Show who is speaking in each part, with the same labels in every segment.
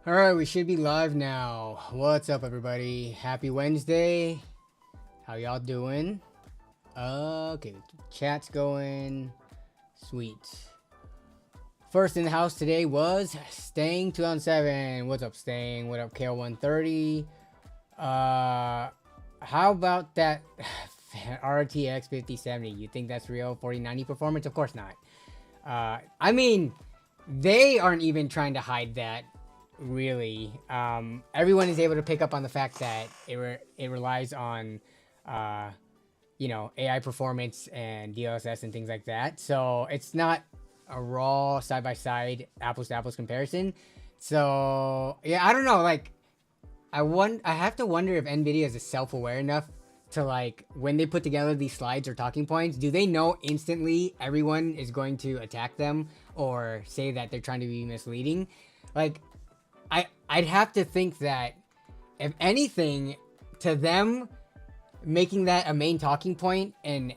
Speaker 1: Alright, we should be live now. What's up, everybody? Happy Wednesday. How y'all doing? Okay, chat's going. Sweet. First in the house today was Stang 2007. What's up, Stang? What up, KL130? How about that RTX 5070? You think that's real 4090 performance? Of course not. I mean, they aren't even trying to hide that. Really, everyone is able to pick up on the fact that it relies on AI performance and DLSS and things like that. So it's not a raw side-by-side apples to apples comparison. So yeah, I don't know, like I have to wonder if Nvidia is self-aware enough to, like, when they put together these slides or talking points, do they know instantly everyone is going to attack them or say that they're trying to be misleading? Like, I'd have to think that, if anything, to them, making that a main talking point and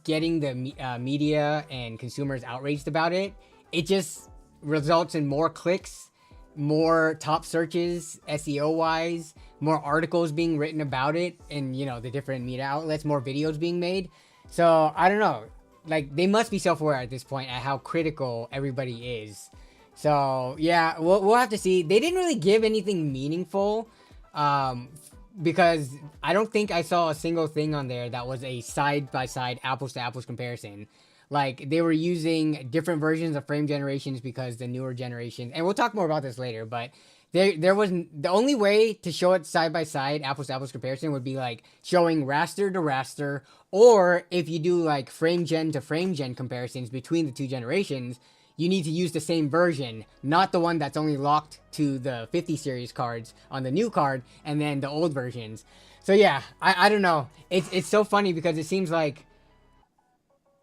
Speaker 1: getting the media and consumers outraged about it, it just results in more clicks, more top searches, SEO-wise, more articles being written about it, and, the different media outlets, more videos being made. So, I don't know. Like, they must be self-aware at this point at how critical everybody is. So yeah, we'll have to see. They didn't really give anything meaningful, because I don't think I saw a single thing on there that was a side-by-side apples-to-apples comparison. Like, they were using different versions of frame generations because the newer generation, and we'll talk more about this later, but there was the only way to show it side-by-side apples-to-apples comparison would be like showing raster to raster, or if you do like frame gen to frame gen comparisons between the two generations, you need to use the same version, not the one that's only locked to the 50 series cards on the new card, and then the old versions. So yeah, I don't know. It's so funny because it seems like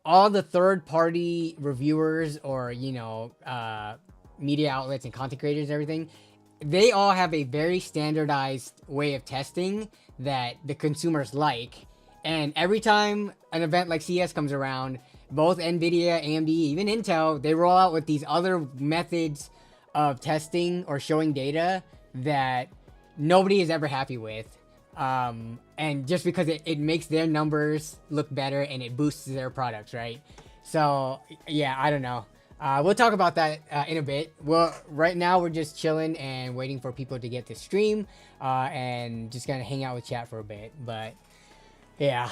Speaker 1: all the third-party reviewers or, media outlets and content creators and everything, they all have a very standardized way of testing that the consumers like. And every time an event like CES comes around, both Nvidia, AMD, even Intel, they roll out with these other methods of testing or showing data that nobody is ever happy with. And just because it makes their numbers look better and it boosts their products, right? So yeah, I don't know. We'll talk about that in a bit. Well, right now we're just chilling and waiting for people to get to stream, and just gonna hang out with chat for a bit. But yeah,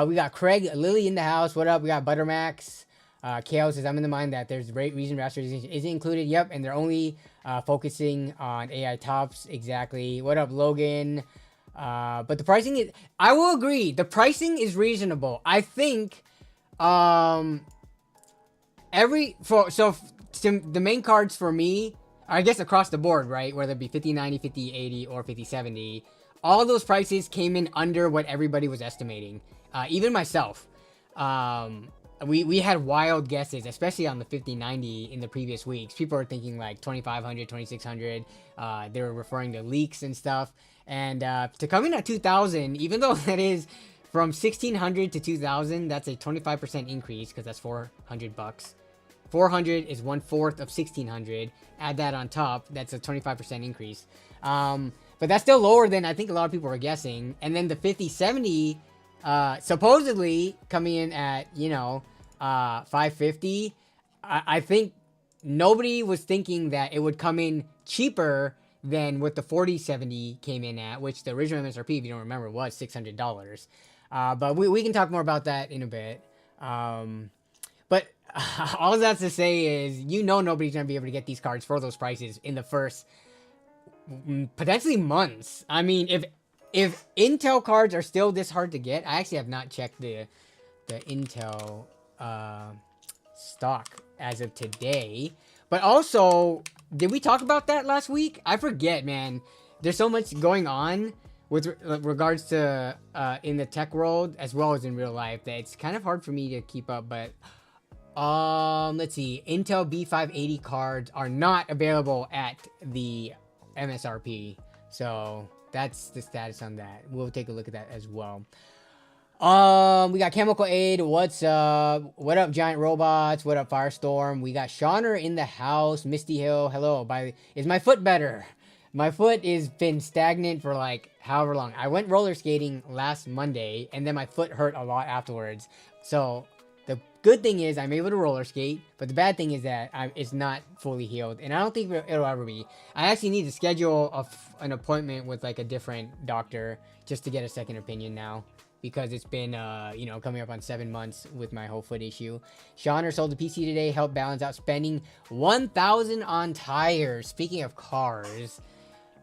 Speaker 1: we got Craig Lilly in the house. What up? We got Buttermax. KO says, I'm in the mind that there's a great reason rasterization isn't included. Yep, and they're only focusing on AI tops. Exactly. What up, Logan? But the pricing is, I will agree, the pricing is reasonable. I think the main cards for me, I guess across the board, right? Whether it be 5090, 5080, or 5070. All those prices came in under what everybody was estimating. Even myself. We had wild guesses, especially on the 5090 in the previous weeks. People were thinking like 2500, 2600. They were referring to leaks and stuff. And to come in at 2000, even though that is from 1600 to 2000, that's a 25% increase because that's $400. 400 is 1/4 of 1600. Add that on top, that's a 25% increase. But that's still lower than I think a lot of people were guessing. And then the 5070, supposedly coming in at, 550. I think nobody was thinking that it would come in cheaper than what the 4070 came in at, which the original MSRP, if you don't remember, was $600. But we can talk more about that in a bit. But all that's to say is, nobody's going to be able to get these cards for those prices in the first potentially months. I mean, if Intel cards are still this hard to get, I actually have not checked the Intel stock as of today. But also, did we talk about that last week? I forget, man. There's so much going on with regards to in the tech world as well as in real life that it's kind of hard for me to keep up. But let's see. Intel B580 cards are not available at the MSRP. So that's the status on that. We'll take a look at that as well. We got Chemical Aid. What's up? What up, Giant Robots? What up, Firestorm? We got Shauner in the house. Misty Hill. Hello. Is my foot better? My foot has been stagnant for like however long. I went roller skating last Monday, and then my foot hurt a lot afterwards. So the good thing is I'm able to roller skate, but the bad thing is that it's not fully healed, and I don't think it'll ever be. I actually need to schedule an appointment with like a different doctor just to get a second opinion now, because it's been you know, coming up on 7 months with my whole foot issue. Shauner sold the PC today, helped balance out spending $1,000 on tires. Speaking of cars,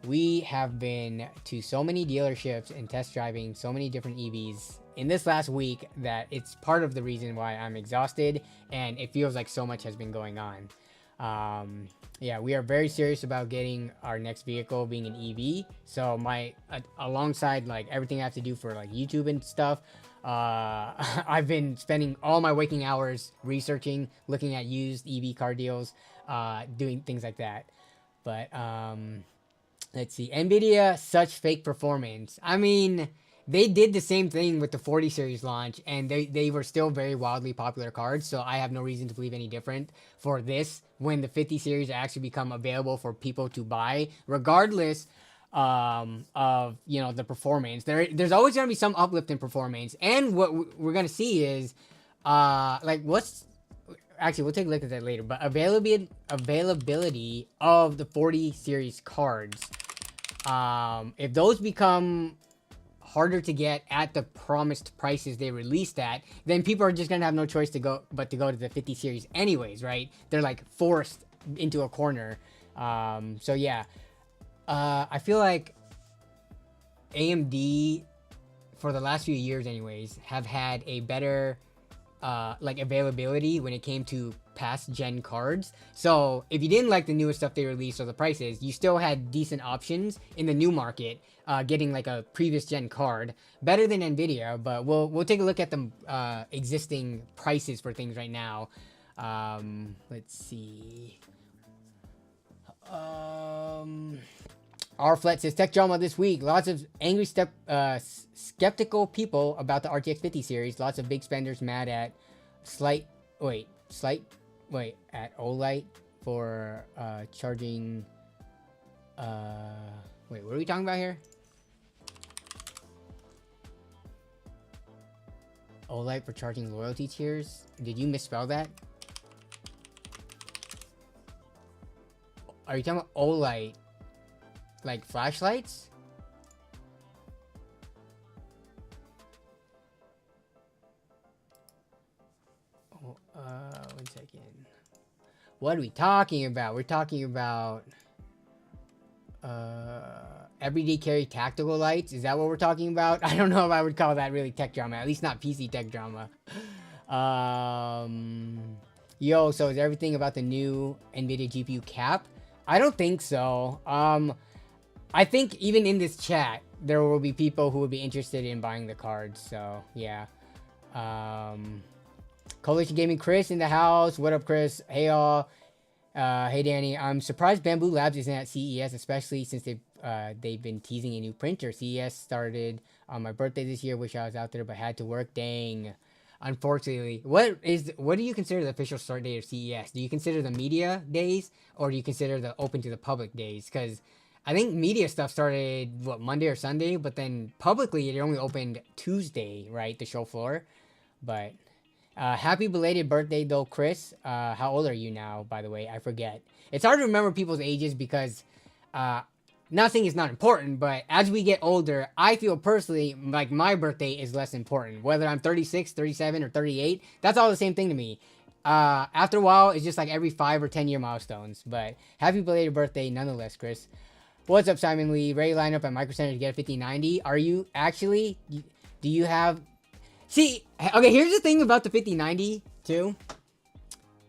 Speaker 1: we have been to so many dealerships and test driving so many different EVs in this last week that it's part of the reason why I'm exhausted, and it feels like so much has been going on. Yeah, we are very serious about getting our next vehicle being an EV. So alongside like everything I have to do for like YouTube and stuff, I've been spending all my waking hours researching, looking at used EV car deals, doing things like that. But let's see, Nvidia, such fake performance. I mean, they did the same thing with the 40 series launch, and they were still very wildly popular cards, so I have no reason to believe any different for this when the 50 series actually become available for people to buy, regardless of, you know, the performance. There's always going to be some uplift in performance, and what we're going to see is like actually, we'll take a look at that later, but availability of the 40 series cards. If those become harder to get at the promised prices they released at, then people are just gonna have no choice but to go to the 50 series anyways, right? They're like forced into a corner. So yeah, I feel like AMD for the last few years anyways have had a better like availability when it came to past gen cards. So if you didn't like the newest stuff they released or the prices, you still had decent options in the new market, getting like a previous gen card, better than Nvidia. But we'll take a look at the existing prices for things right now. Let's see. R-Flet says, tech drama this week. Lots of angry skeptical people about the RTX 50 series. Lots of big spenders mad at at Olight for charging. Wait, what are we talking about here? Olight for charging loyalty tiers? Did you misspell that? Are you talking about Olight? Like flashlights? Oh, 1 second. What are we talking about? We're talking about everyday carry tactical lights. Is that what we're talking about? I don't know if I would call that really tech drama. At least not PC tech drama. Yo, so is everything about the new Nvidia GPU cap? I don't think so. I think even in this chat, there will be people who would be interested in buying the cards. So, yeah. Coalition Gaming Chris in the house. What up, Chris? Hey, all. Hey, Danny. I'm surprised Bamboo Labs isn't at CES, especially since they've been teasing a new printer. CES started on my birthday this year. Wish I was out there, but had to work. Dang. Unfortunately. What do you consider the official start date of CES? Do you consider the media days, or do you consider the open to the public days? Because I think media stuff started, what, Monday or Sunday? But then publicly, it only opened Tuesday, right? The show floor. But happy belated birthday, though, Chris. How old are you now, by the way? I forget. It's hard to remember people's ages because nothing is not important. But as we get older, I feel personally like my birthday is less important. Whether I'm 36, 37, or 38, that's all the same thing to me. After a while, it's just like every 5 or 10 year milestones. But happy belated birthday nonetheless, Chris. What's up, Simon Lee? Ready to line up at Micro Center to get a 5090? Are you actually? Do you have? See, okay, here's the thing about the 5090 too.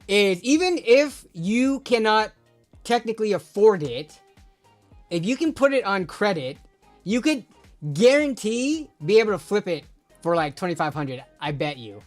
Speaker 1: Is even if you cannot technically afford it, if you can put it on credit, you could guarantee be able to flip it for like 2,500. I bet you.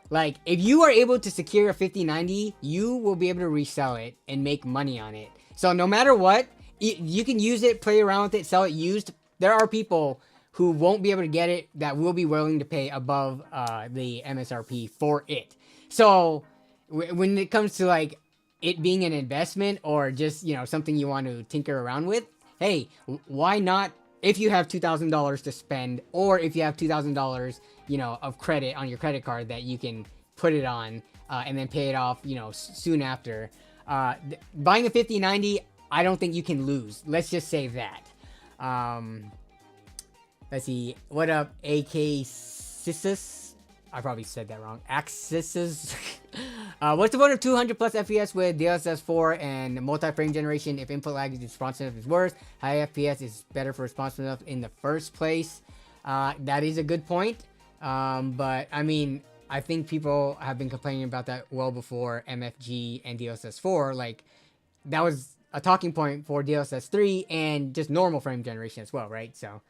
Speaker 1: Like, if you are able to secure a 5090, you will be able to resell it and make money on it. So no matter what, you can use it, play around with it, sell it used. There are people who won't be able to get it that will be willing to pay above the MSRP for it. So when it comes to like it being an investment or just, you know, something you want to tinker around with, hey, why not? If you have $2,000 to spend, or if you have $2,000, you know, of credit on your credit card that you can put it on and then pay it off, you know, soon after. Buying a 5090, I don't think you can lose. Let's just say that. Let's see. What up, AK Sissus? I probably said that wrong. Axis. What's the point of 200 plus FPS with DLSS 4 and multi-frame generation if input lag is responsiveness is worse? High FPS is better for responsiveness in the first place. That is a good point. But I mean, I think people have been complaining about that well before MFG and DLSS 4. Like, that was a talking point for DLSS 3 and just normal frame generation as well, right? So,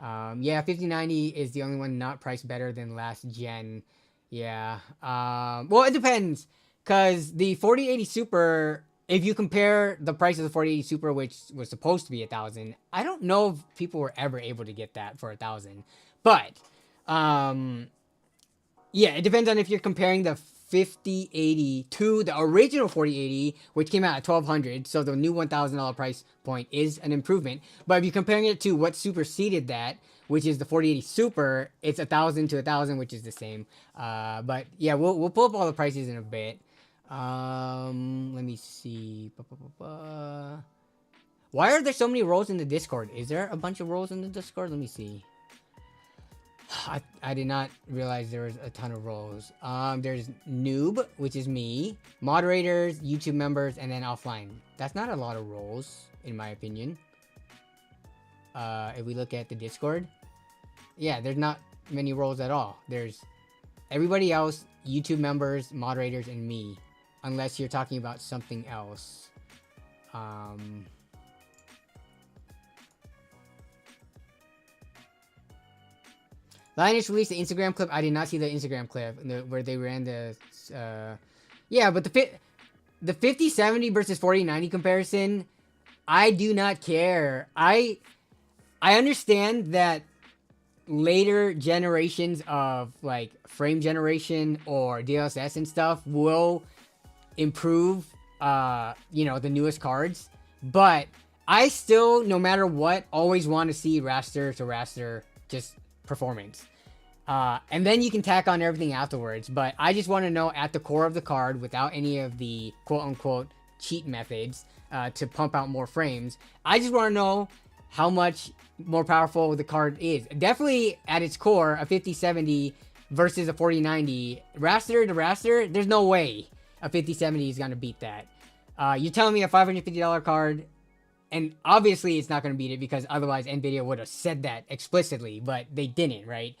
Speaker 1: yeah, 5090 is the only one not priced better than last gen. Yeah. Well, it depends, because the 4080 Super, if you compare the price of the 4080 Super, which was supposed to be 1,000, I don't know if people were ever able to get that for 1,000. But, yeah, it depends on if you're comparing the 5080 to the original 4080, which came out at 1,200. So the new $1,000 price point is an improvement. But if you're comparing it to what superseded that, which is the 4080 Super, it's 1,000 to 1,000, which is the same. But yeah, we'll pull up all the prices in a bit. Let me see. Why are there so many roles in the Discord? Is there a bunch of roles in the Discord? Let me see. I did not realize there was a ton of roles. There's noob, which is me, moderators, YouTube members, and then offline. That's not a lot of roles, in my opinion. If we look at the Discord, yeah, there's not many roles at all. There's everybody else, YouTube members, moderators, and me, unless you're talking about something else. Linus released the Instagram clip. I did not see the Instagram clip where they ran the... yeah, but the 5070 versus 4090 comparison, I do not care. I understand that later generations of, like, frame generation or DLSS and stuff will improve, you know, the newest cards. But I still, no matter what, always want to see raster to raster just... performance, and then you can tack on everything afterwards. But I just want to know at the core of the card, without any of the quote-unquote cheat methods to pump out more frames, I just want to know how much more powerful the card is. Definitely at its core, a 5070 versus a 4090 raster to raster, there's no way a 5070 is going to beat that. You're telling me a $550 card, and obviously it's not going to beat it, because otherwise Nvidia would have said that explicitly, but they didn't, right?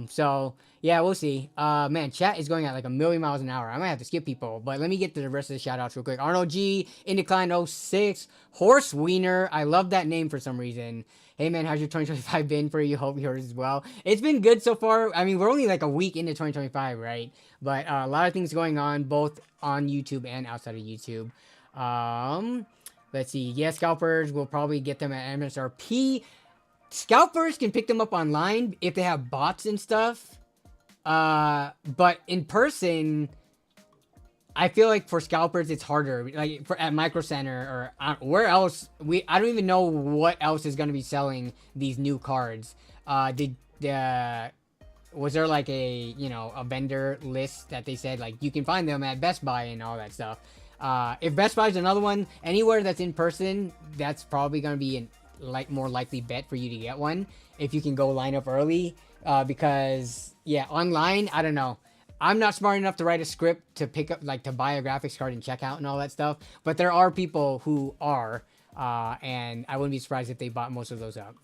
Speaker 1: So yeah, we'll see. Man, chat is going at like 1,000,000 miles an hour. I might have to skip people, but let me get to the rest of the shout outs real quick. Arnold G, Indecline 06, Horse Wiener. I love that name for some reason. Hey man, how's your 2025 been for you? Hope yours as well. It's been good so far. I mean, we're only like a week into 2025, right? But a lot of things going on, both on YouTube and outside of YouTube. Let's see. Yeah, scalpers, we'll probably get them at MSRP. Scalpers can pick them up online if they have bots and stuff. But in person, I feel like for scalpers, it's harder. Like at Micro Center or where else, I don't even know what else is going to be selling these new cards. Was there like a, you know, a vendor list that they said like you can find them at Best Buy and all that stuff? If Best Buy is another one, anywhere that's in person, that's probably going to be a more likely bet for you to get one if you can go line up early. Because yeah, online, I don't know. I'm not smart enough to write a script to pick up, like, to buy a graphics card and check out and all that stuff. But there are people who are, and I wouldn't be surprised if they bought most of those up.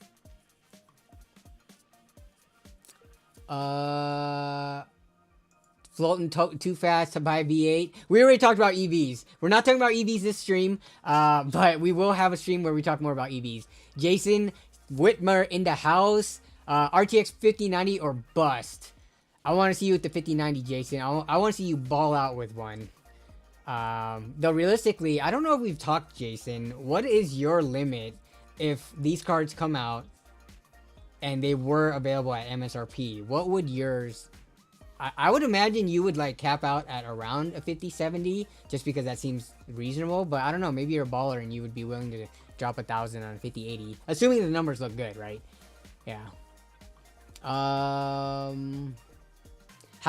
Speaker 1: Floating too fast to buy V8. We already talked about EVs. We're not talking about EVs this stream, but we will have a stream where we talk more about EVs. Jason Whitmer in the house. RTX 5090 or bust. I want to see you with the 5090, Jason. I want to see you ball out with one. Though realistically, I don't know if we've talked, Jason. What is your limit if these cards come out and they were available at MSRP? What would yours I would imagine you would like cap out at around a 5070 just because that seems reasonable. But I don't know, maybe you're a baller and you would be willing to drop 1,000 on a 5080, assuming the numbers look good, right? Yeah. How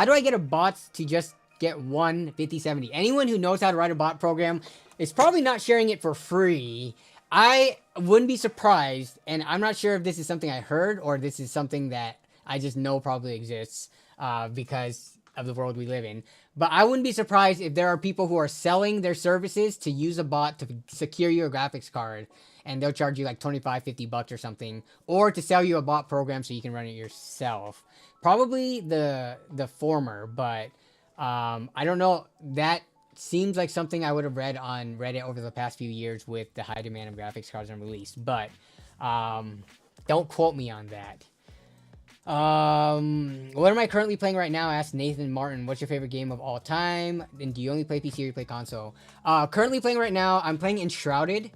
Speaker 1: do I get a bot to just get one 5070? Anyone who knows how to write a bot program is probably not sharing it for free. I wouldn't be surprised, and I'm not sure if this is something I heard or this is something that I just know probably exists because of the world we live in. But I wouldn't be surprised if there are people who are selling their services to use a bot to secure your graphics card, and they'll charge you like 25, 50 bucks or something, or to sell you a bot program so you can run it yourself. Probably the former, but I don't know. That seems like something I would have read on Reddit over the past few years with the high demand of graphics cards on release, but don't quote me on that. What am I currently playing right now? Asked Nathan Martin. What's your favorite game of all time? And do you only play PC or you play console? Currently playing right now, I'm playing Enshrouded,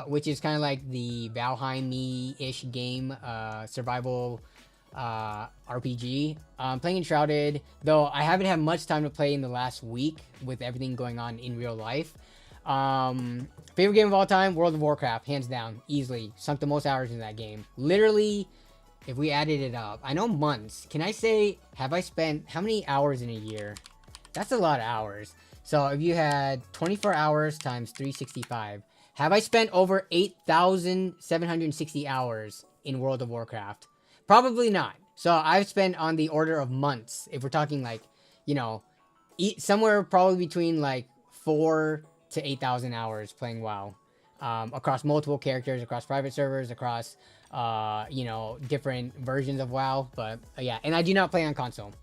Speaker 1: which is kind of like the Valheim-ish game, survival RPG. Playing Enshrouded, though I haven't had much time to play in the last week with everything going on in real life. Favorite game of all time? World of Warcraft, hands down, easily. Sunk the most hours in that game. Literally, if we added it up, I know months. Can I say, have I spent how many hours in a year? That's a lot of hours. So if you had 24 hours times 365, have I spent over 8,760 hours in World of Warcraft? Probably not. So I've spent on the order of months. If we're talking like, you know, somewhere probably between like 4 to 8,000 hours playing WoW, across multiple characters, across private servers, across, you know, different versions of WoW. But yeah, and I do not play on console.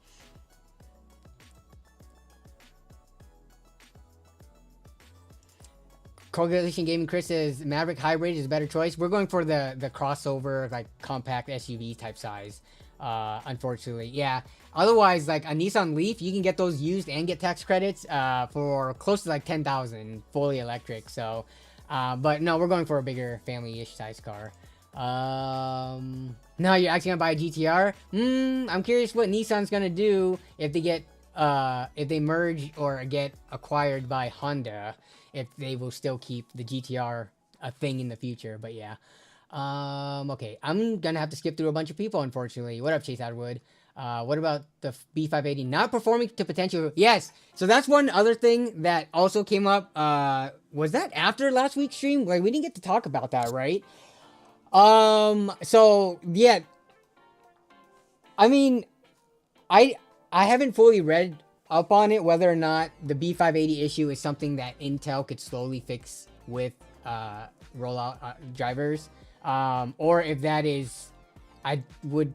Speaker 1: Coalition Gaming Chris says Maverick Hybrid is a better choice. We're going for the crossover, like compact SUV type size. Unfortunately, yeah. Otherwise, like a Nissan Leaf, you can get those used and get tax credits for close to like 10,000 fully electric. So, but no, we're going for a bigger family-ish size car. Now you're actually gonna buy a GTR. I'm curious what Nissan's gonna do if they get if they merge or get acquired by Honda. If they will still keep the GTR a thing in the future, but yeah. Okay, I'm gonna have to skip through a bunch of people, unfortunately. What up, Chase Atwood? What about the B580 not performing to potential? Yes, so that's one other thing that also came up. Was that after last week's stream? Like, we didn't get to talk about that, right? So, yeah. I mean, I haven't fully read up on it, whether or not the B580 issue is something that Intel could slowly fix with rollout drivers, or if that is, I would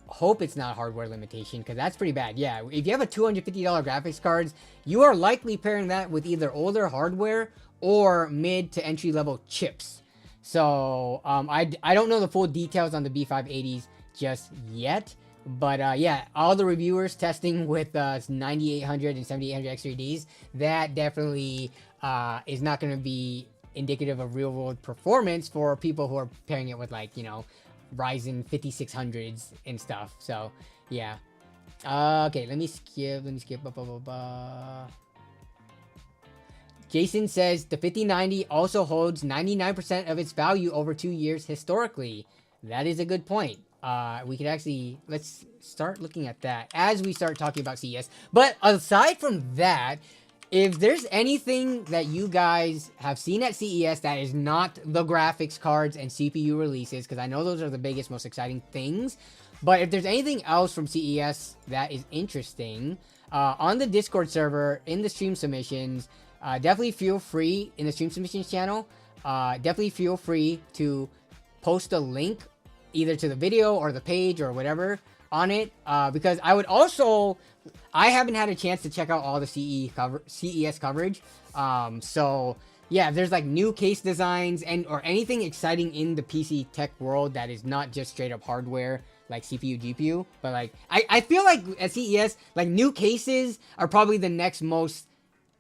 Speaker 1: hope it's not a hardware limitation, because that's pretty bad. Yeah, if you have a $250 graphics cards, you are likely pairing that with either older hardware or mid to entry level chips. So I don't know the full details on the B580s just yet. But yeah, all the reviewers testing with 9800 and 7800 X3Ds, that definitely is not going to be indicative of real world performance for people who are pairing it with, like, you know, Ryzen 5600s and stuff. So yeah. Okay, let me skip. Blah, blah, blah, blah. Jason says the 5090 also holds 99% of its value over 2 years historically. That is a good point. We could actually, let's start looking at that as we start talking about CES. But aside from that, if there's anything that you guys have seen at CES that is not the graphics cards and CPU releases, because I know those are the biggest, most exciting things, but if there's anything else from CES that is interesting, on the Discord server, in the stream submissions, definitely feel free in the stream submissions channel, definitely feel free to post a link either to the video or the page or whatever on it, because I haven't had a chance to check out all the CES coverage. So yeah, if there's like new case designs or anything exciting in the PC tech world that is not just straight up hardware like CPU, GPU, but like I feel like at CES, like new cases are probably the next most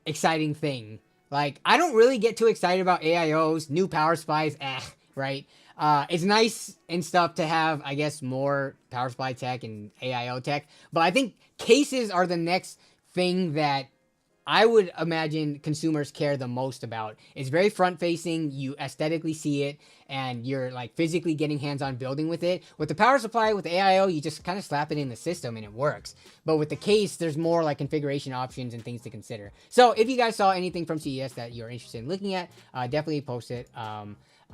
Speaker 1: exciting thing. Like, I don't really get too excited about AIOs, new power supplies, right? It's nice and stuff to have, I guess, more power supply tech and AIO tech. But I think cases are the next thing that I would imagine consumers care the most about. It's very front facing. You aesthetically see it and you're like physically getting hands on building with it. With the power supply, with the AIO, you just kind of slap it in the system and it works. But with the case, there's more like configuration options and things to consider. So if you guys saw anything from CES that you're interested in looking at, definitely post it.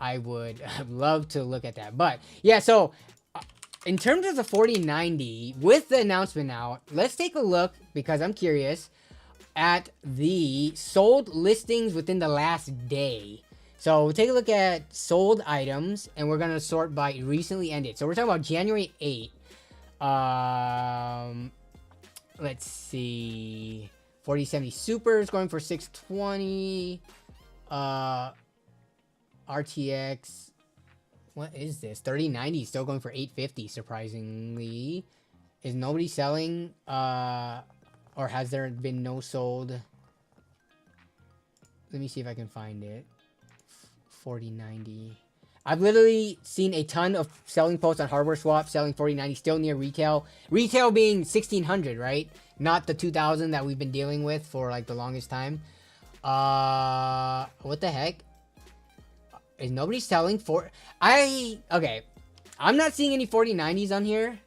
Speaker 1: I would love to look at that. But yeah, so in terms of the 4090, with the announcement now, let's take a look because I'm curious at the sold listings within the last day. So we'll take a look at sold items and we're going to sort by recently ended. So we're talking about January 8th. Let's see. 4070 Super is going for 620. RTX. What is this? 3090 still going for 850, surprisingly. Is nobody selling? Or has there been no sold? Let me see if I can find it. 4090. I've literally seen a ton of selling posts on Hardware Swap selling 4090 still near retail. Retail being 1600, right? Not the 2000 that we've been dealing with for like the longest time. What the heck? Is nobody selling for... Okay. I'm not seeing any 4090s on here.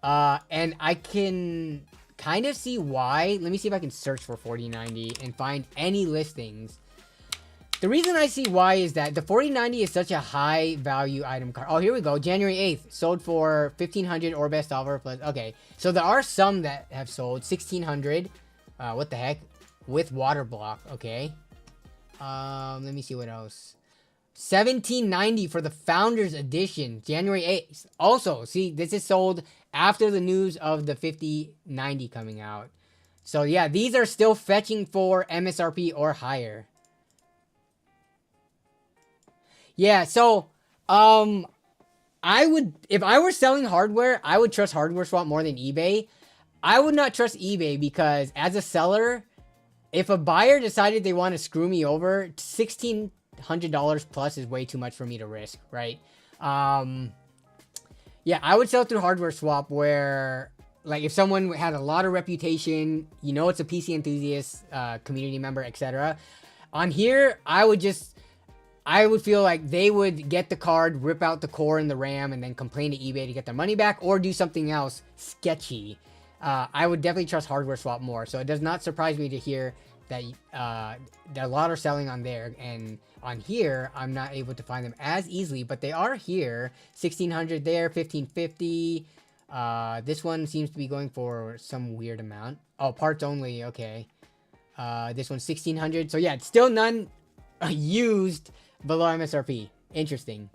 Speaker 1: And I can kind of see why. Let me see if I can search for 4090 and find any listings. The reason I see why is that the 4090 is such a high value item card. Oh, here we go. January 8th. Sold for 1500 or best offer plus... Okay. So there are some that have sold. 1600. What the heck? With water block. Okay. Let me see what else. 1790 for the Founders Edition. January 8th. Also, see, this is sold after the news of the 5090 coming out. So yeah, these are still fetching for MSRP or higher. Yeah, so I would, if I were selling hardware, I would trust Hardware Swap more than eBay. I would not trust eBay because as a seller, if a buyer decided they want to screw me over, $1,600 plus is way too much for me to risk, right? Yeah, I would sell through Hardware Swap where, like, if someone had a lot of reputation, you know, it's a PC enthusiast, community member, etc. On here, I would feel like they would get the card, rip out the core and the RAM, and then complain to eBay to get their money back or do something else sketchy. I would definitely trust Hardware Swap more. So it does not surprise me to hear that a lot are selling on there, and on here I'm not able to find them as easily, but they are here. 1600 there, 1550. This one seems to be going for some weird amount. Oh, parts only. Okay. This one's 1600. So yeah, it's still none used below MSRP. Interesting.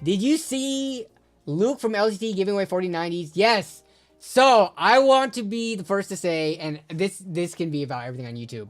Speaker 1: Did you see Luke from LGT giving away 4090s? Yes. So I want to be the first to say, and this can be about everything on YouTube.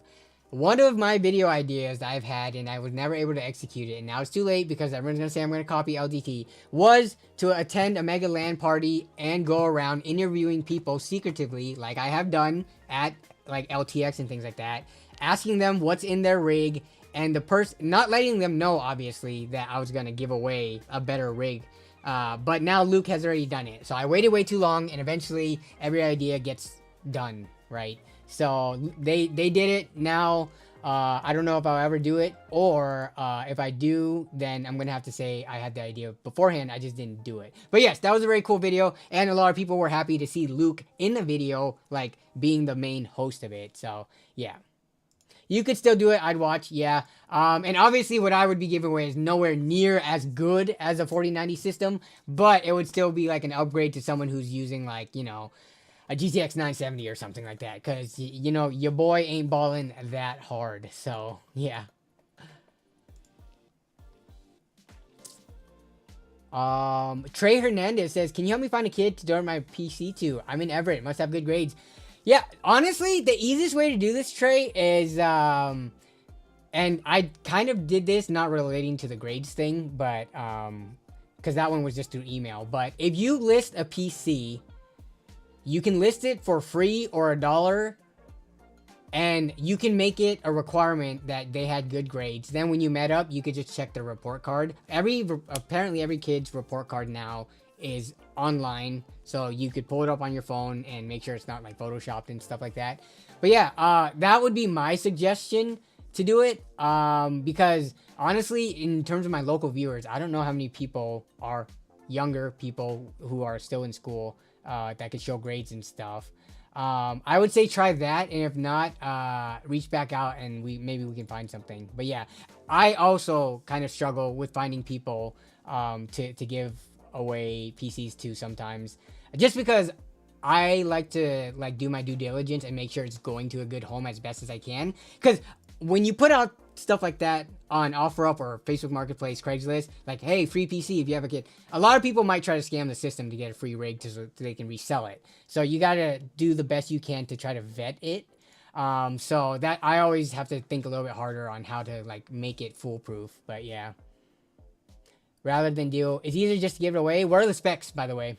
Speaker 1: One of my video ideas that I've had, and I was never able to execute it, and now it's too late because everyone's going to say I'm going to copy LGT, was to attend a mega LAN party and go around interviewing people secretively, like I have done at like LTX and things like that, asking them what's in their rig, and the person, not letting them know, obviously, that I was going to give away a better rig. But now Luke has already done it. So I waited way too long, and eventually every idea gets done, right? So they did it. Now, I don't know if I'll ever do it, or if I do, then I'm going to have to say I had the idea beforehand. I just didn't do it. But yes, that was a very cool video, and a lot of people were happy to see Luke in the video, like being the main host of it. So yeah. You could still do it. I'd watch. Yeah. And obviously what I would be giving away is nowhere near as good as a 4090 system, but it would still be like an upgrade to someone who's using, like, you know, a GTX 970 or something like that. Cause you know, your boy ain't balling that hard. So yeah. Trey Hernandez says, can you help me find a kid to donate my PC to? I'm in Everett. Must have good grades. Yeah, honestly, the easiest way to do this, Trey, is, and I kind of did this, not relating to the grades thing, but, because that one was just through email. But if you list a PC, you can list it for free or $1 And you can make it a requirement that they had good grades. Then when you met up, you could just check their report card. Apparently every kid's report card now is online, so you could pull it up on your phone and make sure it's not like photoshopped and stuff like that. But yeah, that would be my suggestion to do it. Because honestly, in terms of my local viewers, I don't know how many people are younger people who are still in school that could show grades and stuff. I would say try that, and if not, reach back out and maybe we can find something. But yeah, I also kind of struggle with finding people to give away PCs to sometimes, just because I like to do my due diligence and make sure it's going to a good home as best as I can. Because when you put out stuff like that on OfferUp or Facebook Marketplace, Craigslist, like, hey, free PC if you have a kid, a lot of people might try to scam the system to get a free rig so they can resell it. So you got to do the best you can to try to vet it. So that I always have to think a little bit harder on how to like make it foolproof. But yeah, rather than deal, it's easier just to give it away. What are the specs, by the way?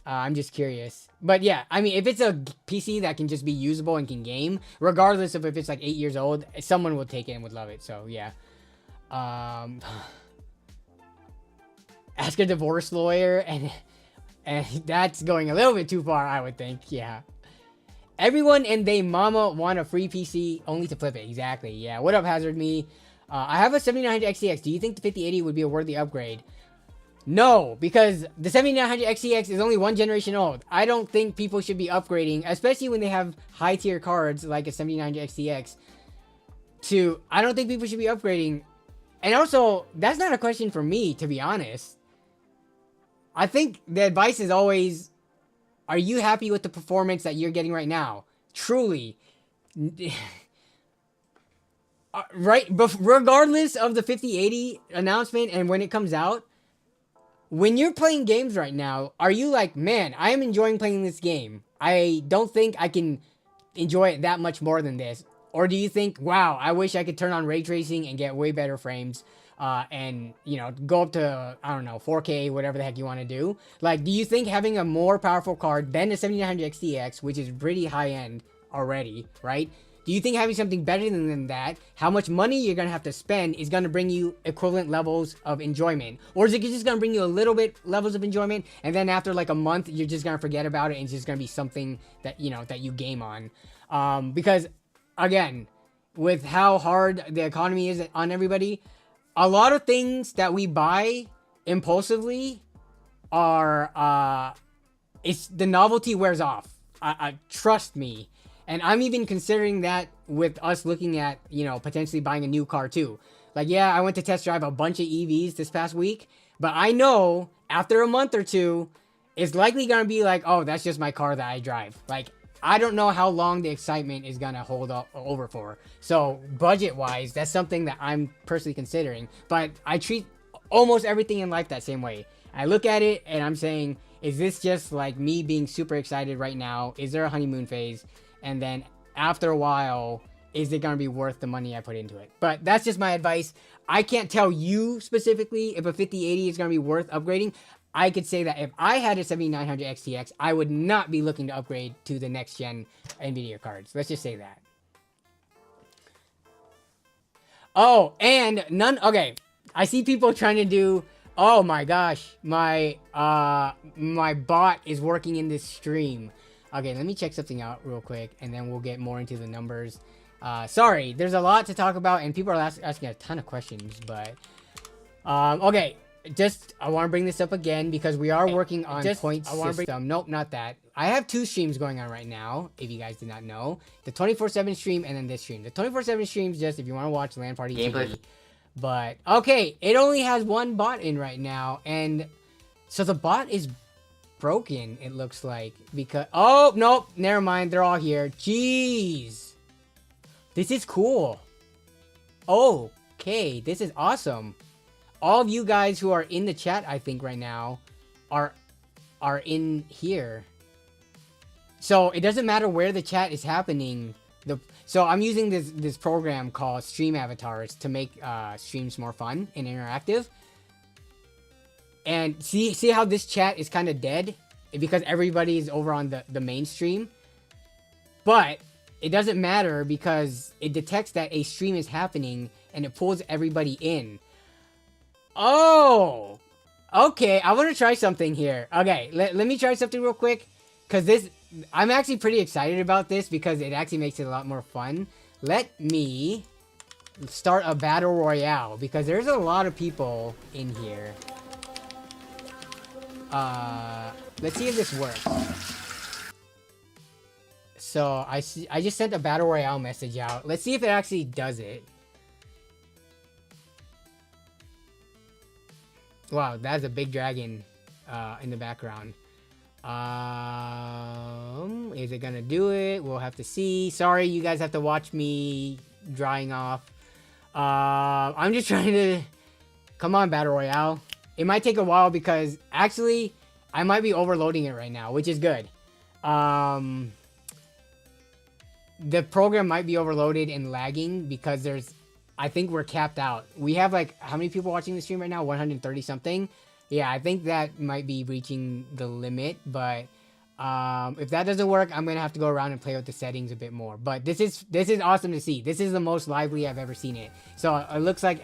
Speaker 1: I'm just curious. But yeah, I mean, if it's a PC that can just be usable and can game, regardless of if it's like 8 years old, someone will take it and would love it. So yeah. Ask a divorce lawyer, and that's going a little bit too far, I would think. Yeah. Everyone and they mama want a free PC only to flip it. Exactly. Yeah. What up, Hazard Me? I have a 7900 XTX. Do you think the 5080 would be a worthy upgrade? No, because the 7900 XTX is only 1 generation old. I don't think people should be upgrading, especially when they have high tier cards like a 7900 XTX. I don't think people should be upgrading. And also, that's not a question for me, to be honest. I think the advice is always, are you happy with the performance that you're getting right now? Truly. Right, but regardless of the 5080 announcement and when it comes out, when you're playing games right now, are you like, man, I am enjoying playing this game. I don't think I can enjoy it that much more than this. Or do you think, wow, I wish I could turn on ray tracing and get way better frames and, you know, go up to, I don't know, 4K, whatever the heck you want to do. Like, do you think having a more powerful card than the 7900 XTX, which is pretty high end already, right? Do you think having something better than that, how much money you're going to have to spend is going to bring you equivalent levels of enjoyment? Or is it just going to bring you a little bit levels of enjoyment, and then after like a month, you're just going to forget about it and it's just going to be something that, you know, that you game on? Because, again, with how hard the economy is on everybody, a lot of things that we buy impulsively are, it's the novelty wears off. Trust me. And I'm even considering that with us looking at, you know, potentially buying a new car too. Like, yeah, I went to test drive a bunch of EVs this past week, but I know after a month or two, it's likely going to be like, oh, that's just my car that I drive. Like, I don't know how long the excitement is going to hold up over for. So budget wise, that's something that I'm personally considering, but I treat almost everything in life that same way. I look at it and I'm saying, is this just like me being super excited right now? Is there a honeymoon phase? And then after a while, is it going to be worth the money I put into it? But that's just my advice. I can't tell you specifically if a 5080 is going to be worth upgrading. I could say that if I had a 7900 XTX, I would not be looking to upgrade to the next gen Nvidia cards. Let's just say that. Oh, and okay. I see people trying to do, oh my gosh, my bot is working in this stream. Okay, let me check something out real quick, and then we'll get more into the numbers. Sorry, there's a lot to talk about, and people are asking a ton of questions, but... okay, I want to bring this up again, because we are working on point system. Nope, not that. I have 2 streams going on right now, if you guys did not know. The 24/7 stream, and then this stream. The 24/7 stream is just if you want to watch LAN Party TV. But, okay, it only has 1 bot in right now, and... So the bot is... broken, it looks like, because oh nope, never mind, they're all here. Jeez, this is cool. Okay, this is awesome. All of you guys who are in the chat, I think right now, are in here, so it doesn't matter where the chat is happening. So I'm using this program called Stream Avatars to make streams more fun and interactive. And see how this chat is kind of dead? Because everybody is over on the main stream. But it doesn't matter because it detects that a stream is happening and it pulls everybody in. Oh, okay. I want to try something here. Okay, let me try something real quick. Because this, I'm actually pretty excited about this because it actually makes it a lot more fun. Let me start a battle royale because there's a lot of people in here. Let's see if this works. So I just sent a battle royale message out. Let's see if it actually does it. Wow, that's a big dragon in the background. Is it gonna do it? We'll have to see. Sorry, you guys have to watch me drying off. I'm just trying to... Come on, battle royale. It might take a while because actually I might be overloading it right now, which is good. The program might be overloaded and lagging because there's... I think we're capped out. We have like, how many people watching the stream right now? 130 something. Yeah, I think that might be reaching the limit, but if that doesn't work, I'm gonna have to go around and play with the settings a bit more. But this is awesome to see. This is the most lively I've ever seen it. So it looks like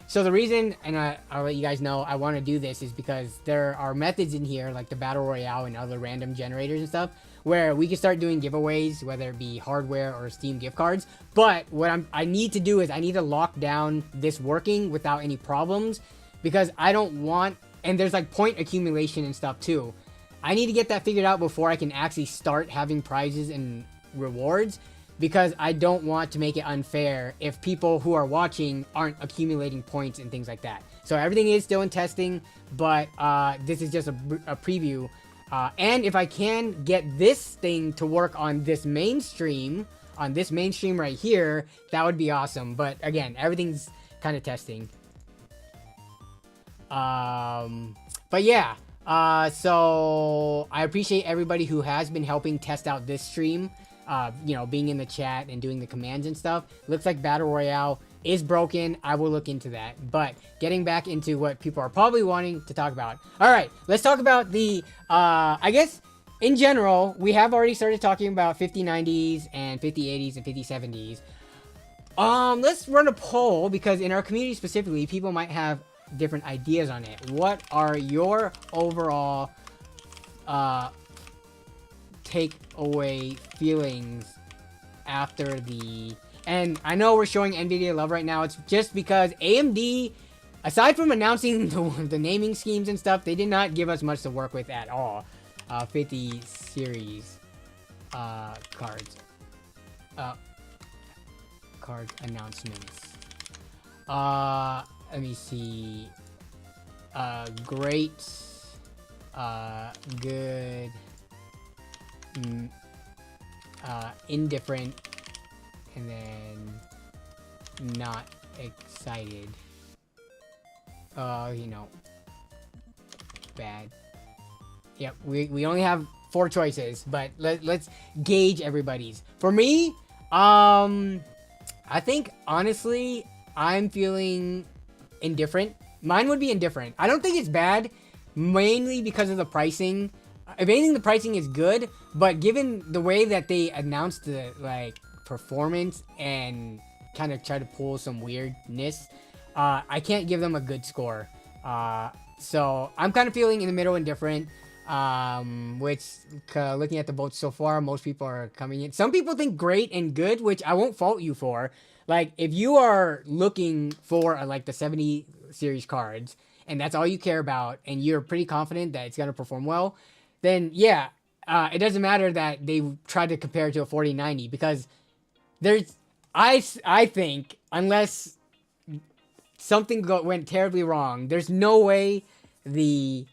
Speaker 1: so the reason, and I'll let you guys know I want to do this is because there are methods in here like the battle royale and other random generators and stuff where we can start doing giveaways, whether it be hardware or Steam gift cards. But what I need to do is I need to lock down this working without any problems because I don't want, and there's like point accumulation and stuff too. I need to get that figured out before I can actually start having prizes and rewards because I don't want to make it unfair if people who are watching aren't accumulating points and things like that. So everything is still in testing, but this is just a preview. And if I can get this thing to work on this mainstream right here, that would be awesome. But again, everything's kind of testing. But yeah, so I appreciate everybody who has been helping test out this stream, you know, being in the chat and doing the commands and stuff. Looks like Battle Royale is broken. I will look into that. But getting back into what people are probably wanting to talk about. All right, let's talk about the, I guess in general, we have already started talking about 5090s and 5080s and 5070s. Let's run a poll because in our community specifically, people might have different ideas on it. What are your overall takeaway feelings after the... And I know we're showing Nvidia love right now. It's just because AMD, aside from announcing the naming schemes and stuff, they did not give us much to work with at all. 50 series cards. Cards announcements. Let me see. Great. Good. Indifferent. And then not excited. You know. Bad. Yep, we only have 4 choices, but let's gauge everybody's. For me, I think honestly, I'm feeling indifferent. Mine would be indifferent. I don't think it's bad, mainly because of the pricing. If anything, the pricing is good, but given the way that they announced the like performance and kind of try to pull some weirdness, I can't give them a good score. So I'm kind of feeling in the middle, indifferent. Which looking at the votes so far, most people are coming in. Some people think great and good, which I won't fault you for. Like, if you are looking for like the 70 series cards and that's all you care about and you're pretty confident that it's going to perform well, then yeah, it doesn't matter that they tried to compare it to a 4090 because there's, I think, unless something went terribly wrong, there's no way the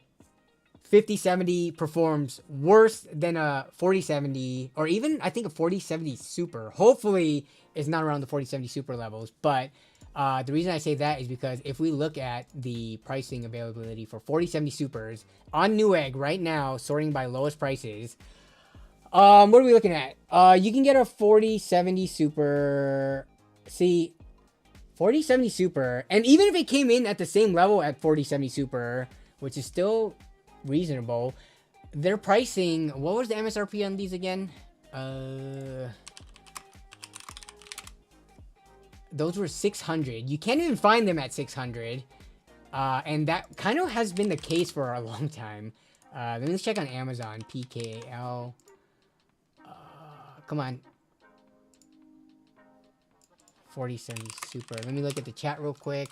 Speaker 1: 5070 performs worse than a 4070 or even I think a 4070 Super. Hopefully it's not around the 4070 Super levels, but the reason I say that is because if we look at the pricing availability for 4070 Supers on Newegg right now, sorting by lowest prices, what are we looking at? You can get a 4070 Super. See, 4070 Super, and even if it came in at the same level at 4070 Super, which is still reasonable, their pricing, what was the MSRP on these again? those were 600. You can't even find them at 600. And that kind of has been the case for a long time. Let me check on Amazon. PKL. Come on. 4070 Super. Let me look at the chat real quick.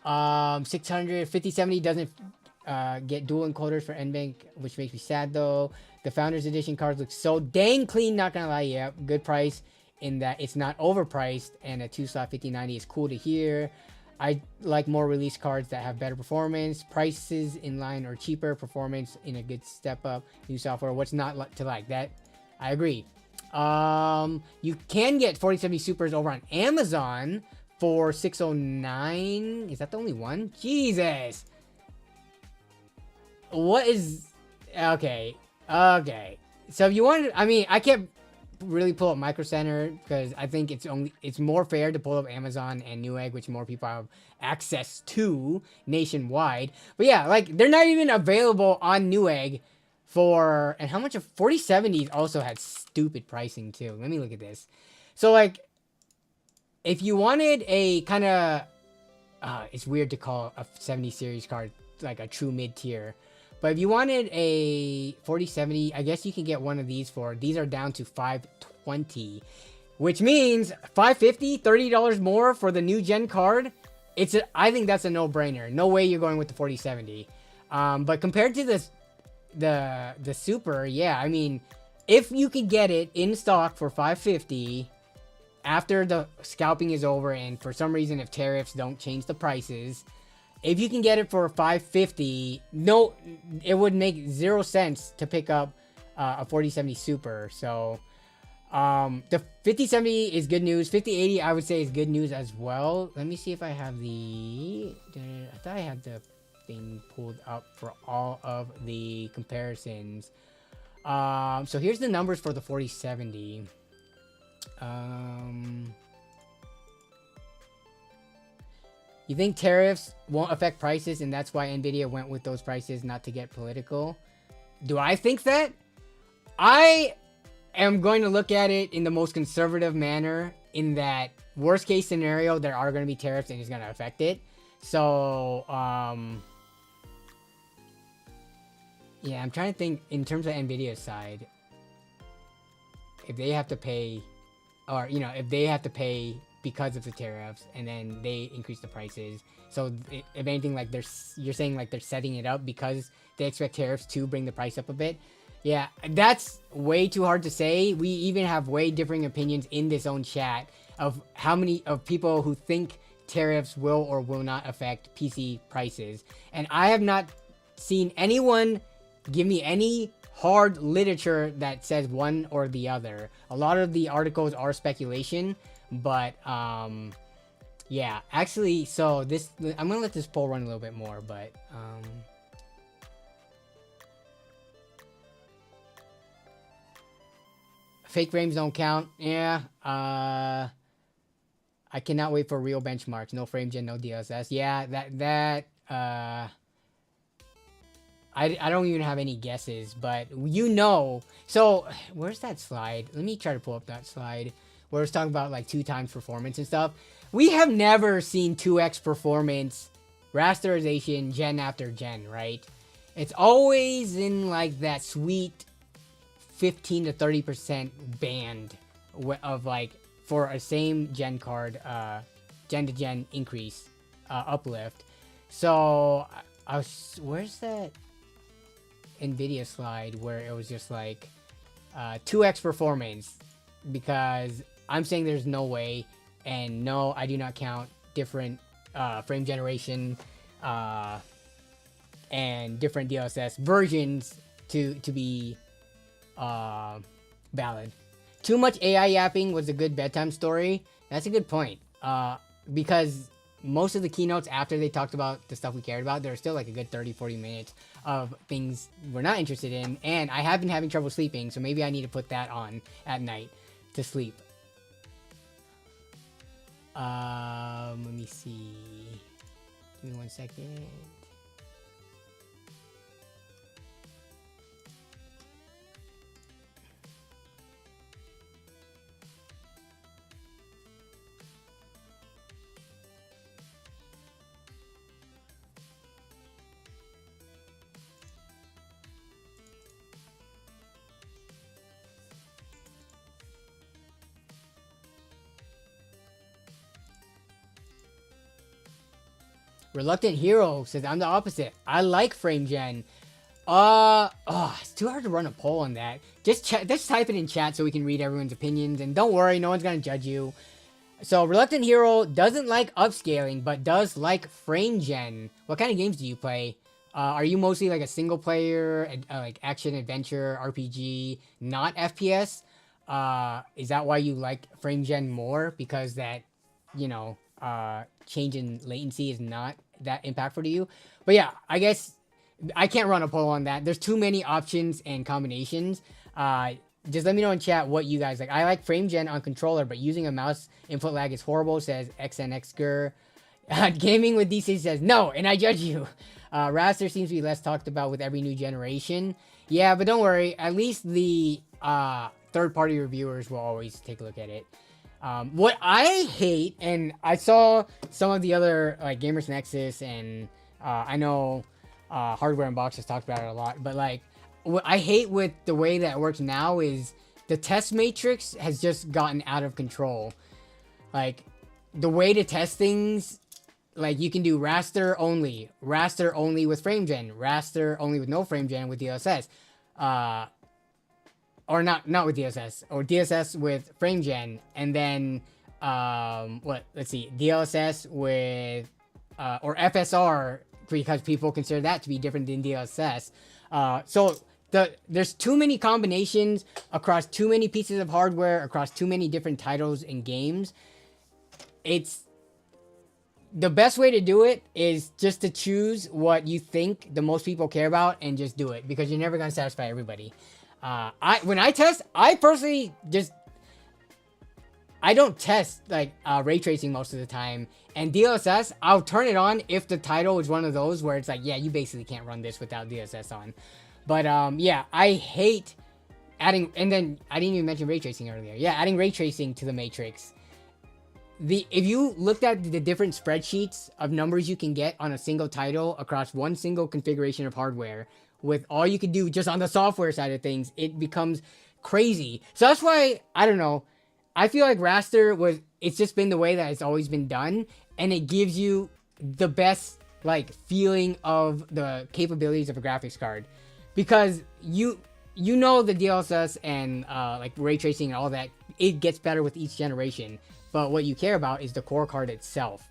Speaker 1: 600, 5070 doesn't get dual encoders for NBank, which makes me sad though. The Founders Edition cards look so dang clean, not gonna lie. Yeah, good price in that it's not overpriced, and a 2-slot 5090 is cool to hear. I like more release cards that have better performance, prices in line or cheaper, performance in a good step up, new software. What's not to like? That I agree. You can get 4070 Supers over on Amazon for 609. Is that the only one? Jesus. What is okay? So if you want, I mean, I can't really pull up Micro Center because I think it's more fair to pull up Amazon and Newegg, which more people have access to nationwide. But yeah, like they're not even available on Newegg for, and how much of 4070s also had stupid pricing too. Let me look at this. So like, if you wanted a kind of, it's weird to call a 70 series card like a true mid tier. But if you wanted a 4070, I guess you can get one of these for, these are down to 520, which means 550, $30 more for the new gen card. I think that's a no-brainer. No way you're going with the 4070. But compared to the Super, yeah, I mean, if you could get it in stock for 550 after the scalping is over, and for some reason if tariffs don't change the prices, if you can get it for 550, no, it would make 0 sense to pick up a 4070 Super. So the 5070 is good news. 5080 I would say is good news as well. Let me see if I have I thought I had the thing pulled up for all of the comparisons. So here's the numbers for the 4070. You think tariffs won't affect prices, and that's why Nvidia went with those prices, not to get political? Do I think that? I am going to look at it in the most conservative manner, in that worst case scenario, there are going to be tariffs and it's going to affect it. So, yeah, I'm trying to think in terms of Nvidia's side, if they have to pay, or, you know, if they have to pay because of the tariffs and then they increase the prices. So if anything, like you're saying like they're setting it up because they expect tariffs to bring the price up a bit. Yeah, that's way too hard to say. We even have way differing opinions in this own chat of how many of people who think tariffs will or will not affect PC prices. And I have not seen anyone give me any hard literature that says one or the other. A lot of the articles are speculation. But yeah, actually, so this, I'm gonna let this poll run a little bit more, but fake frames don't count. Yeah, I cannot wait for real benchmarks. No frame gen, no DLSS. Yeah, I don't even have any guesses, but you know. So where's that slide? Let me try to pull up that slide where it's talking about like 2 times performance and stuff. We have never seen 2x performance rasterization gen after gen, right? It's always in like that sweet 15 to 30% band of like for a same gen card, gen to gen increase, uplift. So where's that Nvidia slide where it was just like 2x performance? Because I'm saying there's no way, and no, I do not count different frame generation and different DLSS versions to be valid. Too much AI yapping was a good bedtime story. That's a good point. Because most of the keynotes after they talked about the stuff we cared about, there was still like a good 30-40 minutes of things we're not interested in, and I have been having trouble sleeping, so maybe I need to put that on at night to sleep. Let me see. Give me 1 second. Reluctant Hero says I'm the opposite. I like frame gen. It's too hard to run a poll on that. Just type it in chat so we can read everyone's opinions. And don't worry, no one's gonna judge you. So Reluctant Hero doesn't like upscaling, but does like frame gen. What kind of games do you play? Are you mostly like a single player, like action adventure, RPG, not FPS? Is that why you like frame gen more? Because that, you know, change in latency is not that impactful to you. But yeah, I guess I can't run a poll on that. There's too many options and combinations. Just let me know in chat what you guys like. I like frame gen on controller, but using a mouse input lag is horrible, says XNXGer. Gaming with DC says no, and I judge you. Raster seems to be less talked about with every new generation. Yeah, but don't worry. At least the third-party reviewers will always take a look at it. What I hate, and I saw some of the other like Gamers Nexus, and I know Hardware Unboxed has talked about it a lot, but like what I hate with the way that it works now is the test matrix has just gotten out of control. Like the way to test things, like you can do raster only with frame gen, raster only with no frame gen with DLSS, or not with DLSS, or DLSS with frame gen, and then let's see, DLSS with or FSR, because people consider that to be different than DLSS. So there's too many combinations across too many pieces of hardware, across too many different titles and games. It's the best way to do it is just to choose what you think the most people care about and just do it, because you're never going to satisfy everybody. When I test, I personally I don't test like ray tracing most of the time, and DLSS, I'll turn it on if the title is one of those where it's like, yeah, you basically can't run this without DLSS on. But yeah, I hate adding, and then I didn't even mention ray tracing earlier. Yeah, adding ray tracing to the matrix. If you looked at the different spreadsheets of numbers you can get on a single title across one single configuration of hardware, with all you can do just on the software side of things, it becomes crazy. So that's why, I don't know, I feel like raster it's just been the way that it's always been done, and it gives you the best like feeling of the capabilities of a graphics card, because you know the DLSS and like ray tracing and all that, it gets better with each generation. But what you care about is the core card itself.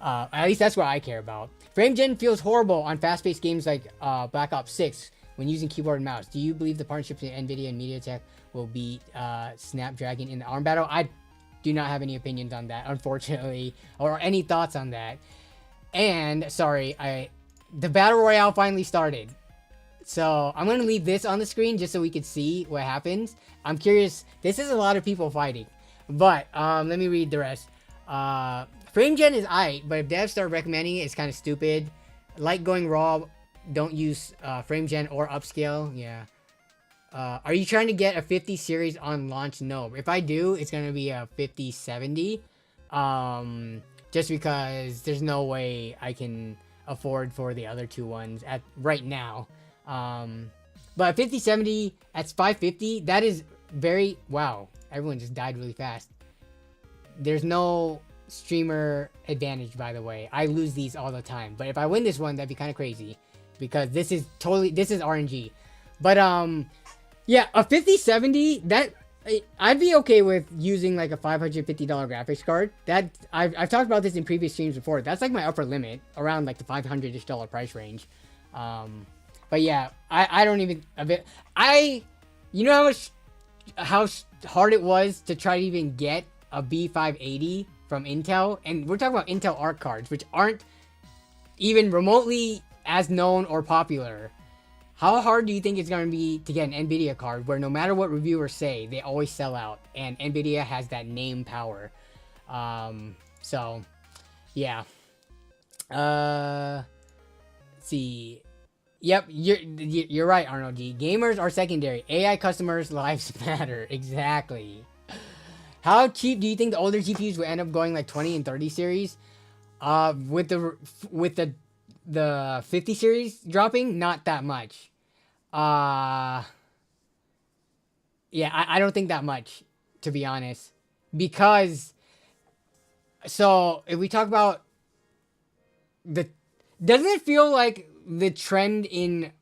Speaker 1: At least that's what I care about. Frame gen feels horrible on fast-paced games like Black Ops 6 when using keyboard and mouse. Do you believe the partnership between Nvidia and MediaTek will beat Snapdragon in the ARM battle? I do not have any opinions on that, unfortunately, or any thoughts on that. And sorry, the battle royale finally started. So I'm going to leave this on the screen just so we can see what happens. I'm curious. This is a lot of people fighting. But let me read the rest. Frame gen is aight, but if devs start recommending it, it's kind of stupid. Like going raw, don't use frame gen or upscale. Yeah. Are you trying to get a 50 series on launch? No. If I do, it's going to be a 5070. Just because there's no way I can afford for the other two ones at right now. But 5070 at 550, that is very, wow. Everyone just died really fast. There's no streamer advantage, by the way. I lose these all the time. But if I win this one, that'd be kind of crazy, because this is RNG. But yeah, a 5070, that I'd be okay with using like a $550 graphics card. That I've talked about this in previous streams before. That's like my upper limit, around like the $500-ish price range. But yeah, I don't even you know how hard it was to try to even get a B580 from Intel, and we're talking about Intel Arc cards, which aren't even remotely as known or popular. How hard do you think it's going to be to get an Nvidia card where no matter what reviewers say, they always sell out, and Nvidia has that name power? So yeah. Let's see. Yep, you're right, Arnold G. Gamers are secondary. AI customers' lives matter. Exactly. How cheap do you think the older GPUs will end up going, like 20 and 30 series? With the 50 series dropping, not that much. Yeah, I don't think that much, to be honest. Because, so if we talk about the doesn't it feel like the trend in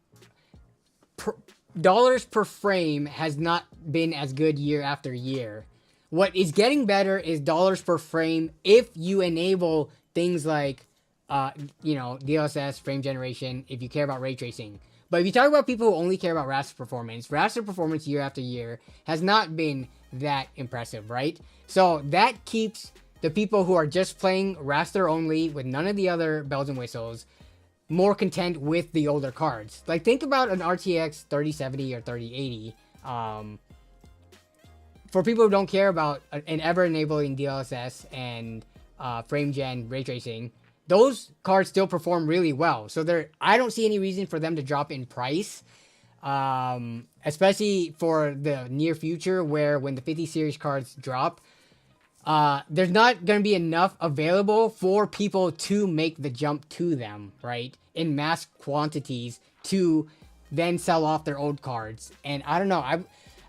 Speaker 1: dollars per frame has not been as good year after year? What is getting better is dollars per frame if you enable things like, DLSS, frame generation, if you care about ray tracing. But if you talk about people who only care about raster performance year after year has not been that impressive, right? So that keeps the people who are just playing raster only with none of the other bells and whistles more content with the older cards. Like, think about an RTX 3070 or 3080. For people who don't care about an ever-enabling DLSS and frame gen ray tracing, those cards still perform really well. So I don't see any reason for them to drop in price, especially for the near future, where when the 50 series cards drop, there's not going to be enough available for people to make the jump to them, right? In mass quantities to then sell off their old cards. And I don't know.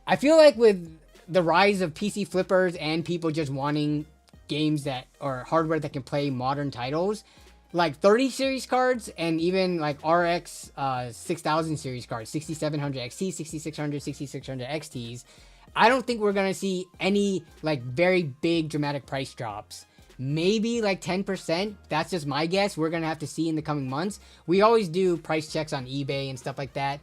Speaker 1: I feel like with the rise of PC flippers and people just wanting games or hardware that can play modern titles, like 30 series cards and even like RX 6000 series cards, 6700 XT, 6600, 6600 XTs, I don't think we're going to see any like very big dramatic price drops. Maybe like 10%. That's just my guess. We're going to have to see in the coming months. We always do price checks on eBay and stuff like that.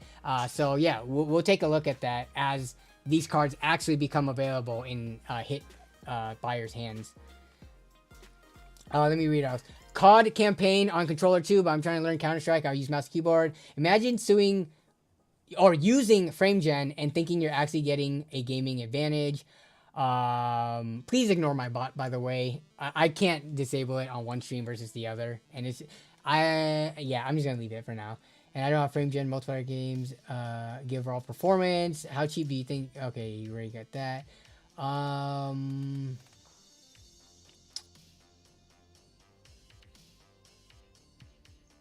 Speaker 1: So yeah, we'll take a look at that as these cards actually become available in hit buyers' hands. Let me read out. COD campaign on controller too, but I'm trying to learn Counter-Strike. I'll use mouse and keyboard. Imagine using frame gen and thinking you're actually getting a gaming advantage. Please ignore my bot, by the way. I can't disable it on one stream versus the other, and I'm just gonna leave it for now. And I don't have frame gen multiplayer games. Give overall performance. How cheap do you think? Okay, you already got that.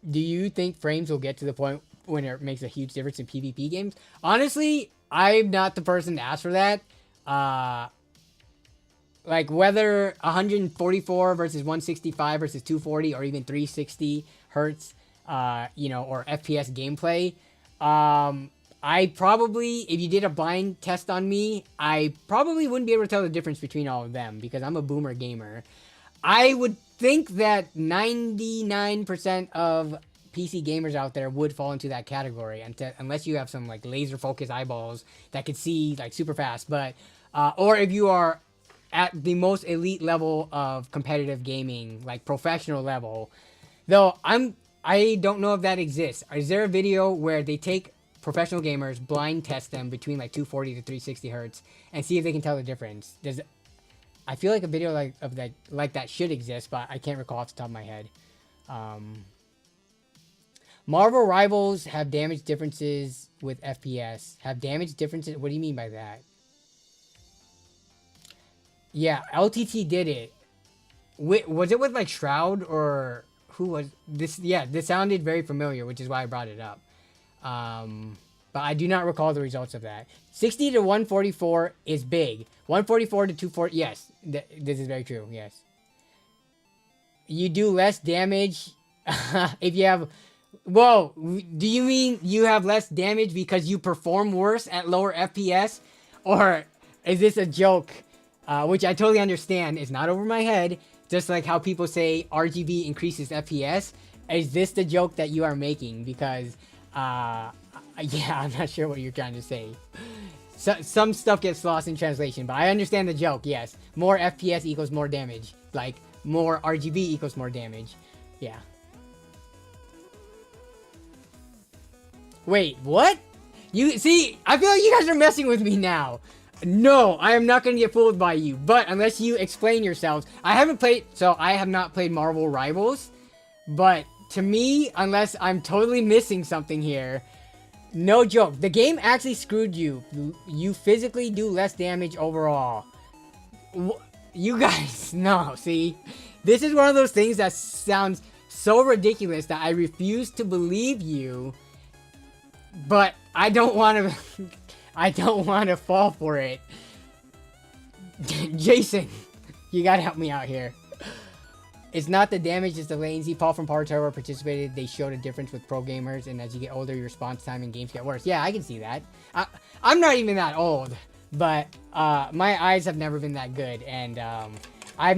Speaker 1: Do you think frames will get to the point when it makes a huge difference in PvP games? Honestly, I'm not the person to ask for that. Like whether 144 versus 165 versus 240 or even 360 hertz, or FPS gameplay. I probably, if you did a blind test on me, I probably wouldn't be able to tell the difference between all of them because I'm a boomer gamer. I would think that 99% of PC gamers out there would fall into that category unless you have some like laser focused eyeballs that could see like super fast. But or if you are at the most elite level of competitive gaming, like professional level, though I don't know if that exists. Is there a video where they take professional gamers, blind test them between like 240 to 360 hertz and see if they can tell the difference? I feel like a video like that should exist, but I can't recall off the top of my head. Marvel Rivals have damage differences with FPS. Have damage differences? What do you mean by that? Yeah, LTT did it. Was it with like Shroud or who was this? Yeah, this sounded very familiar, which is why I brought it up. But I do not recall the results of that. 60 to 144 is big. 144 to 240, yes, this is very true, yes. You do less damage if you have... Whoa, do you mean you have less damage because you perform worse at lower FPS? Or is this a joke? Which I totally understand. It's not over my head. Just like how people say RGB increases FPS. Is this the joke that you are making? Because, yeah, I'm not sure what you're trying to say. Some stuff gets lost in translation, but I understand the joke, yes. More FPS equals more damage. Like, more RGB equals more damage. Yeah. Wait, what? You see, I feel like you guys are messing with me now. No, I am not going to get fooled by you. But unless you explain yourselves, I have not played Marvel Rivals. But to me, unless I'm totally missing something here, no joke. The game actually screwed you. You physically do less damage overall. You guys, no, see? This is one of those things that sounds so ridiculous that I refuse to believe you. But I don't want to... I don't want to fall for it. Jason, you gotta help me out here. It's not the damage, it's the latency. Paul from Power Tower participated. They showed a difference with pro gamers, and as you get older, your response time in games get worse. Yeah, I can see that. I'm not even that old, but my eyes have never been that good, and I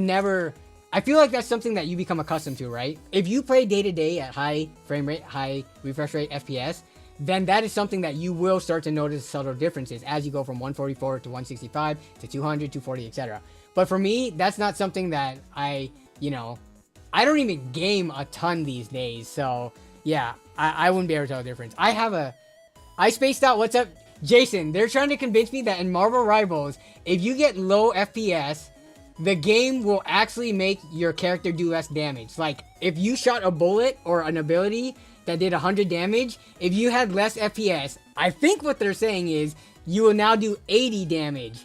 Speaker 1: feel like that's something that you become accustomed to, right? If you play day to day at high frame rate, high refresh rate FPS, then that is something that you will start to notice subtle differences as you go from 144 to 165 to 200, 240, etc. But for me, that's not something that I don't even game a ton these days. So yeah, I wouldn't be able to tell the difference. I spaced out. What's up, Jason? They're trying to convince me that in Marvel Rivals, if you get low FPS, the game will actually make your character do less damage. Like if you shot a bullet or an ability that did 100 damage, if you had less FPS, I think what they're saying is you will now do 80 damage.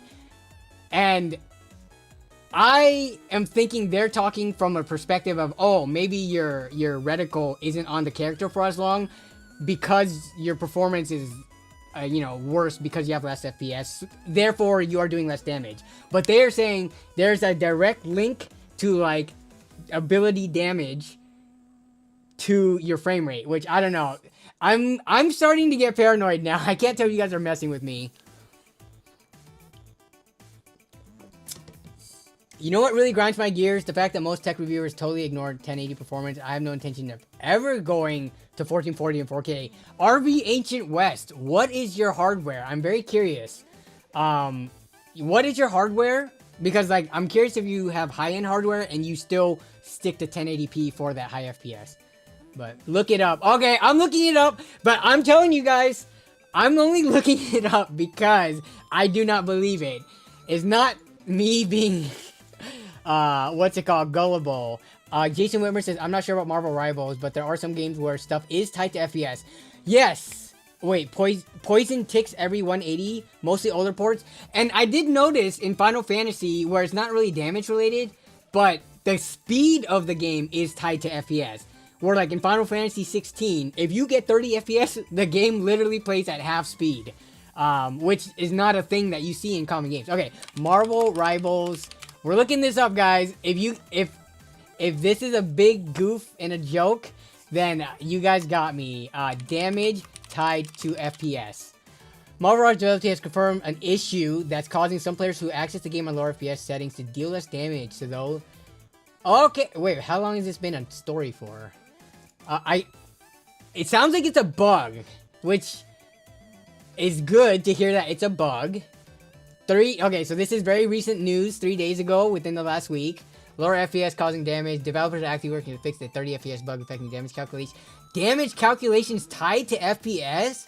Speaker 1: And I am thinking they're talking from a perspective of, oh, maybe your reticle isn't on the character for as long because your performance is worse because you have less FPS. Therefore, you are doing less damage. But they are saying there's a direct link to like ability damage to your frame rate, which I don't know. I'm starting to get paranoid now. I can't tell if you guys are messing with me. You know what really grinds my gears? The fact that most tech reviewers totally ignored 1080 performance. I have no intention of ever going to 1440 and 4K. RV Ancient West, what is your hardware? I'm very curious. What is your hardware? Because like I'm curious if you have high-end hardware and you still stick to 1080p for that high FPS. But look it up. Okay, I'm looking it up, but I'm telling you guys, I'm only looking it up because I do not believe it. It's not me being gullible. Jason Whitmer says, I'm not sure about Marvel Rivals, but there are some games where stuff is tied to FPS. Yes. Wait, Poison ticks every 180, mostly older ports. And I did notice in Final Fantasy, where it's not really damage related, but the speed of the game is tied to FPS. Where like in Final Fantasy 16, if you get 30 FPS, the game literally plays at half speed. Which is not a thing that you see in common games. Okay, Marvel Rivals. We're looking this up, guys. If this is a big goof and a joke, then you guys got me. Damage tied to FPS. Marvel Rivals developers has confirmed an issue that's causing some players who access the game on lower FPS settings to deal less damage to those. Okay, wait, how long has this been a story for? It sounds like it's a bug, which is good to hear that it's a bug. Okay, so this is very recent news, 3 days ago, within the last week. Lower FPS causing damage. Developers are actively working to fix the 30 FPS bug affecting damage calculation. Damage calculations tied to FPS?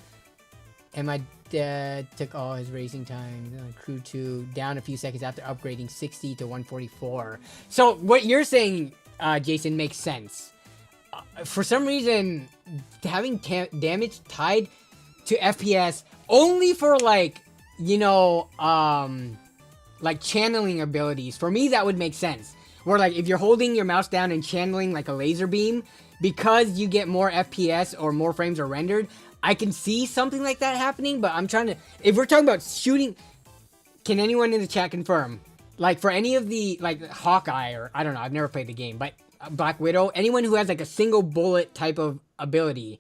Speaker 1: And my dad took all his racing time. Crew 2 down a few seconds after upgrading 60 to 144. So what you're saying, Jason, makes sense. For some reason, having damage tied to FPS only for like, like channeling abilities. For me, that would make sense. Where like if you're holding your mouse down and channeling like a laser beam, because you get more FPS or more frames are rendered, I can see something like that happening, but I'm trying to, if we're talking about shooting, can anyone in the chat confirm? Like for any of the, like Hawkeye or, I don't know, I've never played the game, but Black Widow, anyone who has like a single bullet type of ability,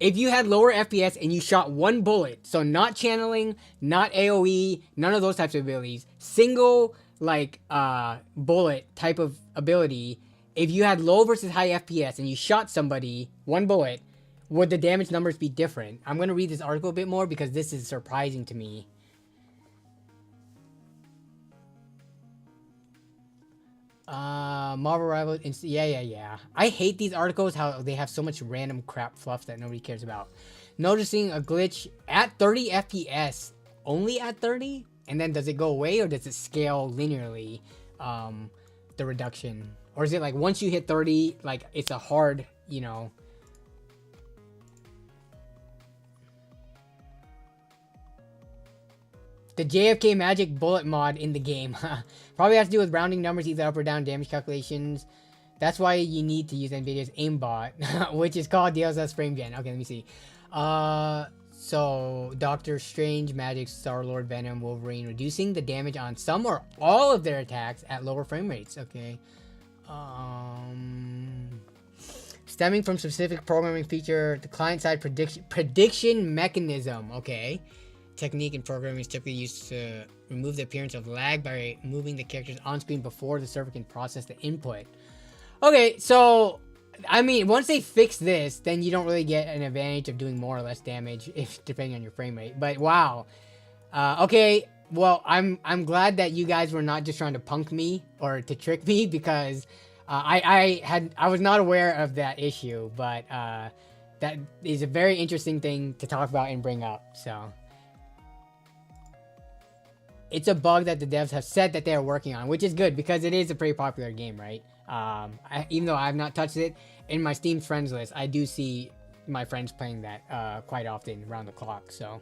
Speaker 1: if you had lower FPS and you shot one bullet, so not channeling, not AoE, none of those types of abilities, single like bullet type of ability, if you had low versus high FPS and you shot somebody, one bullet, would the damage numbers be different? I'm going to read this article a bit more because this is surprising to me. Marvel Rivals, yeah. I hate these articles, how they have so much random crap fluff that nobody cares about. Noticing a glitch at 30 FPS, only at 30? And then does it go away or does it scale linearly, the reduction? Or is it like once you hit 30, like it's a hard, The JFK Magic Bullet mod in the game. Probably has to do with rounding numbers, either up or down damage calculations. That's why you need to use Nvidia's aimbot, which is called DLSS Frame Gen. Okay, let me see. So Doctor Strange, Magic, Star-Lord, Venom, Wolverine, reducing the damage on some or all of their attacks at lower frame rates. Okay. Stemming from specific programming feature, the client-side prediction mechanism. Okay. Technique in programming is typically used to remove the appearance of lag by moving the characters on screen before the server can process the input. Okay, so I mean, once they fix this, then you don't really get an advantage of doing more or less damage, if depending on your frame rate. But wow, okay. Well, I'm glad that you guys were not just trying to punk me or to trick me, because I was not aware of that issue. But that is a very interesting thing to talk about and bring up. So. It's a bug that the devs have said that they are working on, which is good because it is a pretty popular game, right? Even though I have not touched it, in my Steam friends list, I do see my friends playing that quite often around the clock. So,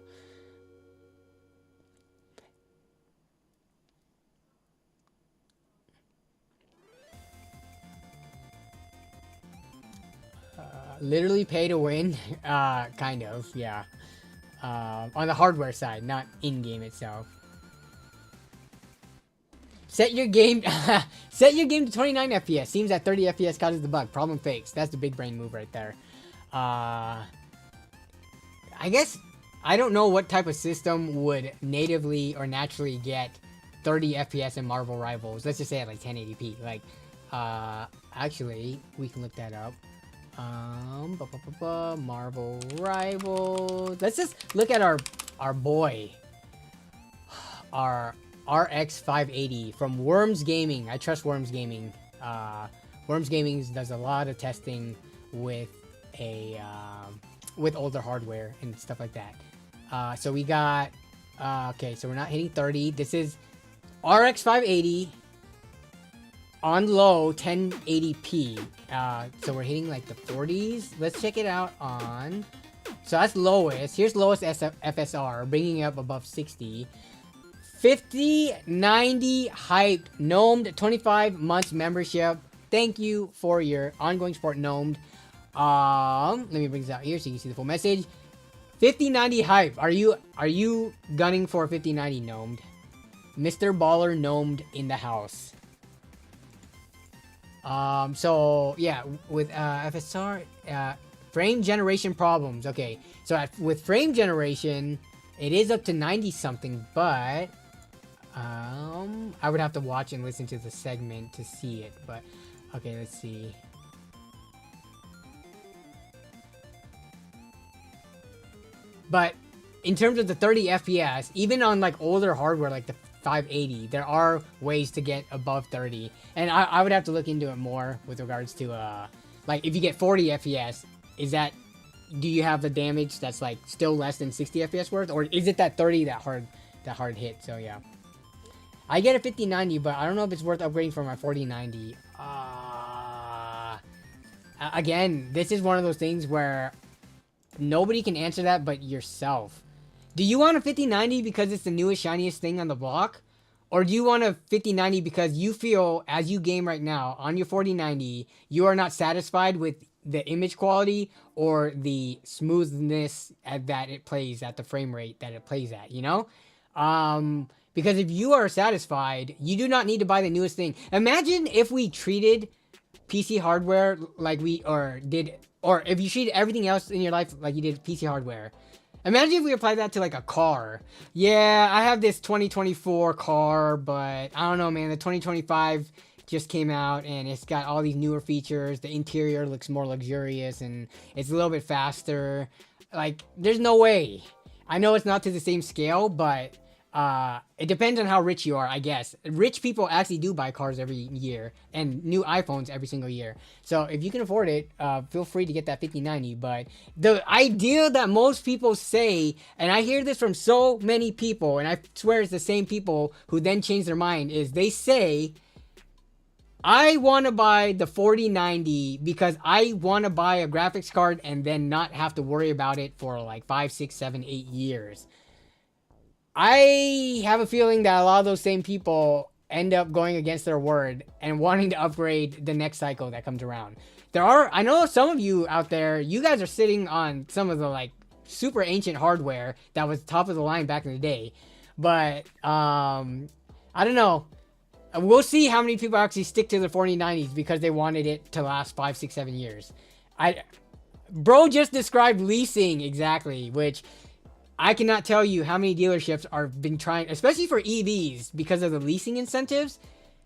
Speaker 1: literally pay to win, kind of, yeah. On the hardware side, not in game itself. Set your game to 29 FPS. Seems that 30 FPS causes the bug. Problem fixed. That's the big brain move right there. I guess I don't know what type of system would natively or naturally get 30 FPS in Marvel Rivals. Let's just say at like 1080p. Like, actually, we can look that up. Marvel Rivals. Let's just look at our boy. Our RX 580 from Worms Gaming. I trust Worms Gaming. Worms Gaming does a lot of testing with with older hardware and stuff like that. So we got okay, so we're not hitting 30. This is RX 580 on low 1080p. So we're hitting like the 40s. Let's check it out on. So that's lowest. Here's lowest FSR, bringing it up above 60. 5090 hyped gnomed 25 months membership. Thank you for your ongoing support, gnomed. Let me bring this out here so you can see the full message. 5090 hype. Are you gunning for 5090 gnomed? Mr. Baller gnomed in the house. So yeah, with FSR, frame generation problems. Okay, so with frame generation, it is up to 90 something, but I would have to watch and listen to the segment to see it. But okay, let's see. But in terms of the 30 FPS, even on like older hardware like the 580, there are ways to get above 30, and I would have to look into it more with regards to like if you get 40 FPS, is that, do you have the damage that's like still less than 60 FPS worth, or is it that 30 that hard hit? So yeah, I get a 5090, but I don't know if it's worth upgrading for my 4090. Again, this is one of those things where nobody can answer that but yourself. Do you want a 5090 because it's the newest, shiniest thing on the block? Or do you want a 5090 because you feel, as you game right now, on your 4090, you are not satisfied with the image quality or the smoothness that it plays at, the frame rate that it plays at, you know? Because if you are satisfied, you do not need to buy the newest thing. Imagine if we treated PC hardware like or if you treated everything else in your life like you did PC hardware. Imagine if we applied that to like a car. Yeah, I have this 2024 car, but I don't know, man. The 2025 just came out and it's got all these newer features. The interior looks more luxurious and it's a little bit faster. Like, there's no way. I know it's not to the same scale, but it depends on how rich you are, I guess. Rich people actually do buy cars every year and new iPhones every single year. So if you can afford it, feel free to get that 5090. But the idea that most people say, and I hear this from so many people, and I swear it's the same people who then change their mind, is they say, I want to buy the 4090 because I want to buy a graphics card and then not have to worry about it for like 5, 6, 7, 8 years. I have a feeling that a lot of those same people end up going against their word and wanting to upgrade the next cycle that comes around. I know some of you out there, you guys are sitting on some of the like super ancient hardware that was top of the line back in the day. But, I don't know. we'll see how many people actually stick to the 4090s because they wanted it to last 5, 6, 7 years. Bro just described leasing exactly, which I cannot tell you how many dealerships are been trying, especially for EVs, because of the leasing incentives.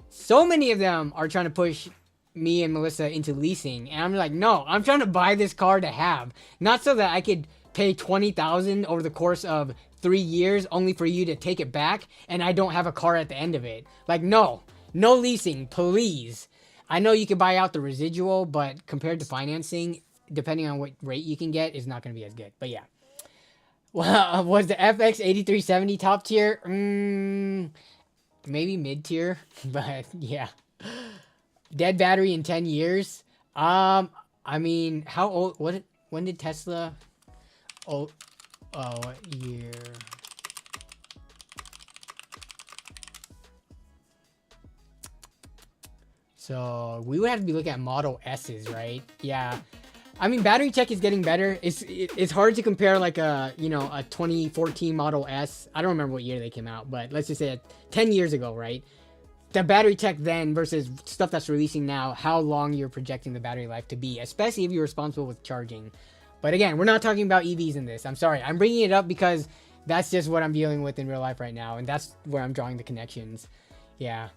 Speaker 1: So many of them are trying to push me and Melissa into leasing, and I'm like, no, I'm trying to buy this car to have, not so that I could pay $20,000 over the course of 3 years only for you to take it back and I don't have a car at the end of it. Like, no leasing, please. I know you can buy out the residual, but compared to financing, depending on what rate you can get, is not going to be as good. But yeah. Well, was the FX 8370 top tier? Maybe mid tier, but yeah. Dead battery in 10 years. I mean, how old? When did Tesla? What year? So we would have to be looking at Model S's, right? Yeah. I mean, battery tech is getting better. It's hard to compare like a 2014 Model S. I don't remember what year they came out, but let's just say 10 years ago, right? The battery tech then versus stuff that's releasing now, how long you're projecting the battery life to be, especially if you're responsible with charging. But again, we're not talking about EVs in this. I'm sorry. I'm bringing it up because that's just what I'm dealing with in real life right now, and that's where I'm drawing the connections. Yeah.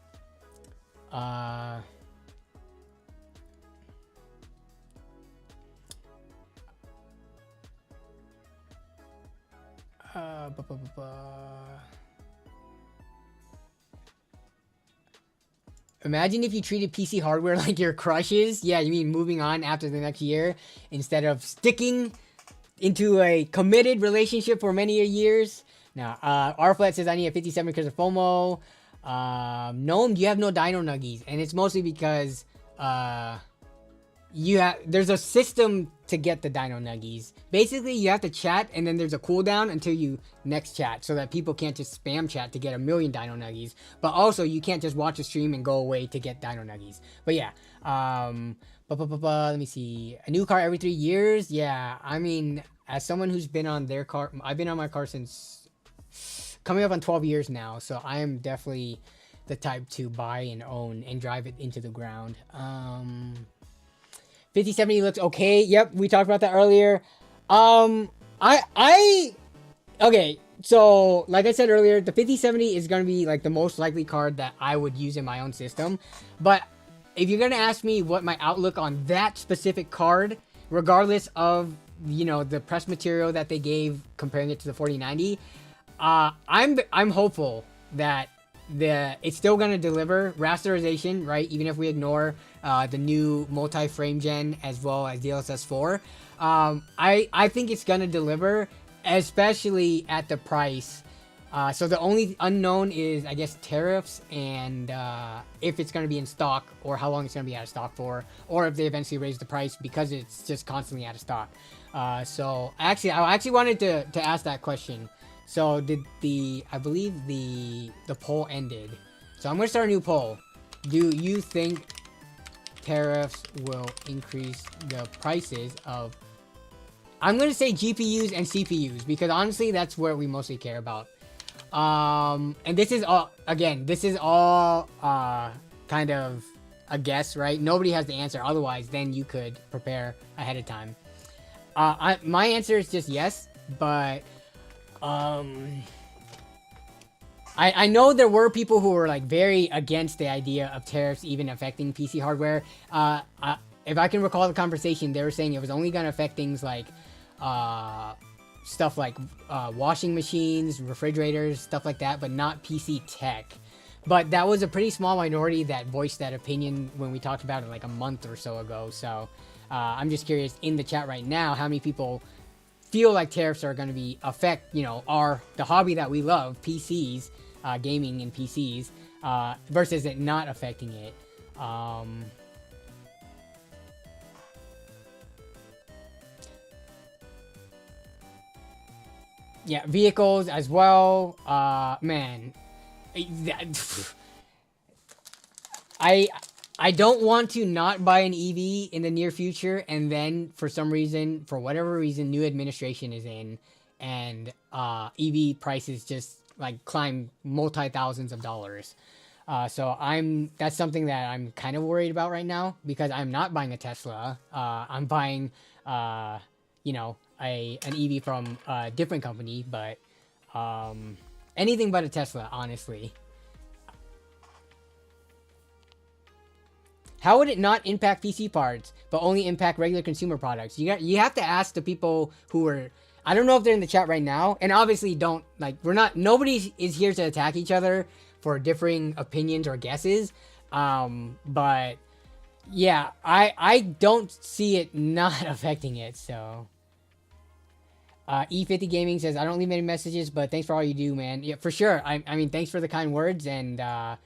Speaker 1: Imagine if you treated PC hardware like your crushes. Yeah, you mean moving on after the next year instead of sticking into a committed relationship for many years. Now, Rflat says I need a 57 because of FOMO. Gnome, you have no dino nuggies, and it's mostly because there's a system to get the dino nuggies. Basically, you have to chat, and then there's a cooldown until you next chat, so that people can't just spam chat to get a million dino nuggies. But also, you can't just watch a stream and go away to get dino nuggies. But yeah, let me see. A new car every 3 years. Yeah, I mean, as someone who's been on their car, I've been on my car since coming up on 12 years now, so I am definitely the type to buy and own and drive it into the ground. 5070 looks okay. Yep, we talked about that earlier. Okay, so like I said earlier, the 5070 is going to be like the most likely card that I would use in my own system. But if you're going to ask me what my outlook on that specific card, regardless of, the press material that they gave comparing it to the 4090, I'm hopeful that it's still going to deliver rasterization, right? Even if we ignore the new multi-frame gen as well as DLSS 4. I think it's going to deliver, especially at the price. So the only unknown is, I guess, tariffs and if it's going to be in stock or how long it's going to be out of stock for, or if they eventually raise the price because it's just constantly out of stock. So I actually wanted to ask that question. So I believe the poll ended. So I'm going to start a new poll. Do you think tariffs will increase the prices of, I'm going to say GPUs and CPUs, because honestly, that's where we mostly care about. And this is all kind of a guess, right? Nobody has the answer. Otherwise, then you could prepare ahead of time. My answer is just yes, but I know there were people who were like very against the idea of tariffs even affecting PC hardware. If I can recall the conversation, they were saying it was only going to affect things like stuff like washing machines, refrigerators, stuff like that, but not PC tech. But that was a pretty small minority that voiced that opinion when we talked about it like a month or so ago. So I'm just curious in the chat right now how many people feel like tariffs are going to be affect the hobby that we love, PCs, gaming and PCs, versus it not affecting it. Yeah, vehicles as well. Man, I don't want to not buy an EV in the near future, and then for whatever reason, new administration is in, and EV prices just like climb multi-thousands of dollars. So that's something that I'm kind of worried about right now because I'm not buying a Tesla. I'm buying, you know, an EV from a different company, but anything but a Tesla, honestly. How would it not impact PC parts, but only impact regular consumer products? You have to ask the people who are. I don't know if they're in the chat right now, and obviously don't like. Nobody is here to attack each other for differing opinions or guesses. But yeah, I don't see it not affecting it. So E50 Gaming says, I don't leave any messages, but thanks for all you do, man. Yeah, for sure. I mean, thanks for the kind words, and I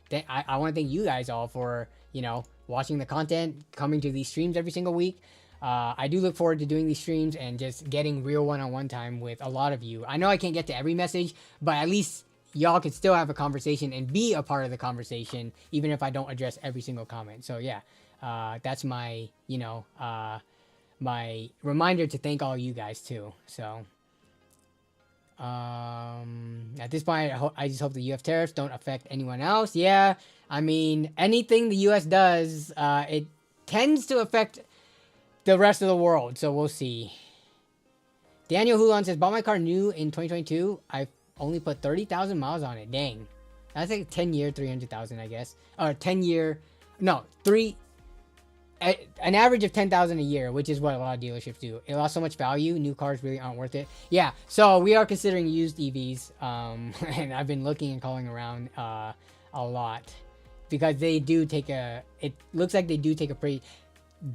Speaker 1: want to thank you guys all for, you know, watching the content, coming to these streams every single week. I do look forward to doing these streams and just getting real one-on-one time with a lot of you. I know I can't get to every message, but at least y'all can still have a conversation and be a part of the conversation, even if I don't address every single comment. So yeah, that's my, you know, my reminder to thank all you guys too. So at this point, I just hope the UF tariffs don't affect anyone else. Yeah, I mean, anything the US does, it tends to affect the rest of the world. So we'll see. Daniel Hulon says, bought my car new in 2022. I only put 30,000 miles on it. Dang. That's like 10 year, 300,000, I guess. Or 10 year, no, an average of 10,000 a year, which is what a lot of dealerships do. It lost so much value. New cars really aren't worth it. Yeah, so we are considering used EVs. And I've been looking and calling around a lot because they do take it looks like they do take a pretty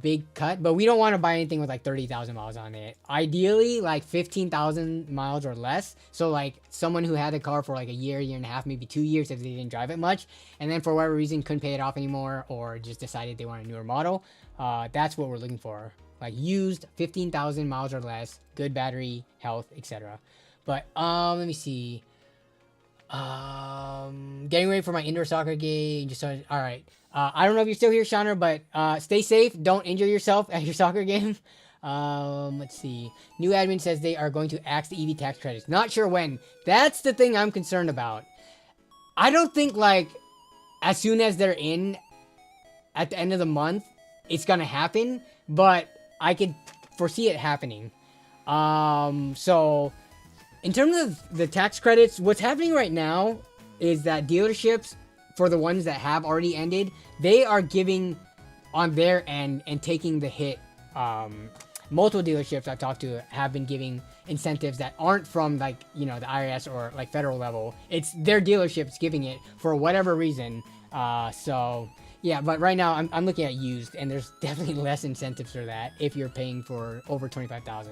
Speaker 1: big cut, but we don't want to buy anything with like 30,000 miles on it. Ideally, like 15,000 miles or less. So like someone who had a car for like a year and a half, maybe 2 years if they didn't drive it much, and then for whatever reason couldn't pay it off anymore or just decided they want a newer model. That's what we're looking for. Like used, 15,000 miles or less, good battery, health, etc. But let me see. Getting ready for my indoor soccer game. Just started. All right. I don't know if you're still here, Shaner, but stay safe. Don't injure yourself at your soccer game. Let's see. New admin says they are going to axe the EV tax credits. Not sure when. That's the thing I'm concerned about. I don't think like as soon as they're in at the end of the month, it's gonna happen. But I could foresee it happening. So in terms of the tax credits, what's happening right now is that dealerships, for the ones that have already ended, they are giving on their end and taking the hit. Multiple dealerships I've talked to have been giving incentives that aren't from like, you know, the IRS or like federal level. It's their dealerships giving it for whatever reason. So yeah, but right now I'm looking at used, and there's definitely less incentives for that if you're paying for over 25,000.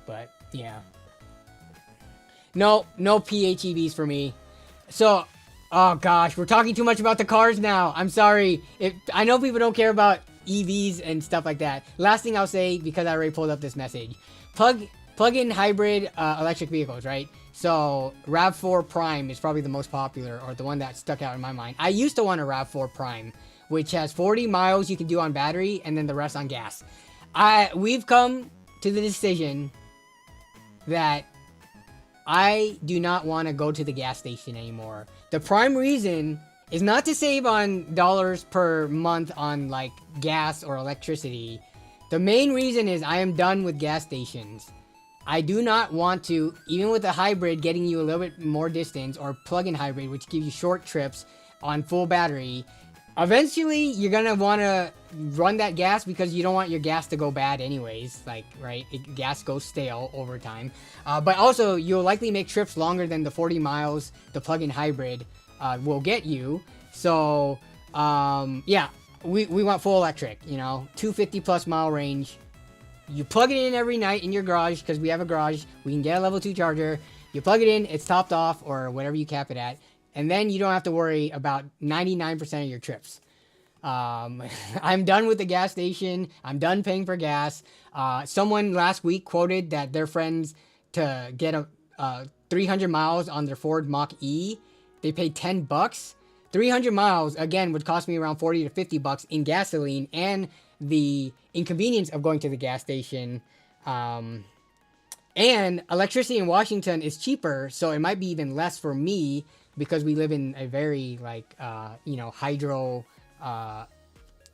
Speaker 1: But yeah. No PHEVs for me. So, oh gosh, we're talking too much about the cars now. I'm sorry. I know people don't care about EVs and stuff like that. Last thing I'll say, because I already pulled up this message. Plug-in hybrid electric vehicles, right? So, RAV4 Prime is probably the most popular, or the one that stuck out in my mind. I used to want a RAV4 Prime, which has 40 miles you can do on battery, and then the rest on gas. We've come to the decision that I do not want to go to the gas station anymore. The prime reason is not to save on dollars per month on like gas or electricity. The main reason is I am done with gas stations. I do not want to, even with a hybrid getting you a little bit more distance, or plug-in hybrid, which gives you short trips on full battery. Eventually, you're gonna want to run that gas because you don't want your gas to go bad anyways, like, right? Gas goes stale over time. But also, you'll likely make trips longer than the 40 miles the plug-in hybrid will get you. So, yeah, we want full electric, you know, 250 plus mile range. You plug it in every night in your garage, because we have a garage. We can get a level 2 charger. You plug it in, it's topped off, or whatever you cap it at. And then you don't have to worry about 99% of your trips. I'm done with the gas station. I'm done paying for gas. Someone last week quoted that their friends, to get a 300 miles on their Ford Mach-E, they paid $10. 300 miles, again, would cost me around 40 to 50 bucks in gasoline and the inconvenience of going to the gas station. And electricity in Washington is cheaper, so it might be even less for me because we live in a very like hydro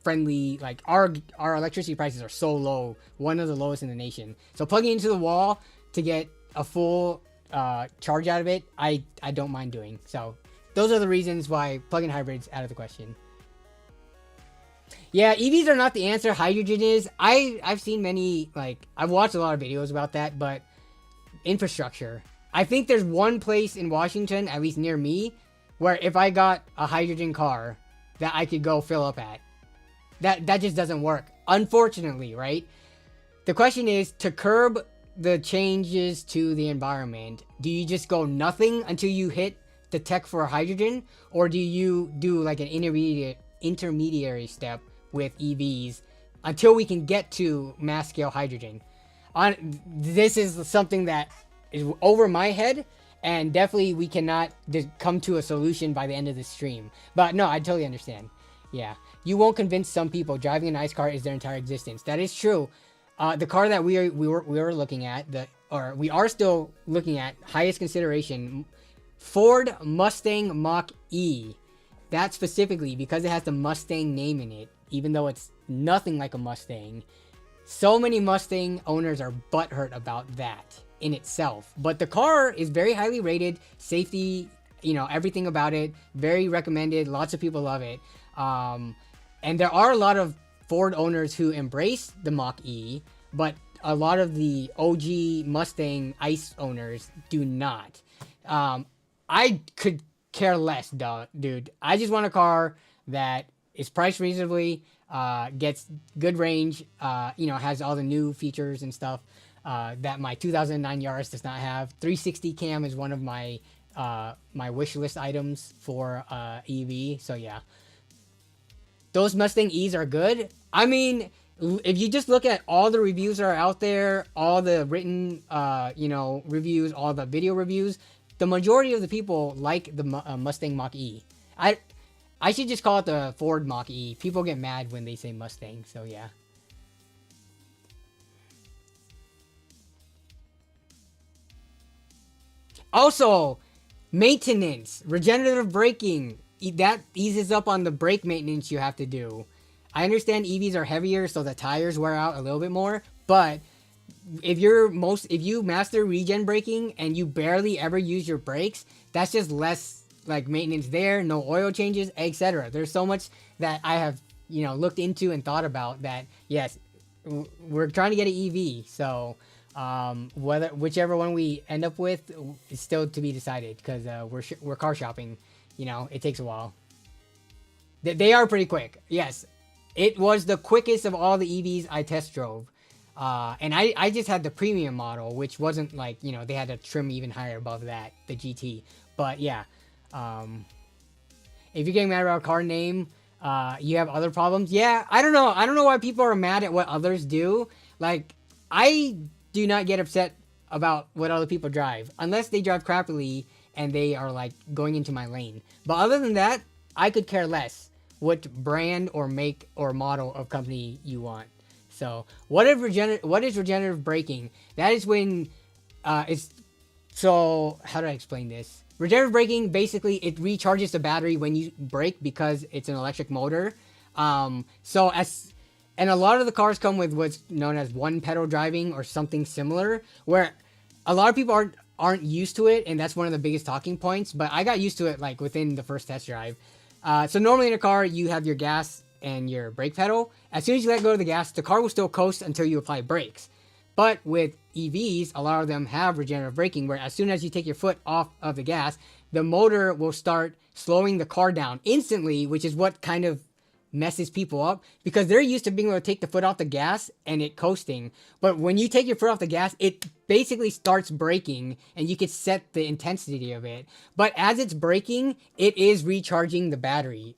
Speaker 1: friendly, like our electricity prices are so low, one of the lowest in the nation. So plugging into the wall to get a full charge out of it, I don't mind doing. So those are the reasons why plug-in hybrids out of the question. Yeah, EVs are not the answer. Hydrogen is. I've seen many, like, I've watched a lot of videos about that, but infrastructure. I think there's one place in Washington, at least near me, where if I got a hydrogen car that I could go fill up at. That just doesn't work, unfortunately, right? The question is, to curb the changes to the environment, do you just go nothing until you hit the tech for hydrogen, or do you do like an intermediary step with EVs until we can get to mass scale hydrogen? This is something that is over my head, and definitely we cannot come to a solution by the end of this stream. But no, I totally understand. Yeah, you won't convince some people driving a nice car is their entire existence. That is true. The car that we were looking at, we are still looking at, highest consideration, Ford Mustang Mach-E. That specifically because it has the Mustang name in it, even though it's nothing like a Mustang. So many Mustang owners are butthurt about that in itself. But the car is very highly rated, safety, everything about it, very recommended. Lots of people love it. And there are a lot of Ford owners who embrace the Mach-E, but a lot of the OG Mustang ICE owners do not. I could care less, dude. I just want a car that is priced reasonably, gets good range, has all the new features and stuff that my 2009 Yaris does not have. 360 cam is one of my my wish list items for EV. So yeah, those Mustang E's are good. I mean, if you just look at all the reviews that are out there, all the written reviews, all the video reviews, the majority of the people like the Mustang Mach-E. I should just call it the Ford Mach-E. People get mad when they say Mustang, so yeah. Also, maintenance, regenerative braking, that eases up on the brake maintenance you have to do. I understand EVs are heavier, so the tires wear out a little bit more, but if you master regen braking and you barely ever use your brakes, that's just less like maintenance there, no oil changes, etc. There's so much that I have, looked into and thought about that. Yes, we're trying to get an EV, so whichever one we end up with is still to be decided, because we're car shopping. It takes a while. They are pretty quick. Yes, it was the quickest of all the EVs I test drove. And I just had the premium model, which wasn't like, they had to trim even higher above that, the GT. But yeah, if you're getting mad about a car name, you have other problems. Yeah, I don't know. I don't know why people are mad at what others do. Like, I do not get upset about what other people drive, unless they drive crappily and they are like going into my lane. But other than that, I could care less what brand or make or model of company you want. So what is regenerative braking? That is when so how do I explain this? Regenerative braking, basically it recharges the battery when you brake because it's an electric motor. And a lot of the cars come with what's known as one pedal driving or something similar, where a lot of people aren't used to it, and that's one of the biggest talking points. But I got used to it like within the first test drive. So normally in a car you have your gas and your brake pedal. As soon as you let go of the gas, the car will still coast until you apply brakes. But with EVs, a lot of them have regenerative braking, where as soon as you take your foot off of the gas, the motor will start slowing the car down instantly, which is what kind of messes people up, because they're used to being able to take the foot off the gas and it coasting. But when you take your foot off the gas, it basically starts braking, and you can set the intensity of it. But as it's braking, it is recharging the battery.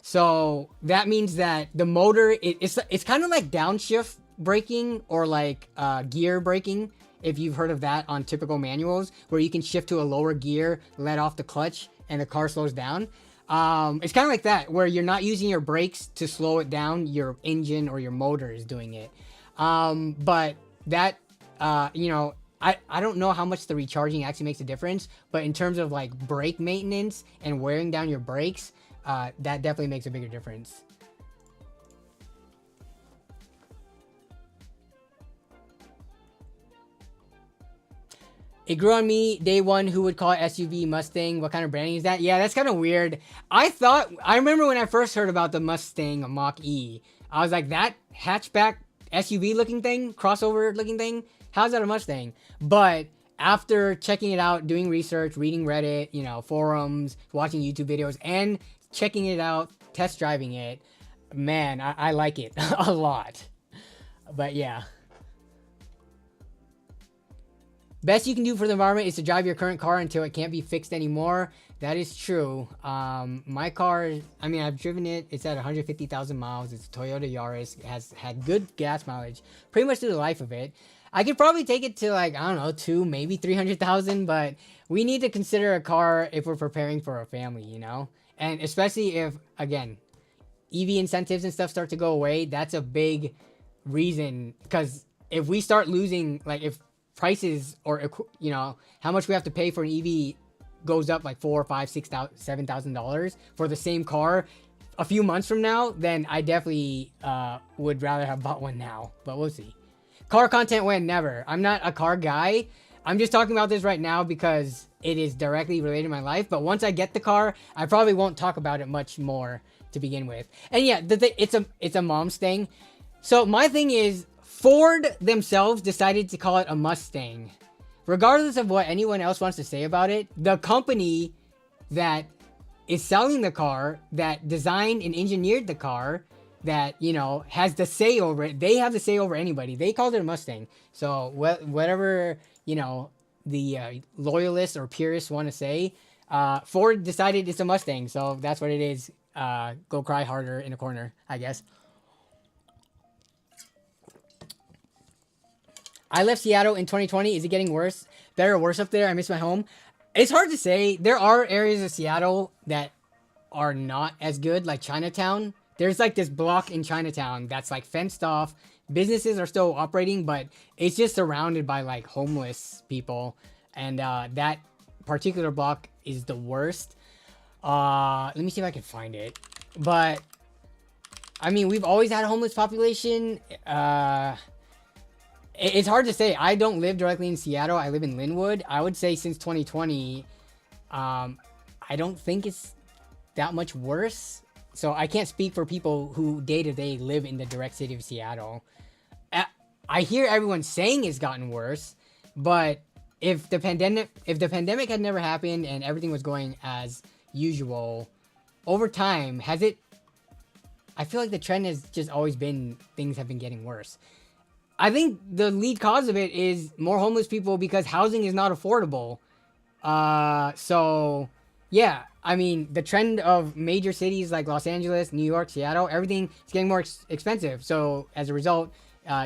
Speaker 1: So that means that the motor, it's kind of like downshift braking or like gear braking, if you've heard of that on typical manuals, where you can shift to a lower gear, let off the clutch, and the car slows down. It's kind of like that, where you're not using your brakes to slow it down, your engine or your motor is doing it. But that, I I don't know how much the recharging actually makes a difference, but in terms of like brake maintenance and wearing down your brakes, that definitely makes a bigger difference. It grew on me day one. Who would call it SUV Mustang? What kind of branding is that? Yeah, that's kind of weird. I remember when I first heard about the Mustang Mach-E, I was like, that hatchback SUV looking thing, crossover looking thing, how's that a Mustang? But after checking it out, doing research, reading Reddit, you know, forums, watching YouTube videos, and checking it out, test driving it, man, I like it a lot. But yeah. Best you can do for the environment is to drive your current car until it can't be fixed anymore. That is true. My car, I mean, I've driven it. It's at 150,000 miles. It's a Toyota Yaris. It has had good gas mileage pretty much through the life of it. I could probably take it to like, I don't know, 2, maybe 300,000, but we need to consider a car if we're preparing for a family, you know? And especially if, again, EV incentives and stuff start to go away, that's a big reason. Because if we start losing, like if prices or, you know, how much we have to pay for an EV goes up like $4,000, $5,000, $6,000, $7,000 for the same car a few months from now, then I definitely would rather have bought one now, but we'll see. Car content when? Never. I'm not a car guy. I'm just talking about this right now because it is directly related to my life, but once I get the car, I probably won't talk about it much more to begin with. And yeah, it's a mom's thing. So my thing is, Ford themselves decided to call it a Mustang. Regardless of what anyone else wants to say about it, the company that is selling the car, that designed and engineered the car, that, you know, has the say over it, they have the say over anybody. They called it a Mustang. So whatever, you know, the loyalists or purists want to say, Ford decided it's a Mustang. So that's what it is. Go cry harder in a corner, I guess. I left Seattle in 2020. Is it getting worse? Better or worse up there? I miss my home. It's hard to say. There are areas of Seattle that are not as good, like Chinatown. There's like this block in Chinatown that's like fenced off. Businesses are still operating, but it's just surrounded by like homeless people. And that particular block is the worst. Let me see if I can find it. But, I mean, we've always had a homeless population. It's hard to say. I don't live directly in Seattle. I live in Lynnwood. I would say since 2020, I don't think it's that much worse. So I can't speak for people who day to day live in the direct city of Seattle. I hear everyone saying it's gotten worse, but if the pandemic had never happened and everything was going as usual, over time, has it? I feel like the trend has just always been things have been getting worse. I think the lead cause of it is more homeless people because housing is not affordable. So yeah, I mean, the trend of major cities like Los Angeles, New York, Seattle, everything is getting more expensive. So as a result,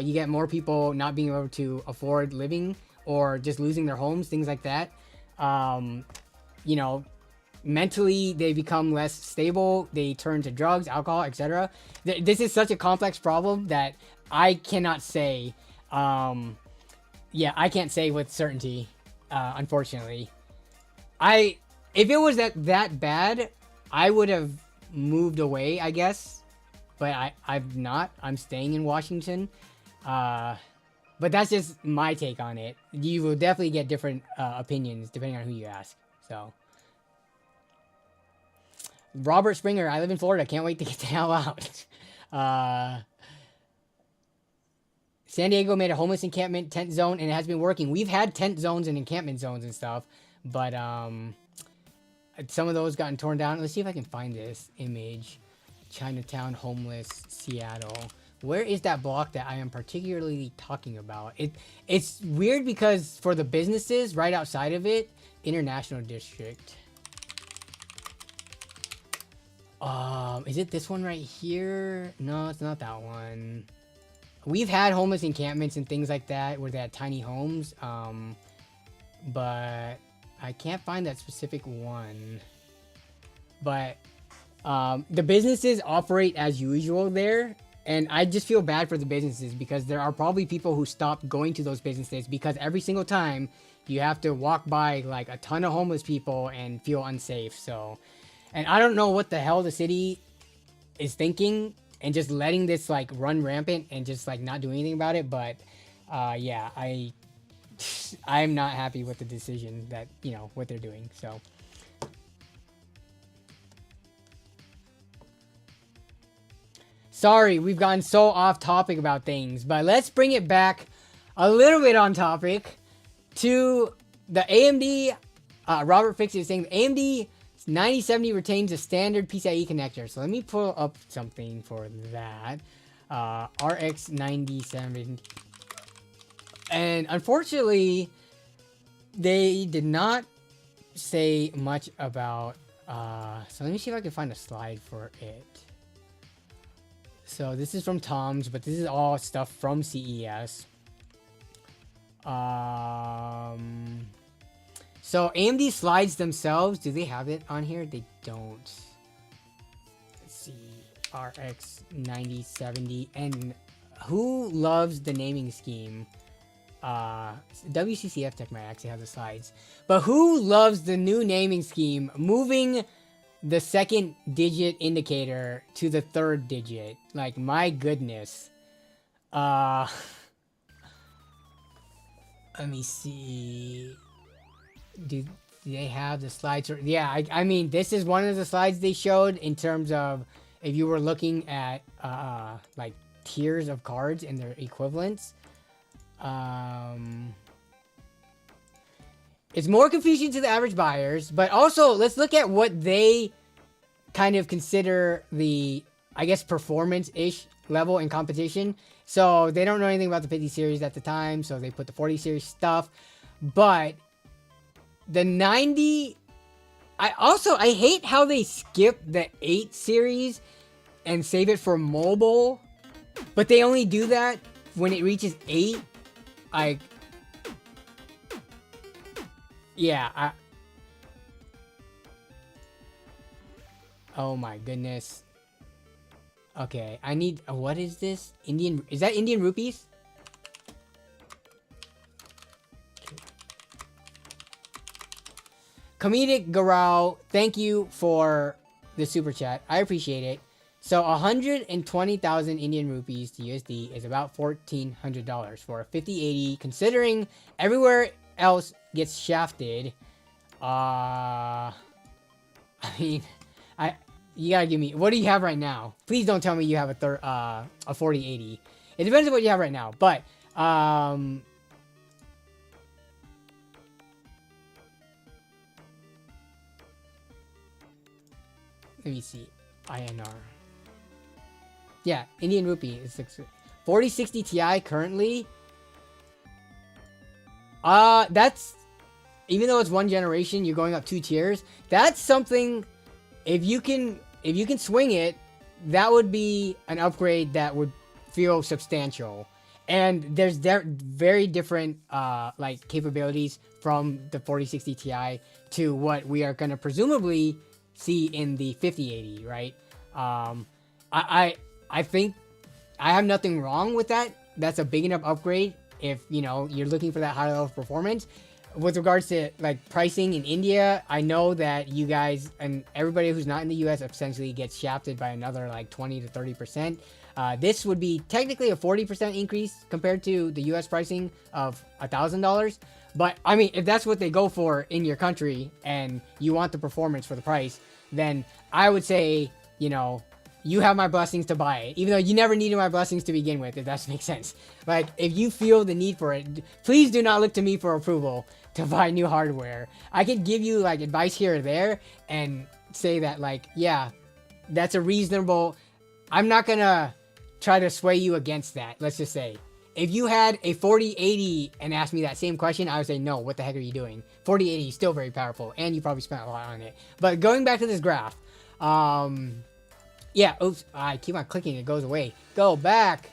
Speaker 1: you get more people not being able to afford living or just losing their homes, things like that. You know, mentally they become less stable. They turn to drugs, alcohol, etc. This is such a complex problem that I cannot say. Yeah, I can't say with certainty, unfortunately. If it was that bad, I would have moved away, I guess. But I've not. I'm staying in Washington. But that's just my take on it. You will definitely get different opinions depending on who you ask. So, Robert Springer, I live in Florida. Can't wait to get the hell out. San Diego made a homeless encampment tent zone, and it has been working. We've had tent zones and encampment zones and stuff, but some of those gotten torn down. Let's see if I can find this image. Chinatown, homeless, Seattle. Where is that block that I am particularly talking about? It's weird because for the businesses right outside of it, International District. Is it this one right here? No, it's not that one. We've had homeless encampments and things like that where they had tiny homes, but I can't find that specific one. But the businesses operate as usual there. And I just feel bad for the businesses because there are probably people who stopped going to those businesses because every single time you have to walk by like a ton of homeless people and feel unsafe. So, and I don't know what the hell the city is thinking and just letting this like run rampant and just like not doing anything about it. But yeah, I'm not happy with the decision that, you know, what they're doing. So. Sorry, we've gotten so off topic about things, but let's bring it back a little bit on topic to the AMD. Robert Fix is saying the AMD 9070 retains a standard PCIe connector. So let me pull up something for that. RX 9070. And unfortunately, they did not say much about... so let me see if I can find a slide for it. So this is from Tom's, but this is all stuff from CES. So AMD slides themselves, do they have it on here? They don't. Let's see, RX 9070. And who loves the naming scheme? WCCF Tech might actually have the slides. But who loves the new naming scheme, moving the second digit indicator to the third digit? Like, my goodness. Let me see. Do they have the slides? Yeah, I mean, this is one of the slides they showed in terms of if you were looking at like tiers of cards and their equivalents. It's more confusing to the average buyers, but also let's look at what they kind of consider the, I guess, performance-ish level in competition. So they don't know anything about the 50 series at the time, so they put the 40 series stuff. But the 90, I hate how they skip the 8 series and save it for mobile, but they only do that when it reaches 8. Like, yeah, oh my goodness. Okay, I need, what is this? Is that Indian rupees? Comedic Garau, thank you for the super chat. I appreciate it. So 120,000 Indian rupees to USD is about $1,400 for a 5080, considering everywhere else gets shafted. I mean, you gotta give me, what do you have right now? Please don't tell me you have a 4080. It depends on what you have right now, but let me see. INR. Yeah, Indian rupee is 4060 Ti currently. That's, even though it's one generation, you're going up 2 tiers. That's something, if you can swing it, that would be an upgrade that would feel substantial. And there's very different like capabilities from the 4060 Ti to what we are going to presumably see in the 5080, right? I think I have nothing wrong with that. That's a big enough upgrade if, you know, you're looking for that high level of performance. With regards to like pricing in India, I know that you guys and everybody who's not in the US essentially gets shafted by another like 20 to 30%. This would be technically a 40% increase compared to the US pricing of $1,000. But I mean, if that's what they go for in your country and you want the performance for the price, then I would say, you know, you have my blessings to buy it, even though you never needed my blessings to begin with, if that makes sense. Like, if you feel the need for it, please do not look to me for approval to buy new hardware. I could give you like advice here or there and say that like, yeah, that's a reasonable, I'm not gonna try to sway you against that. Let's just say if you had a 4080 and asked me that same question, I would say, no, what the heck are you doing? 4080 is still very powerful and you probably spent a lot on it. But going back to this graph, yeah, oops, I keep on clicking, it goes away. Go back.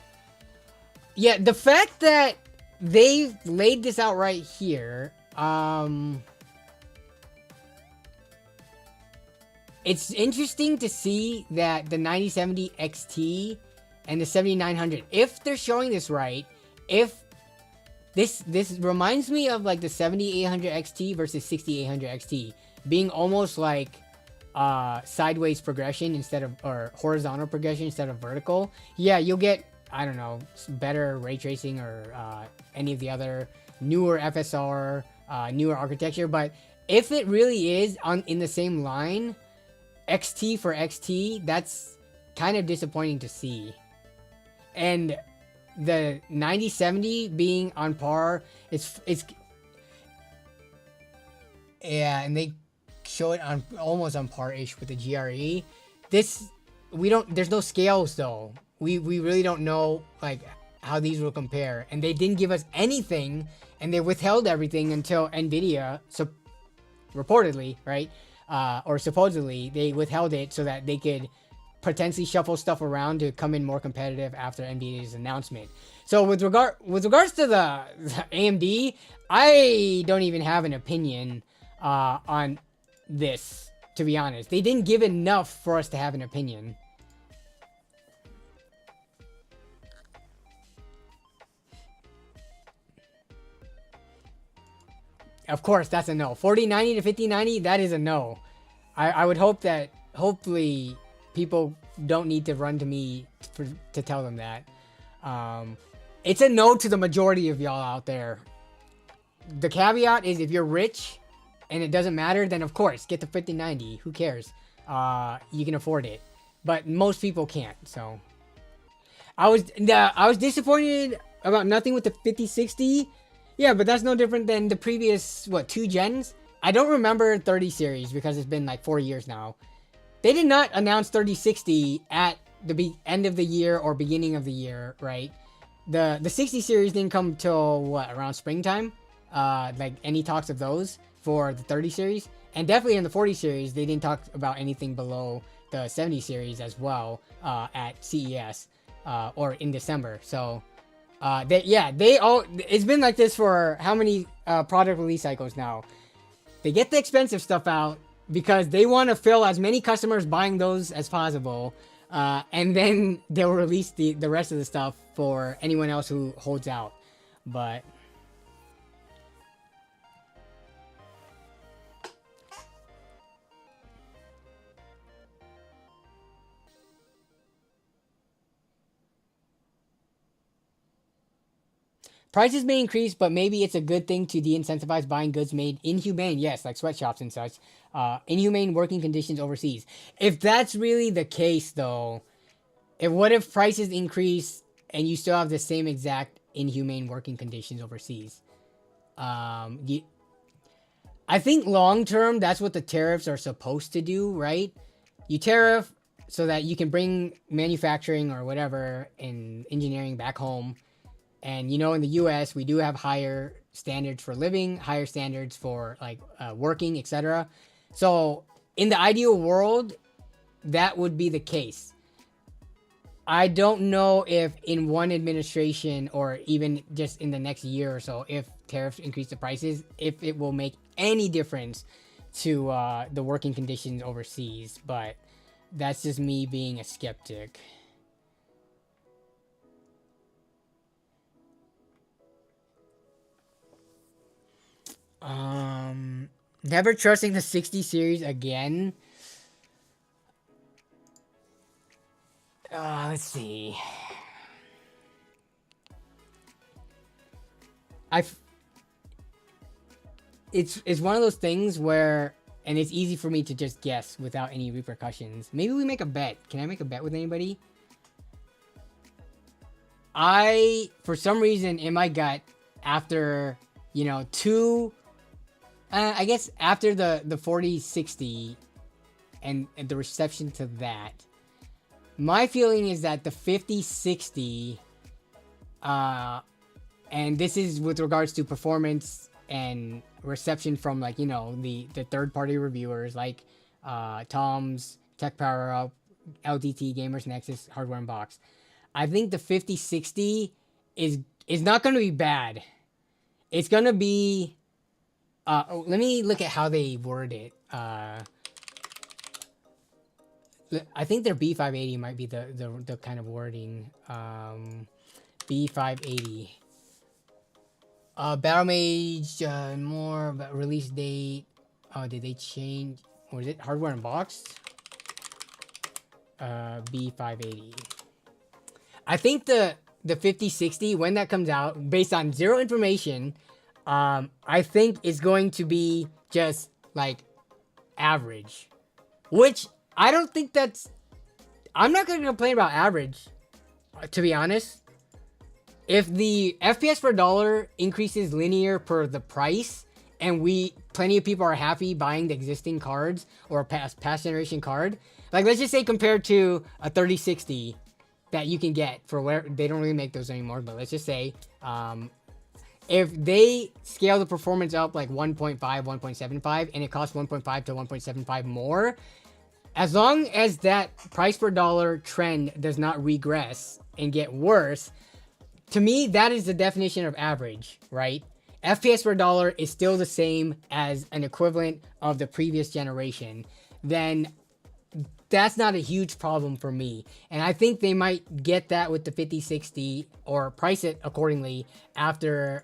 Speaker 1: Yeah, the fact that they've laid this out right here, it's interesting to see that the 9070 XT and the 7900. If they're showing this right, if this reminds me of like the 7800 XT versus 6800 XT being almost like sideways progression instead of, or horizontal progression instead of vertical. Yeah, you'll get, I don't know, better ray tracing or any of the other newer FSR, newer architecture. But if it really is in the same line, XT for XT, that's kind of disappointing to see. And the 9070 being on par, it's yeah, and they show it on almost on par-ish with the GRE. There's no scales though. We really don't know like how these will compare, and they didn't give us anything, and they withheld everything until Nvidia, so reportedly, right, or supposedly they withheld it so that they could potentially shuffle stuff around to come in more competitive after Nvidia's announcement. So with regards to the AMD, I don't even have an opinion on this, to be honest. They didn't give enough for us to have an opinion. Of course, that's a no. 4090 to 5090, that is a no. I would hope that, hopefully, people don't need to run to me to tell them that. It's a no to the majority of y'all out there. The caveat is if you're rich and it doesn't matter, then of course, get the 5090. Who cares? You can afford it. But most people can't, so. I was disappointed about nothing with the 5060. Yeah, but that's no different than the previous, 2 gens? I don't remember 30 series because it's been like 4 years now. They did not announce 3060 at the end of the year or beginning of the year, right? The 60 series didn't come till, around springtime? Like, any talks of those for the 30 series? And definitely in the 40 series, they didn't talk about anything below the 70 series as well at CES or in December. So, it's been like this for how many product release cycles now? They get the expensive stuff out because they want to fill as many customers buying those as possible. And then they'll release the rest of the stuff for anyone else who holds out. But prices may increase, but maybe it's a good thing to de-incentivize buying goods made inhumane, yes, like sweatshops and such, inhumane working conditions overseas. If that's really the case, though, what if prices increase and you still have the same exact inhumane working conditions overseas? I think long-term, that's what the tariffs are supposed to do, right? You tariff so that you can bring manufacturing or whatever in engineering back home. And, in the US, we do have higher standards for living, higher standards for, like, working, etc. So, in the ideal world, that would be the case. I don't know if in one administration or even just in the next year or so, if tariffs increase the prices, if it will make any difference to the working conditions overseas. But that's just me being a skeptic. Never trusting the 60 series again. Let's see. It's one of those things where, and it's easy for me to just guess without any repercussions. Maybe we make a bet. Can I make a bet with anybody? For some reason, in my gut, after, I guess after the 4060 and the reception to that, my feeling is that the 5060, and this is with regards to performance and reception from, like, the third-party reviewers like Tom's, Tech Power Up, LTT, Gamers Nexus, Hardware Unbox. I think the 5060 is not going to be bad. It's going to be... let me look at how they word it. I think their B580 might be the kind of wording. B580. Battle Mage, more about release date. Oh, did they change? Or is it hardware unboxed? B580. I think the 5060, when that comes out, based on zero information, I think is going to be just like average. Which I don't think that's... I'm not going to complain about average, to be honest. If the FPS per dollar increases linear per the price, and plenty of people are happy buying the existing cards or a past generation card, like let's just say compared to a 3060 that you can get for where they don't really make those anymore, but let's just say if they scale the performance up like 1.5, 1.75, and it costs 1.5 to 1.75 more, as long as that price per dollar trend does not regress and get worse, to me, that is the definition of average, right? FPS per dollar is still the same as an equivalent of the previous generation. Then that's not a huge problem for me. And I think they might get that with the 5060 or price it accordingly after,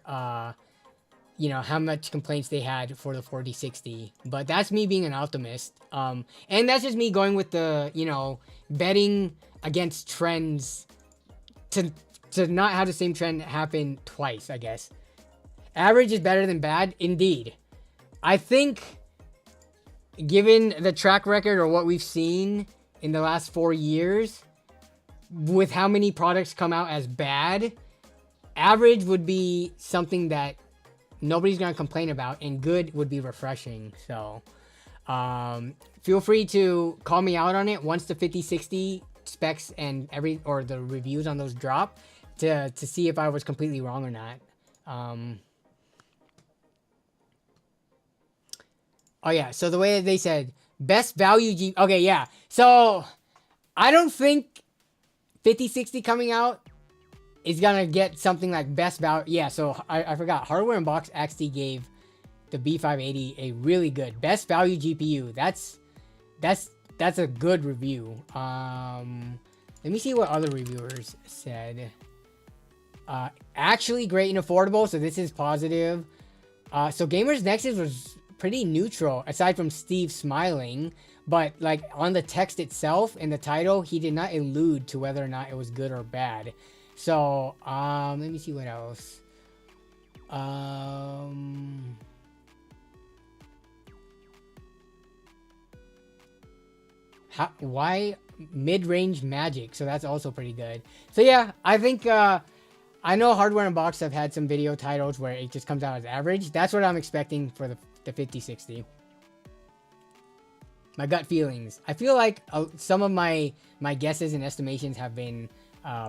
Speaker 1: you know, how much complaints they had for the 4060. But that's me being an optimist. And that's just me going with the, you know, betting against trends to not have the same trend happen twice, I guess. Average is better than bad, indeed. I think, given the track record or what we've seen in the last 4 years, with how many products come out as bad, average would be something that nobody's gonna complain about, and good would be refreshing. So, feel free to call me out on it once the 5060 specs and the reviews on those drop, to see if I was completely wrong or not. Oh yeah, so the way that they said best value okay, yeah. So I don't think 5060 coming out is gonna get something like best value. Yeah, so I forgot. Hardware Unboxed actually gave the B580 a really good best value GPU. That's a good review. Let me see what other reviewers said. Actually great and affordable, so this is positive. So Gamers Nexus was pretty neutral, aside from Steve smiling, but like on the text itself in the title, he did not allude to whether or not it was good or bad. So let me see what else. Why mid-range magic? So that's also pretty good. So yeah, I think I know Hardware Unboxed have had some video titles where it just comes out as average. That's what I'm expecting for the 5060. My gut feelings. I feel like some of my guesses and estimations have been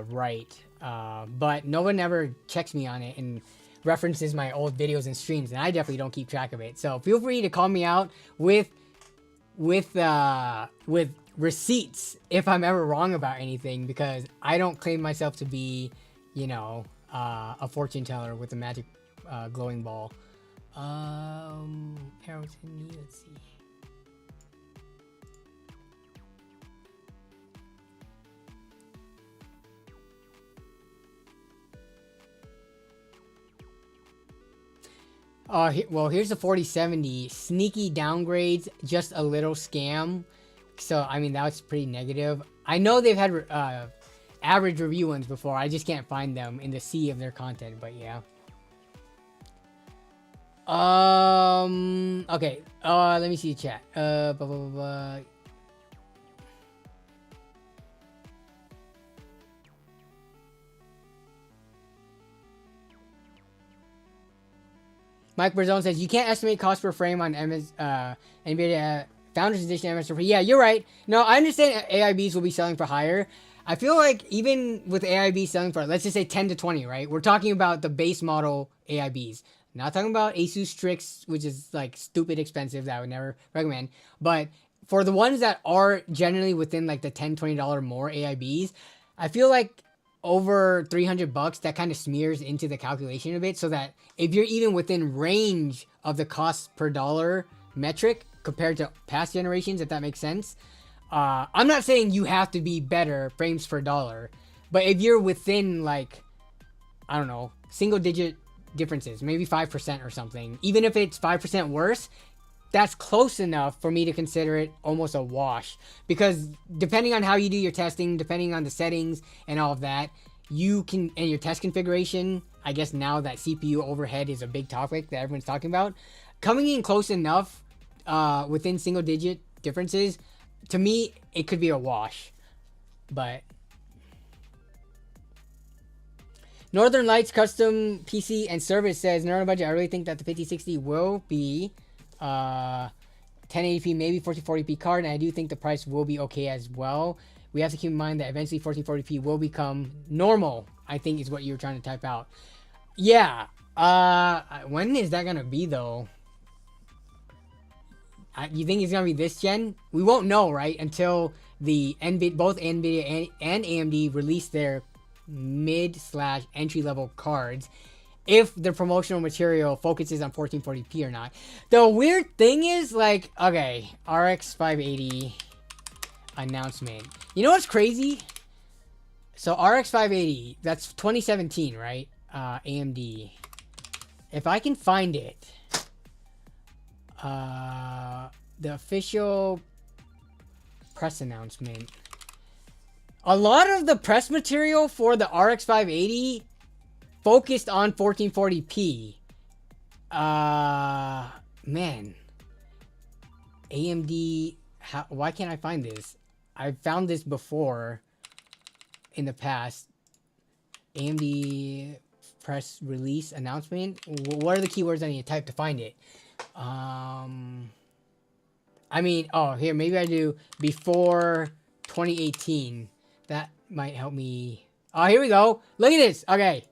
Speaker 1: right, but no one ever checks me on it and references my old videos and streams, and I definitely don't keep track of it. So feel free to call me out with receipts if I'm ever wrong about anything, because I don't claim myself to be, you know, a fortune teller with a magic glowing ball. Harrison, let's see. Well, here's the 4070. Sneaky downgrades, just a little scam. So, I mean, that's pretty negative. I know they've had average review ones before. I just can't find them in the sea of their content, but yeah. Okay. Let me see the chat. Blah, blah, blah, blah. Mike Berzone says, you can't estimate cost per frame on Nvidia Founders Edition MSRP. Yeah, you're right. No, I understand AIBs will be selling for higher. I feel like even with AIB selling for, let's just say 10 to 20, right? We're talking about the base model AIBs. Not talking about Asus Strix, which is like stupid expensive that I would never recommend. But for the ones that are generally within like the $10, $20 more AIBs, I feel like over $300, that kind of smears into the calculation a bit, so that if you're even within range of the cost per dollar metric compared to past generations, if that makes sense, I'm not saying you have to be better frames per dollar, but if you're within like, I don't know, single digit differences, maybe 5% or something, even if it's 5% worse, that's close enough for me to consider it almost a wash. Because depending on how you do your testing, depending on the settings and all of that, you can, and your test configuration, I guess now that CPU overhead is a big topic that everyone's talking about, coming in close enough within single digit differences, to me, it could be a wash. But Northern Lights Custom PC and Service says, Nerd on Budget, I really think that the 5060 will be 1080p, maybe 1440p card, and I do think the price will be okay as well. We have to keep in mind that eventually 1440p will become normal, I think is what you were trying to type out. Yeah. When is that going to be, though? You think it's going to be this gen? We won't know, right? Until the both Nvidia and AMD release their mid/entry-level cards, if the promotional material focuses on 1440p or not. The weird thing is, like, okay, RX 580 announcement. You know what's crazy? So RX 580, that's 2017, right? AMD. If I can find it, the official press announcement. A lot of the press material for the RX 580 focused on 1440p. Man. AMD, why can't I find this? I've found this before in the past. AMD press release announcement. What are the keywords I need to type to find it? I mean, oh, here, maybe I do before 2018. That might help me. Oh, here we go. Look at this. Okay.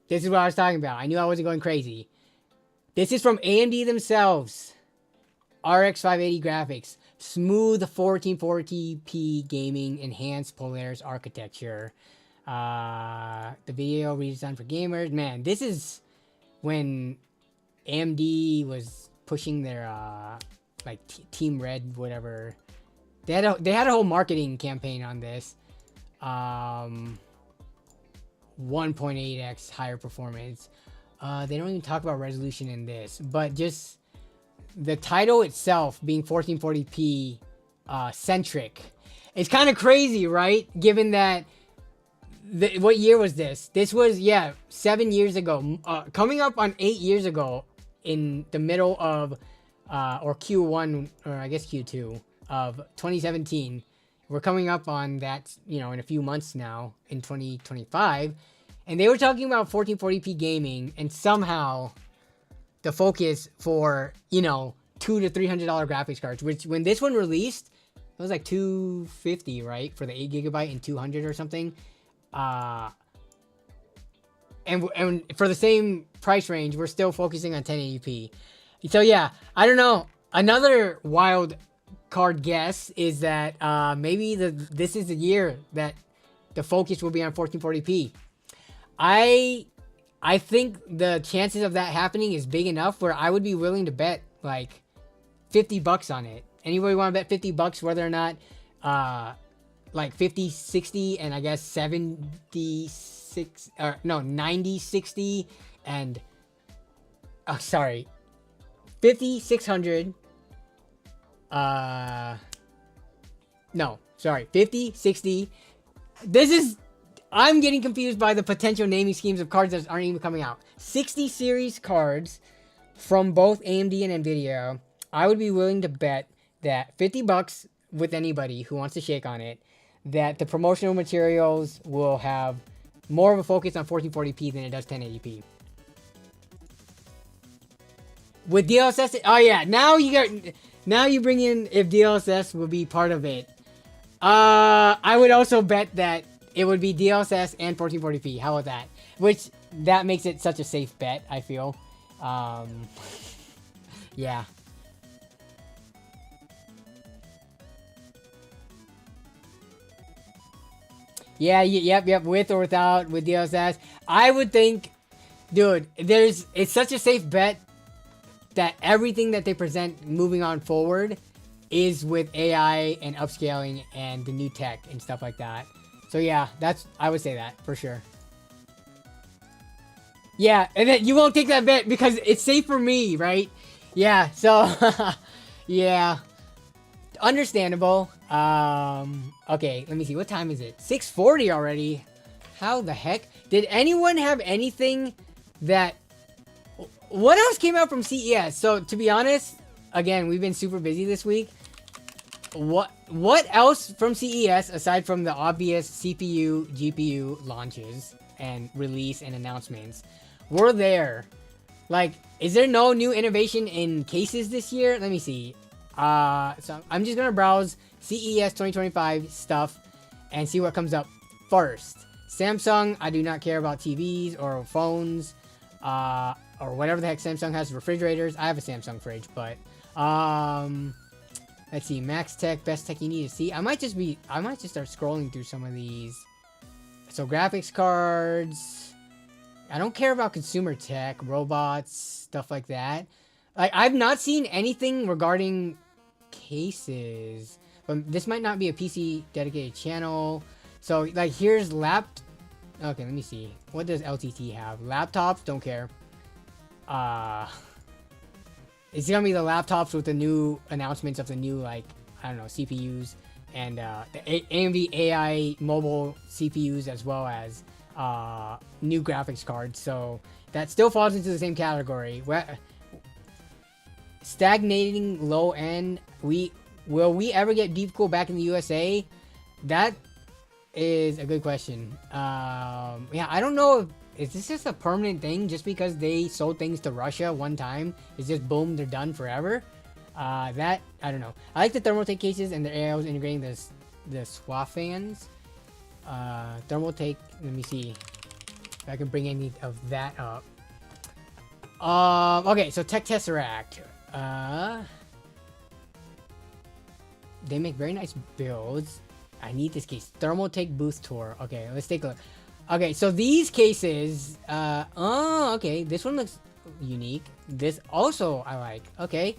Speaker 1: This is what I was talking about. I knew I wasn't going crazy. This is from AMD themselves. RX 580 graphics. Smooth 1440p gaming. Enhanced Polaris architecture. The video redesigned for gamers. Man, this is when AMD was pushing their like Team Red, whatever. They had a whole marketing campaign on this. 1.8x higher performance. They don't even talk about resolution in this, but just the title itself being 1440p centric. It's kind of crazy, right? Given that what year was this? This was 7 years ago, coming up on 8 years ago, in the middle of or Q1 or I guess Q2 of 2017. We're coming up on that, in a few months now in 2025. And they were talking about 1440p gaming, and somehow the focus for, $200 to $300 graphics cards, which when this one released, it was like $250, right? For the 8GB and 200 or something. And for the same price range, we're still focusing on 1080p. So yeah, I don't know. Another wild card guess is that maybe this is the year that the focus will be on 1440p. I think the chances of that happening is big enough where I would be willing to bet like $50 on it. Anybody want to bet $50 whether or not like 50, 60, and I guess 76 or no 90, 60, and 50, 600. 50, 60. I'm getting confused by the potential naming schemes of cards that aren't even coming out. 60 series cards from both AMD and Nvidia. I would be willing to bet that $50 with anybody who wants to shake on it, that the promotional materials will have more of a focus on 1440p than it does 1080p. With DLSS, oh yeah, now you bring in if DLSS will be part of it. I would also bet that it would be DLSS and 1440p. How about that? Which, that makes it such a safe bet, I feel. Yeah. Yeah, yep, with or without, with DLSS. I would think, dude, it's such a safe bet that everything that they present moving on forward is with AI and upscaling and the new tech and stuff like that. So yeah, I would say that for sure. Yeah, and then you won't take that bet because it's safe for me, right? Yeah, so yeah, understandable. Okay, let me see. What time is it? 6:40 already. How the heck? Did anyone have anything that... What else came out from CES? So to be honest, again, we've been super busy this week. What else from CES aside from the obvious CPU, GPU launches and release and announcements were there? Like, is there no new innovation in cases this year? Let me see. So I'm just gonna browse CES 2025 stuff and see what comes up first. Samsung, I do not care about TVs or phones, or whatever the heck Samsung has. Refrigerators, I have a Samsung fridge, but let's see. Max Tech, best tech you need to see. I might just start scrolling through some of these. So graphics cards. I don't care about consumer tech, robots, stuff like that. Like, I've not seen anything regarding cases, but this might not be a PC dedicated channel. So like, here's okay, let me see. What does LTT have? Laptops, don't care. It's gonna be the laptops with the new announcements of the new, like, I don't know, CPUs and the AMD AI mobile CPUs, as well as new graphics cards. So that still falls into the same category. Stagnating low end. Will we ever get deep cool back in the USA? That is a good question. Yeah, I don't know. Is this just a permanent thing just because they sold things to Russia one time? It's just boom, they're done forever? That, I don't know. I like the Thermaltake cases and the AIOs integrating the SWA fans. Thermaltake, let me see if I can bring any of that up. Okay, so Tech Tesseract. They make very nice builds. I need this case. Thermaltake Booth Tour. Okay, let's take a look. Okay, so these cases, oh, okay, this one looks unique. This also I like. Okay.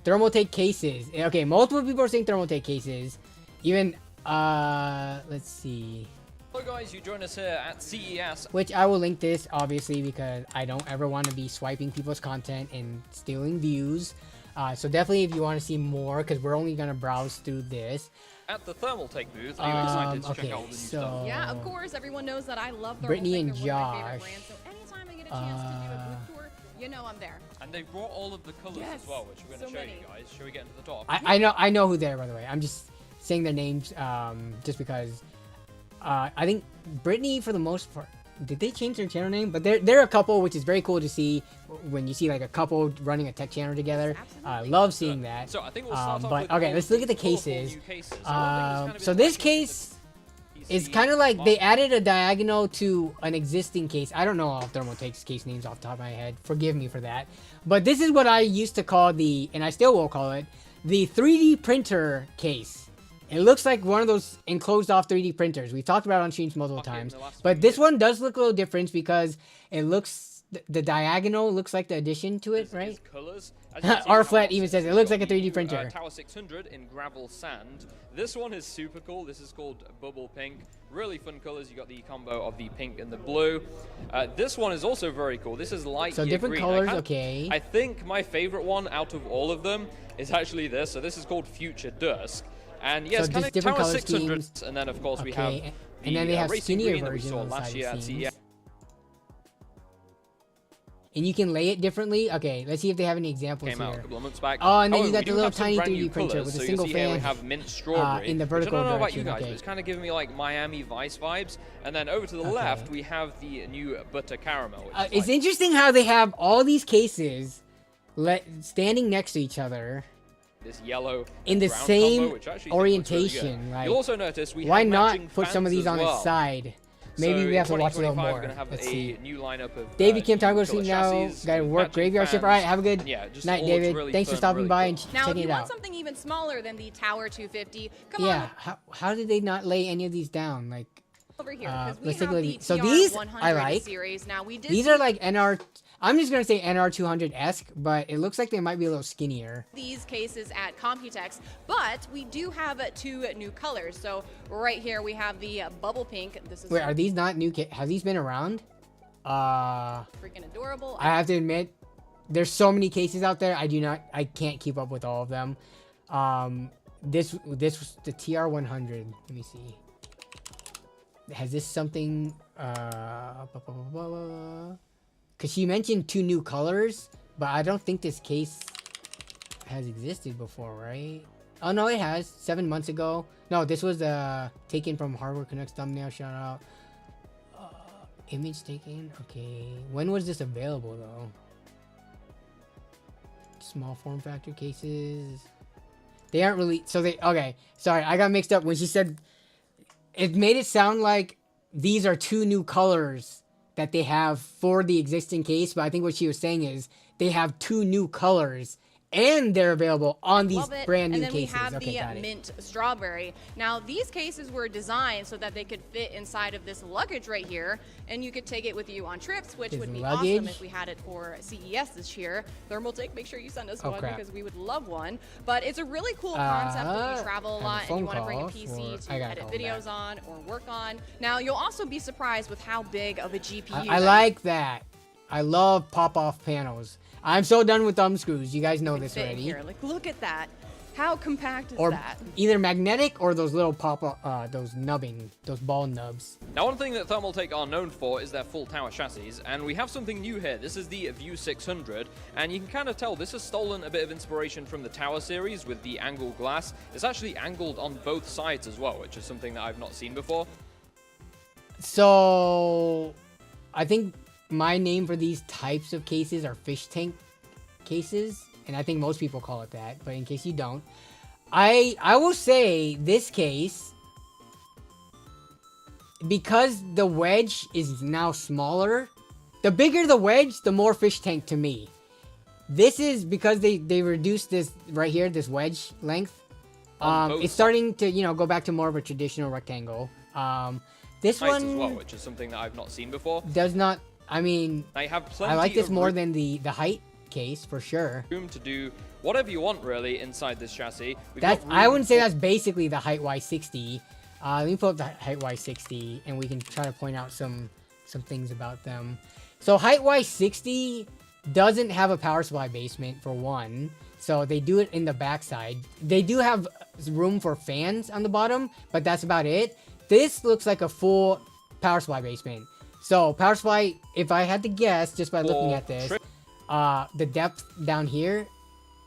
Speaker 1: Thermaltake cases. Okay, multiple people are saying Thermaltake cases. Even, let's see.
Speaker 2: Hello guys, you join us here at CES.
Speaker 1: Which I will link this, obviously, because I don't ever want to be swiping people's content and stealing views. So definitely if you want to see more, because we're only going to browse through this.
Speaker 2: At the Thermaltake booth, are you excited to check out all the new stuff?
Speaker 3: Yeah, of course. Everyone knows that I love Thermaltake.
Speaker 1: Brittany and
Speaker 3: They're one of my favorite
Speaker 1: Josh.
Speaker 3: brands, so anytime I get a chance to do a booth tour, you know I'm there.
Speaker 2: And they brought all of the colors as well, which we're going to show you guys. Shall we get into the top?
Speaker 1: I know who they are, by the way. I'm just saying their names just because I think Brittany, for the most part, did they change their channel name? But they're a couple, which is very cool to see when you see like a couple running a tech channel together. I love seeing that.
Speaker 2: So I think we'll start off
Speaker 1: but
Speaker 2: with
Speaker 1: okay, let's look at the cases. So this case is kind of like they added a diagonal to an existing case. I don't know all Thermaltake's case names off the top of my head. Forgive me for that. But this is what I used to call and I still will call it, the 3D printer case. It looks like one of those enclosed off 3D printers. We've talked about it on streams multiple times. But this one does look a little different because it looks, the diagonal looks like the addition to it, right? R-Flat even says it looks like a 3D printer.
Speaker 2: Tower 600 in gravel sand. This one is super cool. This is called Bubble Pink. Really fun colors. You got the combo of the pink and the blue. This one is also very cool. This is light
Speaker 1: So different
Speaker 2: green.
Speaker 1: colors, okay.
Speaker 2: I think my favorite one out of all of them is actually this. So this is called Future Dusk. And yes,
Speaker 1: So
Speaker 2: kind
Speaker 1: just
Speaker 2: of
Speaker 1: different
Speaker 2: Tower
Speaker 1: color
Speaker 2: 600,
Speaker 1: schemes.
Speaker 2: and then of course we have the
Speaker 1: and then they have
Speaker 2: racing
Speaker 1: skinnier
Speaker 2: green that we
Speaker 1: versions
Speaker 2: saw
Speaker 1: on the
Speaker 2: last
Speaker 1: side,
Speaker 2: year
Speaker 1: it
Speaker 2: at
Speaker 1: seems.
Speaker 2: CES.
Speaker 1: And you can lay it differently. Okay, let's see if they have any examples
Speaker 2: Came out a
Speaker 1: here.
Speaker 2: couple of months back.
Speaker 1: Oh, and then you
Speaker 2: However,
Speaker 1: got
Speaker 2: we
Speaker 1: the
Speaker 2: do
Speaker 1: little
Speaker 2: have some
Speaker 1: tiny
Speaker 2: brand
Speaker 1: 3D
Speaker 2: new
Speaker 1: printer
Speaker 2: colours.
Speaker 1: with a
Speaker 2: So
Speaker 1: single
Speaker 2: you'll see here we
Speaker 1: fan
Speaker 2: have mint strawberry,
Speaker 1: in the
Speaker 2: which
Speaker 1: vertical
Speaker 2: I don't know about
Speaker 1: direction.
Speaker 2: you guys,
Speaker 1: Okay.
Speaker 2: but it's kind of giving me like Miami Vice vibes. And then over to the left, we have the new butter caramel. Which is
Speaker 1: It's interesting how they have all these cases standing next to each other.
Speaker 2: This yellow
Speaker 1: In the
Speaker 2: brown
Speaker 1: same
Speaker 2: combo, which actually
Speaker 1: orientation,
Speaker 2: looks really good.
Speaker 1: like,
Speaker 2: You'll also notice we
Speaker 1: Why
Speaker 2: have
Speaker 1: not
Speaker 2: matching
Speaker 1: put some of
Speaker 2: fans
Speaker 1: these on
Speaker 2: as
Speaker 1: its
Speaker 2: well.
Speaker 1: side? Maybe
Speaker 2: So
Speaker 1: we have to
Speaker 2: in
Speaker 1: watch a little
Speaker 2: 2025,
Speaker 1: more.
Speaker 2: We're gonna have
Speaker 1: Let's
Speaker 2: a
Speaker 1: see.
Speaker 2: new lineup of
Speaker 1: David Kim, time to go
Speaker 2: killer
Speaker 1: sleep now.
Speaker 2: chassis,
Speaker 1: Gotta work
Speaker 2: matching
Speaker 1: graveyard shift.
Speaker 2: fans.
Speaker 1: All right, have a good
Speaker 2: Yeah, just
Speaker 1: night,
Speaker 2: all looks
Speaker 1: David.
Speaker 2: really
Speaker 1: Thanks for
Speaker 2: fun,
Speaker 1: stopping
Speaker 2: really
Speaker 1: by
Speaker 2: cool.
Speaker 1: and
Speaker 3: Now, if
Speaker 1: checking
Speaker 3: you
Speaker 1: it
Speaker 3: want
Speaker 1: out.
Speaker 3: something even smaller than the Tower 250, come on
Speaker 1: Yeah, how did they not lay any of these down? Like,
Speaker 3: over here, because we
Speaker 1: let's take a
Speaker 3: have
Speaker 1: look.
Speaker 3: the
Speaker 1: So these I
Speaker 3: TR100
Speaker 1: like.
Speaker 3: series. Now, we did
Speaker 1: These are like NR. I'm just gonna say NR200-esque, but it looks like they might be a little skinnier.
Speaker 3: These cases at Computex, but we do have 2 new colors. So right here we have the bubble pink. This is
Speaker 1: Wait, are these not new? Have these been around?
Speaker 3: freaking adorable.
Speaker 1: I have to admit, there's so many cases out there. I can't keep up with all of them. This was the TR100. Let me see. Has this something? Because she mentioned 2 new colors, but I don't think this case has existed before, right? Oh no, it has. 7 months ago. No, this was taken from Hardware Connect's thumbnail. Shout out. Image taken. Okay. When was this available though? Small form factor cases. They aren't really. So they. Okay. Sorry, I got mixed up when she said. It made it sound like these are 2 new colors that they have for the existing case, but I think what she was saying is they have 2 new colors and they're available on these brand new cases.
Speaker 3: And then we have the mint strawberry. Now these cases were designed so that they could fit inside of this luggage right here, and you could take it with you on trips, which would be awesome if we had it for CES this year. Thermaltake, make sure you send us one because we would love one. But it's a really cool concept when you travel a lot and you want to bring a PC to edit videos on or work on. Now you'll also be surprised with how big of a GPU.
Speaker 1: I like that. I love pop-off panels. I'm so done with thumb screws. You guys know this already.
Speaker 3: Here. Like, look at that. How compact is
Speaker 1: or
Speaker 3: that?
Speaker 1: Either magnetic or those little those ball nubs.
Speaker 2: Now, one thing that Thermaltake are known for is their full tower chassis, and we have something new here. This is the View 600, and you can kind of tell this has stolen a bit of inspiration from the Tower series with the angled glass. It's actually angled on both sides as well, which is something that I've not seen before.
Speaker 1: So, I think my name for these types of cases are fish tank cases, and I think most people call it that, but in case you don't, I will say this case, because the wedge is now smaller, the bigger the wedge, the more fish tank to me. This is because they reduced this right here, this wedge length. It's starting to, go back to more of a traditional rectangle. This
Speaker 2: height
Speaker 1: one
Speaker 2: as well, which is something that I've not seen before.
Speaker 1: Does not. I mean, I like this more than the height case for sure.
Speaker 2: Room to do whatever you want really inside this chassis.
Speaker 1: I wouldn't say that's basically the height Y60. Let me pull up the height Y60 and we can try to point out some things about them. So height Y60 doesn't have a power supply basement for one. So they do it in the backside. They do have room for fans on the bottom, but that's about it. This looks like a full power supply basement. So power supply, if I had to guess just by looking at this, the depth down here,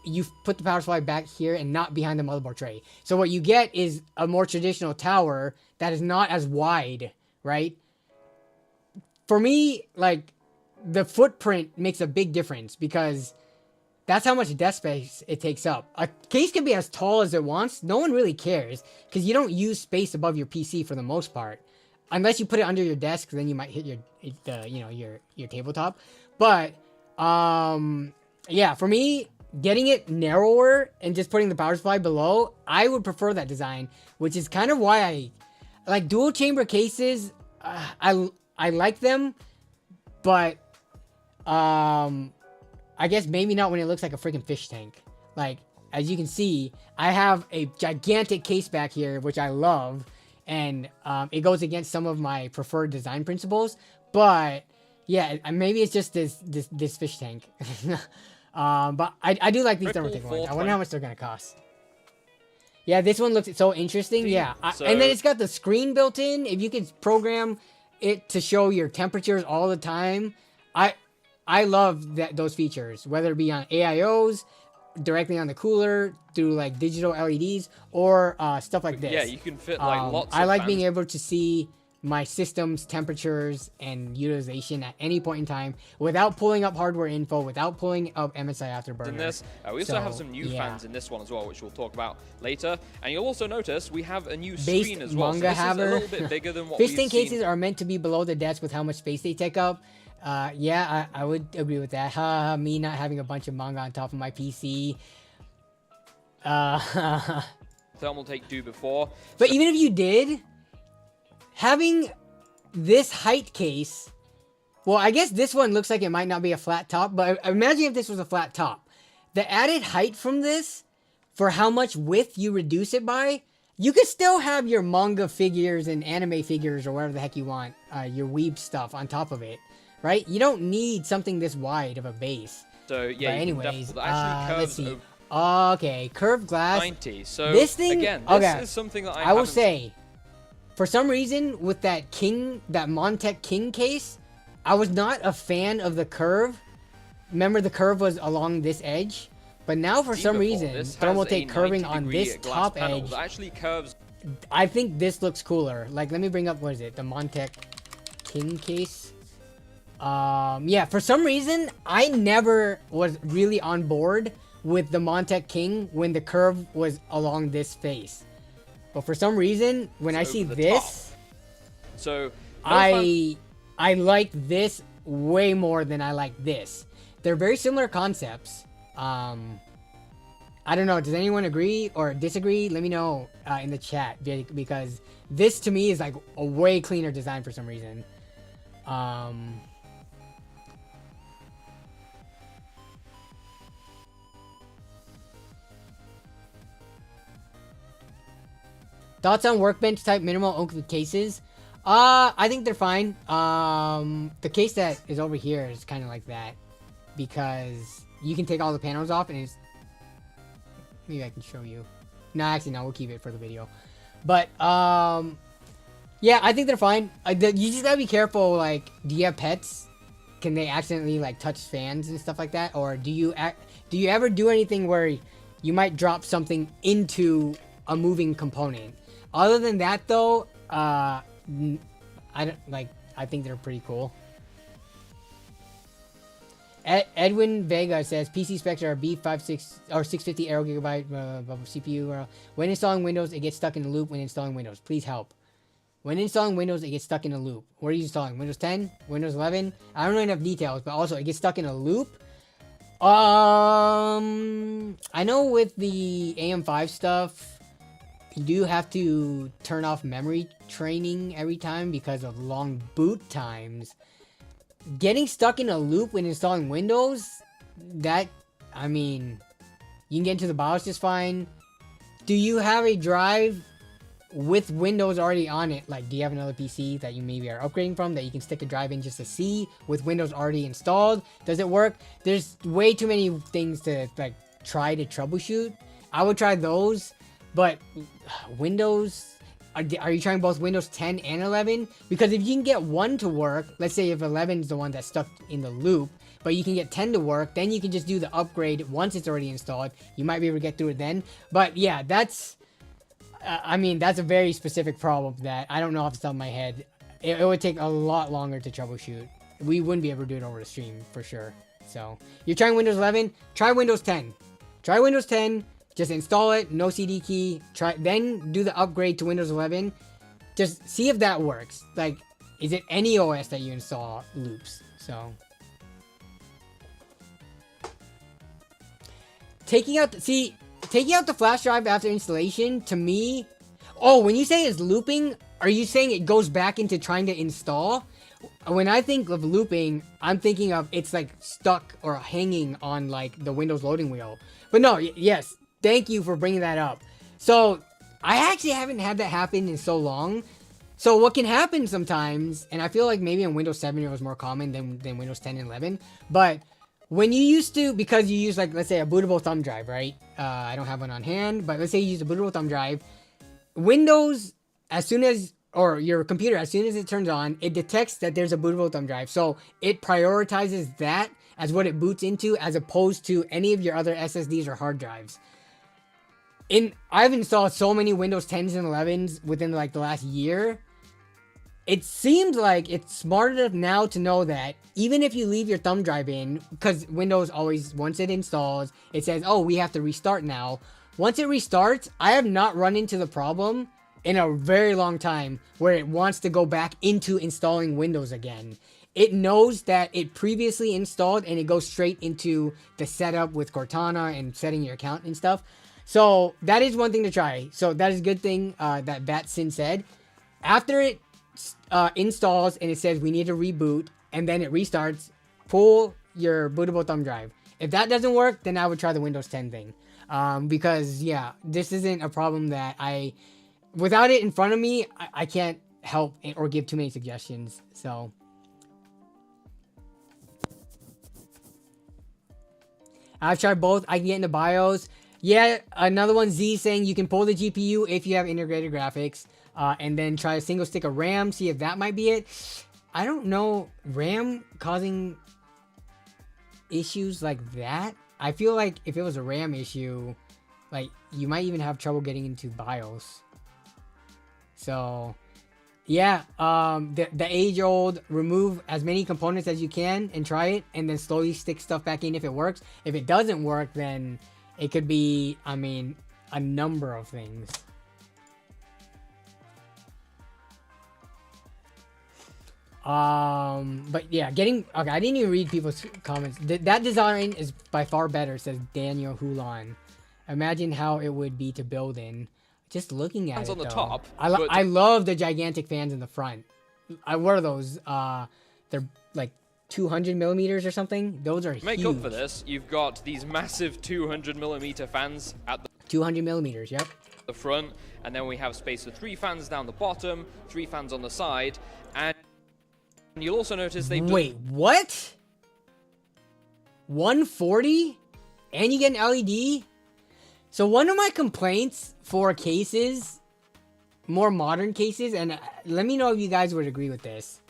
Speaker 1: you put the power supply back here and not behind the motherboard tray. So what you get is a more traditional tower that is not as wide, right? For me, like, the footprint makes a big difference because that's how much desk space it takes up. A case can be as tall as it wants. No one really cares because you don't use space above your PC for the most part. Unless you put it under your desk, then you might hit your tabletop. But yeah, for me, getting it narrower and just putting the power supply below, I would prefer that design, which is kind of why I like dual chamber cases. I like them, but I guess maybe not when it looks like a freaking fish tank. Like, as you can see, I have a gigantic case back here, which I love. And it goes against some of my preferred design principles, but yeah, maybe it's just this fish tank. But I do like these Thermaltake ones. I wonder how much they're gonna cost. Yeah, this one looks so interesting. Yeah, and then it's got the screen built in. If you could program it to show your temperatures all the time, I love those features. Whether it be on AIOs, directly on the cooler, through like digital LEDs, or stuff like this.
Speaker 2: Yeah, you can fit like lots of
Speaker 1: I like
Speaker 2: fans.
Speaker 1: being able to see my system's temperatures and utilization at any point in time without pulling up hardware info, without pulling up MSI Afterburner.
Speaker 2: In this, we also have some new fans in this one as well, which we'll talk about later. And you'll also notice we have a new screen as well. So this is a little bit bigger than what we've seen.
Speaker 1: Fish tank cases are meant to be below the desk with how much space they take up. Yeah, I would agree with that. Me not having a bunch of manga on top of my PC.
Speaker 2: Thermaltake do before.
Speaker 1: But even if you did, having this height case Well, I guess this one looks like it might not be a flat top, but imagine if this was a flat top. The added height from this, for how much width you reduce it by, you could still have your manga figures and anime figures or whatever the heck you want, your weeb stuff on top of it, right? You don't need something this wide of a base.
Speaker 2: So yeah,
Speaker 1: but anyways,
Speaker 2: actually
Speaker 1: let's see. Okay, curved glass.
Speaker 2: 90. So
Speaker 1: this thing,
Speaker 2: again, this is something that
Speaker 1: I will say, for some reason, with that Montech King case, I was not a fan of the curve. Remember, the curve was along this edge, but now for some reason, Thermaltake curving on this top edge
Speaker 2: actually curves.
Speaker 1: I think this looks cooler. Like, let me bring up, what is it, the Montech King case. Yeah, for some reason, I never was really on board with the Montech King when the curve was along this face. But for some reason, when I see this,
Speaker 2: so
Speaker 1: I like this way more than I like this. They're very similar concepts. I don't know. Does anyone agree or disagree? Let me know in the chat, because this to me is like a way cleaner design for some reason. Thoughts on workbench type minimal oak cases? I think they're fine. The case that is over here is kind of like that, because you can take all the panels off and it's... Maybe I can show you. No, actually, no, we'll keep it for the video. But, yeah, I think they're fine. You just gotta be careful, like, do you have pets? Can they accidentally, like, touch fans and stuff like that? Or do you ever do anything where you might drop something into a moving component? Other than that, though, I think they're pretty cool. Edwin Vega says PC specs are B56 or 650 Aero Gigabyte CPU. When installing Windows, it gets stuck in a loop. When installing Windows, please help. When installing Windows, it gets stuck in a loop. What are you installing? Windows 10, Windows 11. I don't know enough details, but also it gets stuck in a loop. I know with the AM5 stuff, you do have to turn off memory training every time because of long boot times. Getting stuck in a loop when installing Windows, that, I mean, you can get into the BIOS just fine. Do you have a drive with Windows already on it? Like, do you have another PC that you maybe are upgrading from that you can stick a drive in just to see with Windows already installed? Does it work? There's way too many things to, like, try to troubleshoot. I would try those. But Windows, are you trying both Windows 10 and 11? Because if you can get one to work, let's say if 11 is the one that's stuck in the loop, but you can get 10 to work, then you can just do the upgrade once it's already installed. You might be able to get through it then. But yeah, that's, I mean, that's a very specific problem that I don't know off the top of my head. It would take a lot longer to troubleshoot. We wouldn't be able to do it over the stream for sure. So you're trying Windows 11, try Windows 10. Try Windows 10. Just install it, no CD key, then do the upgrade to Windows 11. Just see if that works. Like, is it any OS that you install loops? So, taking out the flash drive after installation, to me, oh, when you say it's looping, are you saying it goes back into trying to install? When I think of looping, I'm thinking of it's like stuck or hanging on like the Windows loading wheel. But no, yes. Thank you for bringing that up. So, I actually haven't had that happen in so long. So, what can happen sometimes, and I feel like maybe in Windows 7 it was more common than Windows 10 and 11, but when you used to, because you use, like, let's say a bootable thumb drive, right? I don't have one on hand, but let's say you use a bootable thumb drive. Windows, as soon as, or your computer, as soon as it turns on, it detects that there's a bootable thumb drive. So, it prioritizes that as what it boots into, as opposed to any of your other SSDs or hard drives. I've installed so many Windows 10s and 11s within like the last year. It seems like it's smart enough now to know that even if you leave your thumb drive in, because Windows always, once it installs, it says, oh, we have to restart now. Once it restarts, I have not run into the problem in a very long time where it wants to go back into installing Windows again. It knows that it previously installed and it goes straight into the setup with Cortana and setting your account and stuff. So that is one thing to try. So that is a good thing that Batsin said. After it installs and it says we need to reboot, and then it restarts, pull your bootable thumb drive. If that doesn't work, then I would try the Windows 10 thing. Because yeah, this isn't a problem that without it in front of me, I can't help or give too many suggestions. So I've tried both. I can get into BIOS. Yeah, another one, Z, saying you can pull the GPU if you have integrated graphics, and then try a single stick of RAM, see if that might be it. I don't know, RAM causing issues like that? I feel like if it was a RAM issue, like, you might even have trouble getting into BIOS. So, yeah, the age-old, remove as many components as you can and try it, and then slowly stick stuff back in if it works. If it doesn't work, then it could be, I mean, a number of things. But yeah, okay, I didn't even read people's comments. That design is by far better, says Daniel Hulan. Imagine how it would be to build in. Just looking at it,
Speaker 2: on the
Speaker 1: though,
Speaker 2: top.
Speaker 1: I love the gigantic fans in the front. What are those? They're like 200 millimeters or something. Those are huge.
Speaker 2: Make up for this, you've got these massive 200 millimeter fans at the
Speaker 1: 200 millimeters, yep.
Speaker 2: the front, and then we have space for 3 fans down the bottom, 3 fans on the side, and you'll also notice they...
Speaker 1: Wait, what? 140? And you get an LED? So one of my complaints for cases, more modern cases, and let me know if you guys would agree with this.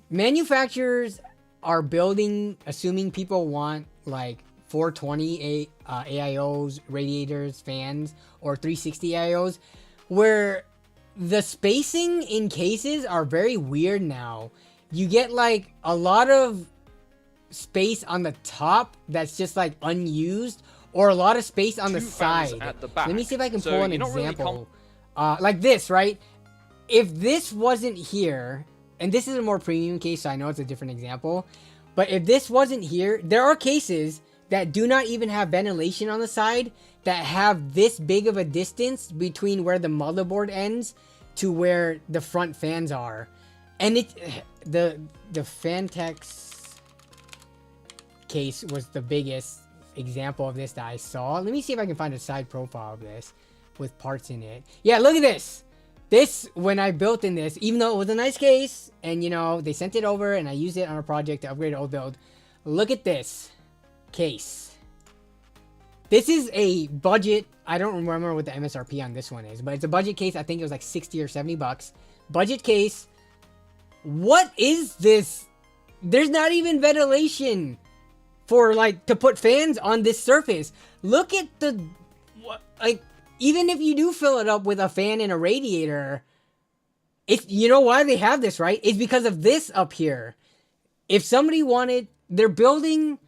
Speaker 1: Manufacturers are building, assuming people want like 420 AIOs, radiators, fans, or 360 AIOs, where the spacing in cases are very weird now. You get like a lot of space on the top that's just like unused, or a lot of space on the side.
Speaker 2: At the back.
Speaker 1: Let me see if I can pull an example.
Speaker 2: Really
Speaker 1: like this, right? If this wasn't here, and this is a more premium case, so I know it's a different example, but if this wasn't here, there are cases that do not even have ventilation on the side that have this big of a distance between where the motherboard ends to where the front fans are. And the Fantex case was the biggest example of this that I saw. Let me see if I can find a side profile of this with parts in it. Yeah, look at this. This, when I built in this, even though it was a nice case, and you know, they sent it over and I used it on a project to upgrade an old build. Look at this case. This is a budget. I don't remember what the MSRP on this one is, but it's a budget case. I think it was like 60 or 70 bucks. Budget case. What is this? There's not even ventilation for like to put fans on this surface. Look at the, like, even if you do fill it up with a fan and a radiator, it's, you know why they have this, right? It's because of this up here. If somebody wanted, they're building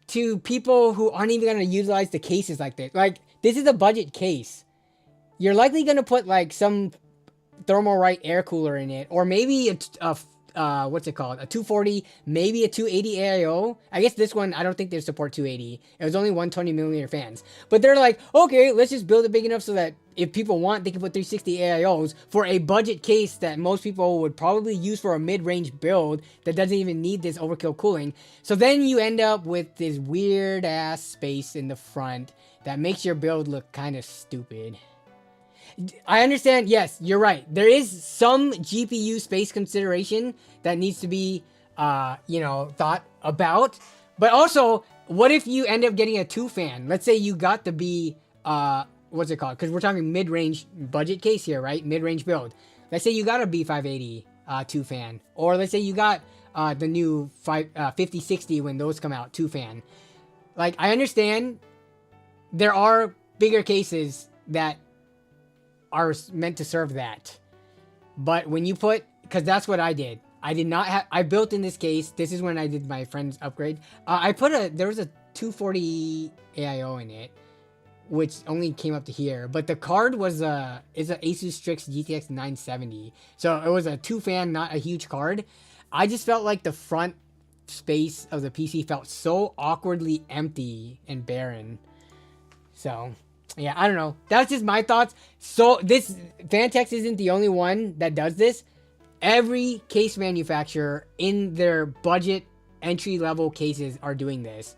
Speaker 1: to people who aren't even going to utilize the cases like this. Like, this is a budget case. You're likely going to put like some Thermalright air cooler in it, or maybe what's it called? A 240, maybe a 280 AIO. I guess this one, I don't think they support 280. It was only 120 millimeter fans. But they're like, okay, let's just build it big enough so that if people want, they can put 360 AIOs for a budget case that most people would probably use for a mid-range build that doesn't even need this overkill cooling. So then you end up with this weird-ass space in the front that makes your build look kind of stupid. I understand, yes, you're right. There is some GPU space consideration that needs to be, you know, thought about. But also, what if you end up getting a 2-fan? Let's say you got the B, what's it called? Because we're talking mid-range budget case here, right? Mid-range build. Let's say you got a B580 2-fan. Or let's say you got the new 5060 when those come out, 2-fan. Like, I understand there are bigger cases that are meant to serve that. But when you put, because that's what I did. I did not have, I built in this case. This is when I did my friend's upgrade. There was a 240 AIO in it, which only came up to here. But the card was is an Asus Strix GTX 970. So it was a 2-fan, not a huge card. I just felt like the front space of the PC felt so awkwardly empty and barren. So yeah, I don't know. That's just my thoughts. So this Fantex isn't the only one that does this. Every case manufacturer in their budget entry-level cases are doing this.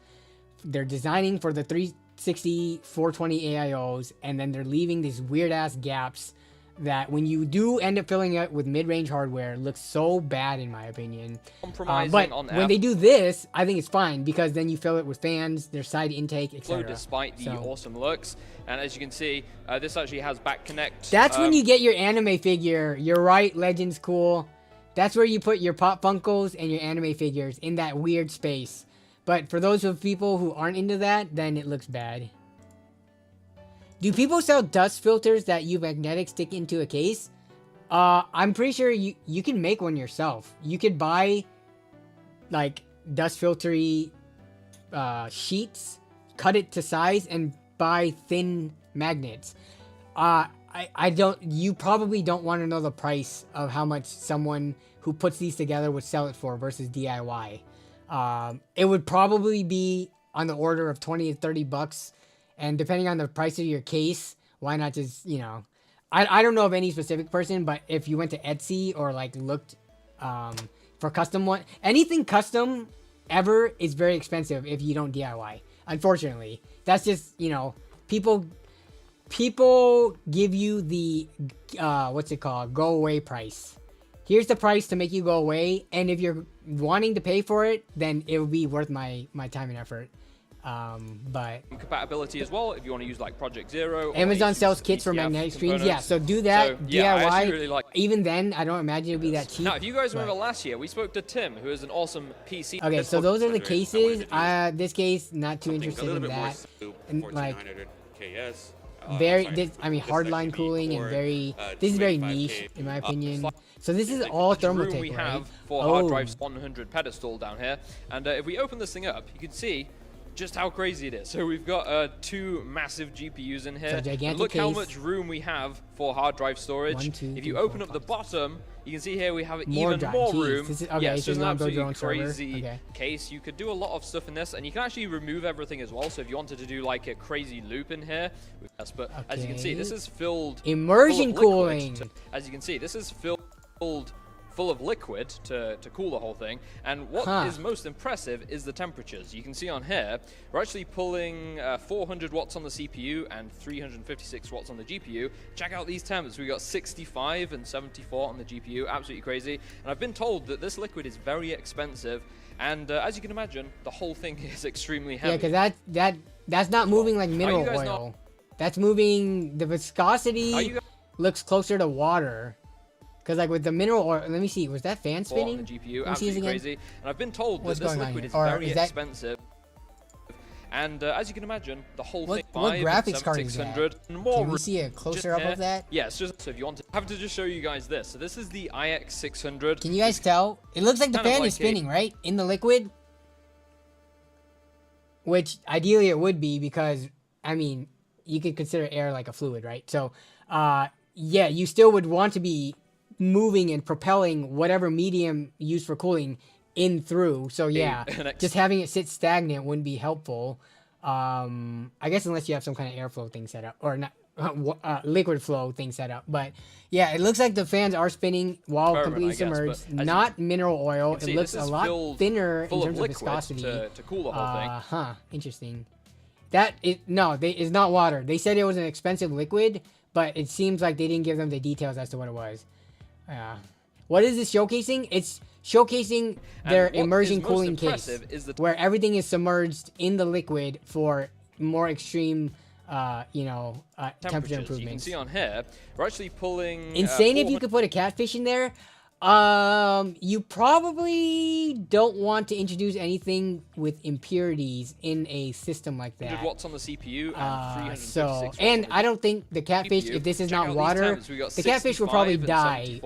Speaker 1: They're designing for the 360, 420 AIOs, and then they're leaving these weird-ass gaps that when you do end up filling it with mid-range hardware, looks so bad in my opinion. But when they do this, I think it's fine because then you fill it with fans, their side intake, etc.
Speaker 2: Despite the awesome looks, and as you can see, this actually has back connect.
Speaker 1: That's when you get your anime figure. You're right, Legends cool. That's where you put your Pop Funkos and your anime figures in that weird space. But for those of people who aren't into that, then it looks bad. Do people sell dust filters that you magnetic stick into a case? I'm pretty sure you can make one yourself. You could buy like dust filtery sheets, cut it to size, and buy thin magnets. You probably don't want to know the price of how much someone who puts these together would sell it for versus DIY. It would probably be on the order of 20 to 30 bucks. And depending on the price of your case, why not just, you know, I don't know of any specific person, but if you went to Etsy or like looked for custom one, anything custom ever is very expensive if you don't DIY. Unfortunately, that's just, you know, people give you the what's it called, go away price. Here's the price to make you go away, and if you're wanting to pay for it, then it will be worth my time and effort. But
Speaker 2: compatibility as well if you want to use like Project Zero.
Speaker 1: Amazon sells kits for magnetic screens. Yeah, so do that. So, DIY. Really even then, I don't imagine it'd be that cheap.
Speaker 2: Now, if you guys remember last year, we spoke to Tim, who is an awesome PC.
Speaker 1: Okay, so those are the cases. This case, not too interested in that. And like, very, I mean, hardline cooling and very. This is very niche in my opinion. So this is all Thermaltake,
Speaker 2: we have for hard drives 100 pedestal down here, and if we open this thing up, you can see just how crazy it is. So we've got two massive GPUs in here. And look how much room we have for hard drive storage. If you open up the bottom, you can see here we have even more room. Yeah, it's just an absolutely crazy case. You could do a lot of stuff in this, and you can actually remove everything as well. So if you wanted to do like a crazy loop in here, but as you can see, this is filled
Speaker 1: immersion cooling.
Speaker 2: As you can see, this is filled full of liquid to cool the whole thing. And what is most impressive is the temperatures. You can see on here, we're actually pulling 400 watts on the CPU and 356 watts on the GPU. Check out these temps. We got 65 and 74 on the GPU. Absolutely crazy. And I've been told that this liquid is very expensive. And as you can imagine, the whole thing is extremely heavy.
Speaker 1: Yeah, because that's not moving like mineral oil. That's moving, the viscosity looks closer to water. Because like with the mineral oil, let me see, was that fan spinning?
Speaker 2: On the GPU, absolutely crazy. And I've been told that this liquid is very expensive. And as you can imagine, the whole thing,
Speaker 1: what graphics card is that? Can we see a closer up of that?
Speaker 2: Yes, just so if you want to, I have to just show you guys this. So this is the iX600.
Speaker 1: Can you guys tell? It looks like the fan is spinning, right? In the liquid? Which ideally it would be because, I mean, you could consider air like a fluid, right? So, yeah, you still would want to be moving and propelling whatever medium used for cooling in through. So yeah, just having it sit stagnant wouldn't be helpful. I guess unless you have some kind of airflow thing set up, or not liquid flow thing set up. But yeah, it looks like the fans are spinning while completely submerged, not mineral oil. It looks a lot thinner in terms of viscosity.
Speaker 2: To cool the whole thing.
Speaker 1: Interesting. It's not water. They said it was an expensive liquid, but it seems like they didn't give them the details as to what it was. What is this showcasing? It's showcasing their immersion cooling case, where everything is submerged in the liquid for more extreme, temperature improvements.
Speaker 2: You can see on here, we're actually pulling.
Speaker 1: Insane if you could put a catfish in there. You probably don't want to introduce anything with impurities in a system like that.
Speaker 2: 100 watts on the CPU and 356
Speaker 1: and I don't think the catfish, if this is not water, the catfish will probably die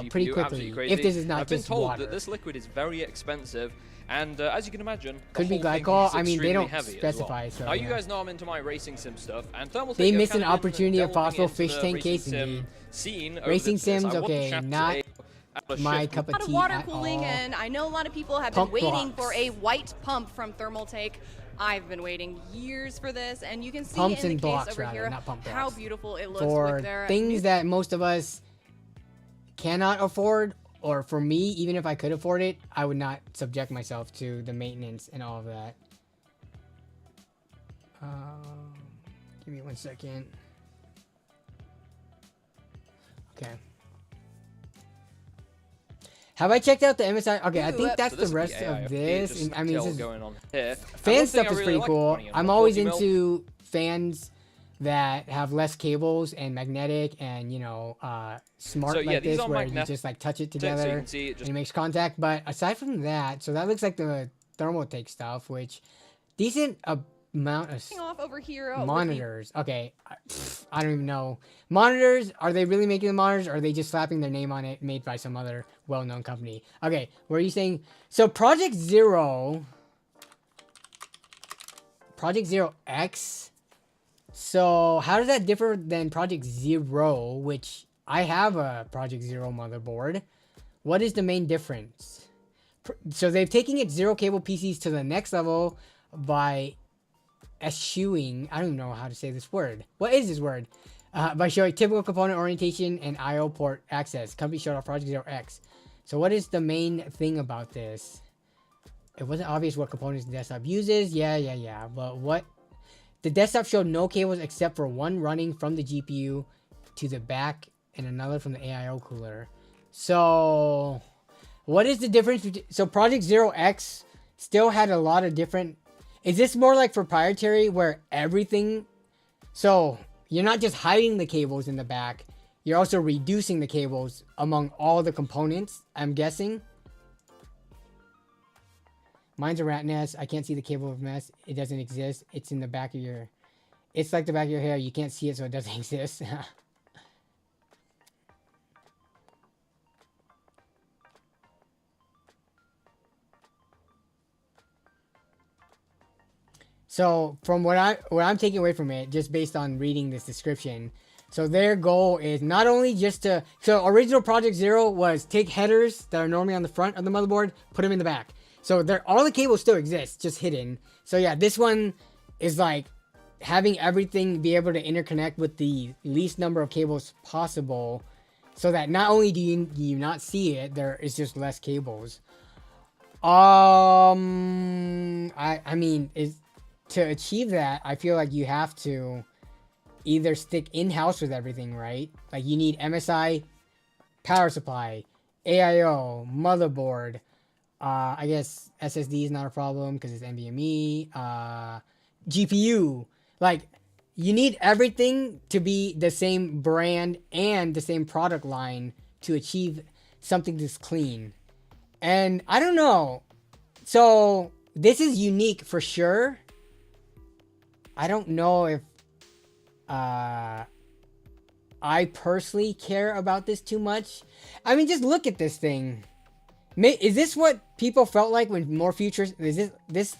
Speaker 1: pretty quickly if this is not just water.
Speaker 2: I've been told that this liquid is very expensive. And as you can imagine,
Speaker 1: could be glycol. I mean, they don't specify. So
Speaker 2: now you guys know I'm into my racing sim stuff, and Thermaltake.
Speaker 1: They missed an opportunity of possible fish tank case. Racing sims, okay, not my cup of tea.
Speaker 3: A lot of water cooling, and I know a lot of people have been waiting for a white pump from Thermaltake. I've been waiting years for this, and you can see in the case over here how beautiful it looks with their
Speaker 1: things that most of us cannot afford or for me, even if I could afford it, I would not subject myself to the maintenance and all of that. Give me 1 second. Okay. Have I checked out the MSI? Okay, I think that's the rest of this. I mean, this
Speaker 2: going on here.
Speaker 1: fan stuff is pretty cool. I'm always into fans that have less cables and magnetic and, you know, smart like this, where you just like touch it together and it makes contact. But aside from that, so that looks like the Thermaltake stuff, which decent amount of
Speaker 3: off over here.
Speaker 1: monitors. Okay, I don't even know. Monitors, are they really making the monitors, or are they just slapping their name on it, made by some other well-known company? Okay, what are you saying? So Project Zero X. So how does that differ than Project Zero, which I have a Project Zero motherboard? What is the main difference? So they've taken its zero cable PCs to the next level by eschewing, I don't know how to say this word. What is this word? By showing typical component orientation and I/O port access. Company showed off Project Zero X. So what is the main thing about this? It wasn't obvious what components the desktop uses. Yeah. But what? The desktop showed no cables except for one running from the GPU to the back and another from the AIO cooler. So what is the difference? So Project Zero X still had a lot of different. Is this more like proprietary where everything? So you're not just hiding the cables in the back, you're also reducing the cables among all the components, I'm guessing. Mine's a rat nest. I can't see the cable of mess. It doesn't exist. It's in the back of your... It's like the back of your hair. You can't see it, so it doesn't exist. So from what I'm taking away from it, just based on reading this description, so their goal is not only just to... So original Project Zero was take headers that are normally on the front of the motherboard, put them in the back. So all the cables still exist, just hidden. So yeah, this one is like having everything be able to interconnect with the least number of cables possible, so that not only do you not see it, there is just less cables. I mean, to achieve that, I feel like you have to either stick in-house with everything, right? Like you need MSI, power supply, AIO, motherboard. I guess SSD is not a problem because it's NVMe. GPU. Like, you need everything to be the same brand and the same product line to achieve something this clean. And I don't know. So, this is unique for sure. I don't know if I personally care about this too much. I mean, just look at this thing. Is this what people felt like when more futures? Is this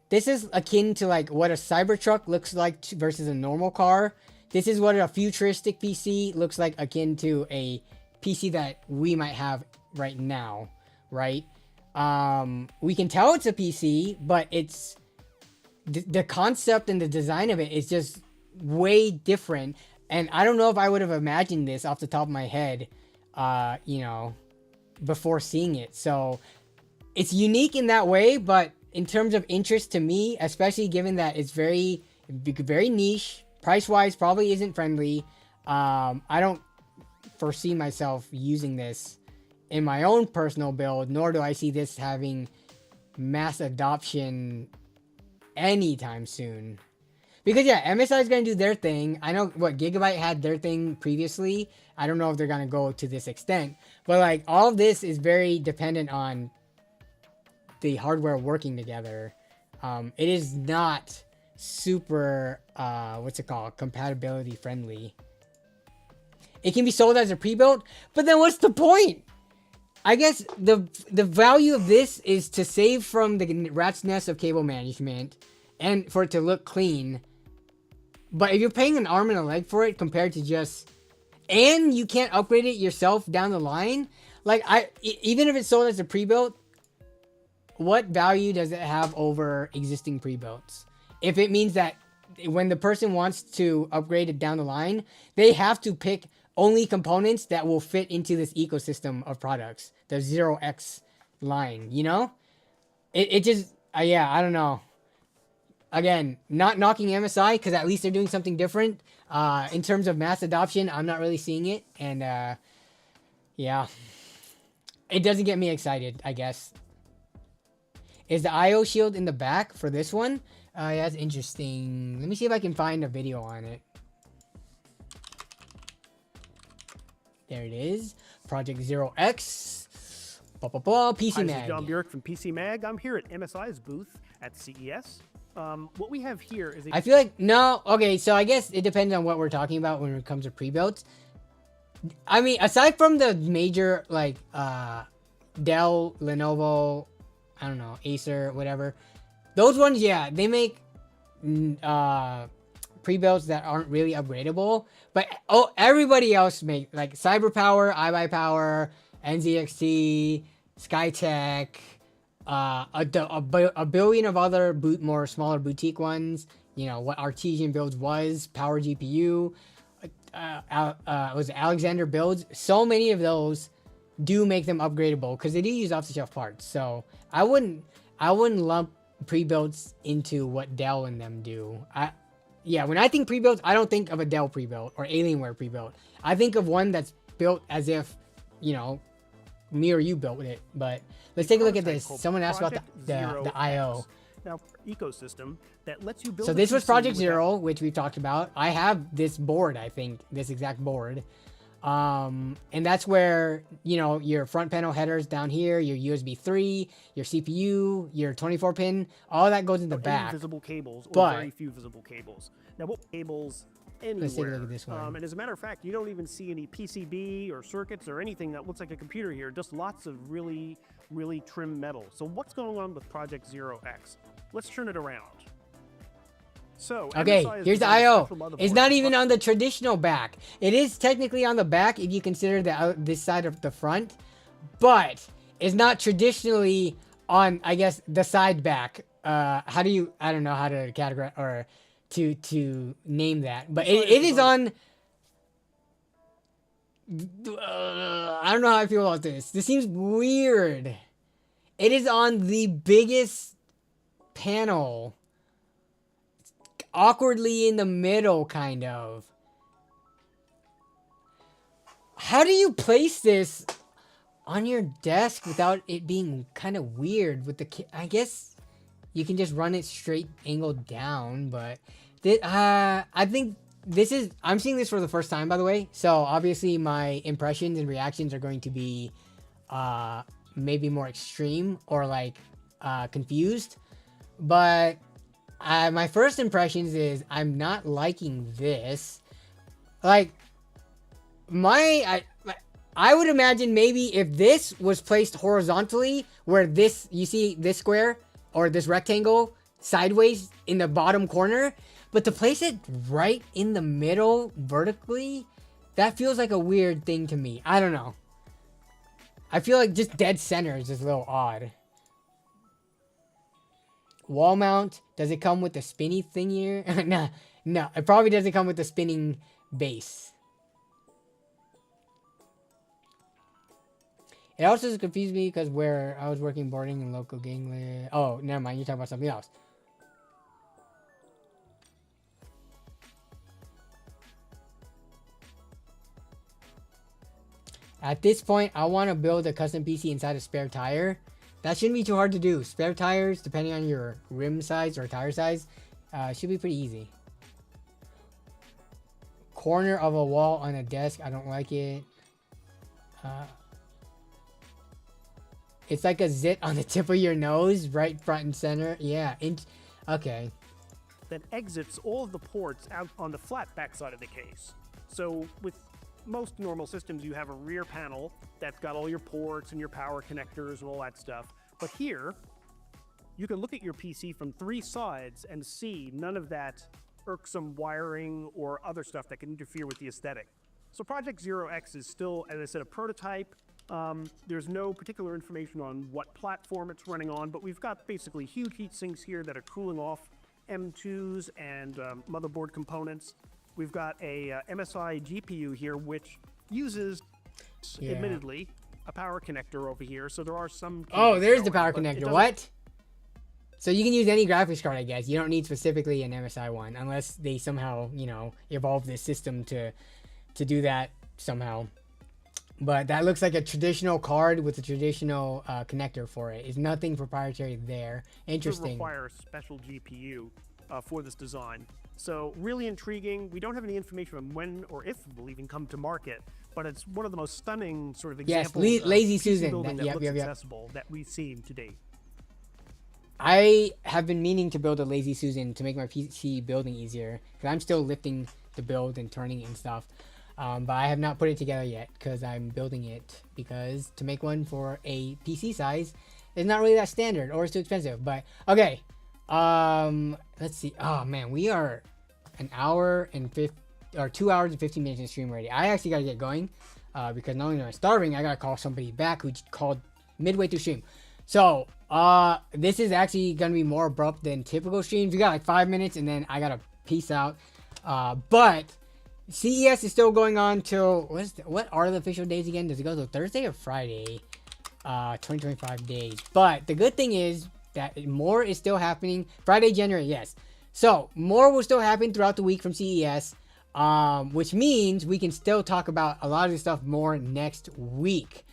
Speaker 1: is akin to like what a Cybertruck looks like versus a normal car. This is what a futuristic PC looks like, akin to a PC that we might have right now, right? We can tell it's a PC, but it's the concept and the design of it is just way different. And I don't know if I would have imagined this off the top of my head, you know, before seeing it. So it's unique in that way, but in terms of interest to me, especially given that it's very niche, price wise probably isn't friendly, I don't foresee myself using this in my own personal build, nor do I see this having mass adoption anytime soon. Because yeah, MSI is going to do their thing. I know what Gigabyte had their thing previously. I don't know if they're going to go to this extent. But like all of this is very dependent on the hardware working together. It is not super, compatibility friendly. It can be sold as a pre-built, but then what's the point? I guess the value of this is to save from the rat's nest of cable management and for it to look clean. But if you're paying an arm and a leg for it compared to just, and you can't upgrade it yourself down the line, like even if it's sold as a pre-built, what value does it have over existing pre-builts? If it means that when the person wants to upgrade it down the line, they have to pick only components that will fit into this ecosystem of products, the 0x line, you know? It just, yeah, I don't know. Again, not knocking MSI, because at least they're doing something different. In terms of mass adoption, I'm not really seeing it. And, yeah. It doesn't get me excited, I guess. Is the IO shield in the back for this one? Yeah, that's interesting. Let me see if I can find a video on it. There it is. Project 0X. PC
Speaker 4: Hi,
Speaker 1: Mag.
Speaker 4: this is John Bjork from PC Mag. I'm here at MSI's booth at CES. What we have here is
Speaker 1: I feel like, no, okay, so I guess it depends on what we're talking about when it comes to pre-builds. I mean, aside from the major, like, Dell, Lenovo, I don't know, Acer, whatever. Those ones, yeah, they make pre-builds that aren't really upgradable. But everybody else make, like, CyberPower, iBuyPower, NZXT, Skytech, a billion of other more smaller boutique ones. You know, what Artesian Builds was, Power GPU, was Alexander Builds. So many of those do make them upgradable because they do use off-the-shelf parts. So I wouldn't lump pre-builds into what Dell and them do. Yeah, when I think pre-builds, I don't think of a Dell pre-build or Alienware pre-build. I think of one that's built as if, you know, me or you built it. But let's take a look at this. Someone asked about the IO.
Speaker 4: Now, ecosystem that lets you build.
Speaker 1: So this was Project Zero, which we've talked about. I have this board, I think, this exact board. And that's where, you know, your front panel headers down here, your USB 3, your CPU, your 24 pin, all that goes in the back.
Speaker 4: Visible cables, or very few visible cables. Now, what cables anywhere?
Speaker 1: Let's take a look at this one.
Speaker 4: And as a matter of fact, you don't even see any PCB or circuits or anything that looks like a computer here. Just lots of really, really trim metal. So what's going on with Project Zero X? Let's turn it around. So,
Speaker 1: okay, here's the IO. It's not even on the traditional back. It is technically on the back if you consider this side of the front, but it's not traditionally on, I guess, the side back. How do you? I don't know how to categorize or to name that, but it is on. I don't know how I feel about this. This seems weird. It is on the biggest panel. Awkwardly in the middle, kind of. How do you place this on your desk without it being kind of weird with the I guess you can just run it straight angled down, but I think this is, I'm seeing this for the first time, by the way, so obviously my impressions and reactions are going to be maybe more extreme or like confused, but my first impressions is I'm not liking this. Like, I would imagine maybe if this was placed horizontally, where this, you see this square or this rectangle sideways in the bottom corner, but to place it right in the middle vertically, that feels like a weird thing to me. I don't know. I feel like just dead center is just a little odd. Wall mount, does it come with the spinny thing here? No, it probably doesn't come with the spinning base. It also confused me because where I was working boarding and local gangland. Oh, never mind, you're talking about something else. At this point, I want to build a custom PC inside a spare tire. That shouldn't be too hard to do. Spare tires, depending on your rim size or tire size, should be pretty easy. Corner of a wall on a desk, I don't like it. It's like a zit on the tip of your nose, right front and center. Yeah, okay.
Speaker 4: That exits all of the ports out on the flat back side of the case. So with most normal systems, you have a rear panel that's got all your ports and your power connectors and all that stuff. But here, you can look at your PC from 3 sides and see none of that irksome wiring or other stuff that can interfere with the aesthetic. So Project Zero X is still, as I said, a prototype. There's no particular information on what platform it's running on, but we've got basically huge heat sinks here that are cooling off M2s and motherboard components. we've got a MSI GPU here, which uses, admittedly, a power connector over here. So there are some.
Speaker 1: Oh, there's the power connector. What? So you can use any graphics card, I guess. You don't need specifically an MSI one, unless they somehow, you know, evolve this system to do that somehow. But that looks like a traditional card with a traditional connector for it. It's nothing proprietary there. Interesting.
Speaker 4: It requires a special GPU for this design. So really intriguing. We don't have any information on when or if it will even come to market, but it's one of the most stunning sort of examples
Speaker 1: yes, Lazy
Speaker 4: of PC
Speaker 1: Susan
Speaker 4: building that looks accessible that we've seen to date.
Speaker 1: I have been meaning to build a Lazy Susan to make my PC building easier, because I'm still lifting the build and turning it and stuff. But I have not put it together yet, because I'm building it, because to make one for a PC size is not really that standard, or it's too expensive. But okay, let's see. Oh man, we are an hour and 2 hours and 15 minutes in stream already. I actually gotta get going, because not only am I starving, I gotta call somebody back who called midway through stream. So this is actually gonna be more abrupt than typical streams. We got like 5 minutes and then I gotta peace out. But CES is still going on till what are the official days again? Does it go to Thursday or Friday? 20-25 days. But the good thing is that more is still happening. Friday, January, yes. So more will still happen throughout the week from CES, which means we can still talk about a lot of this stuff more next week.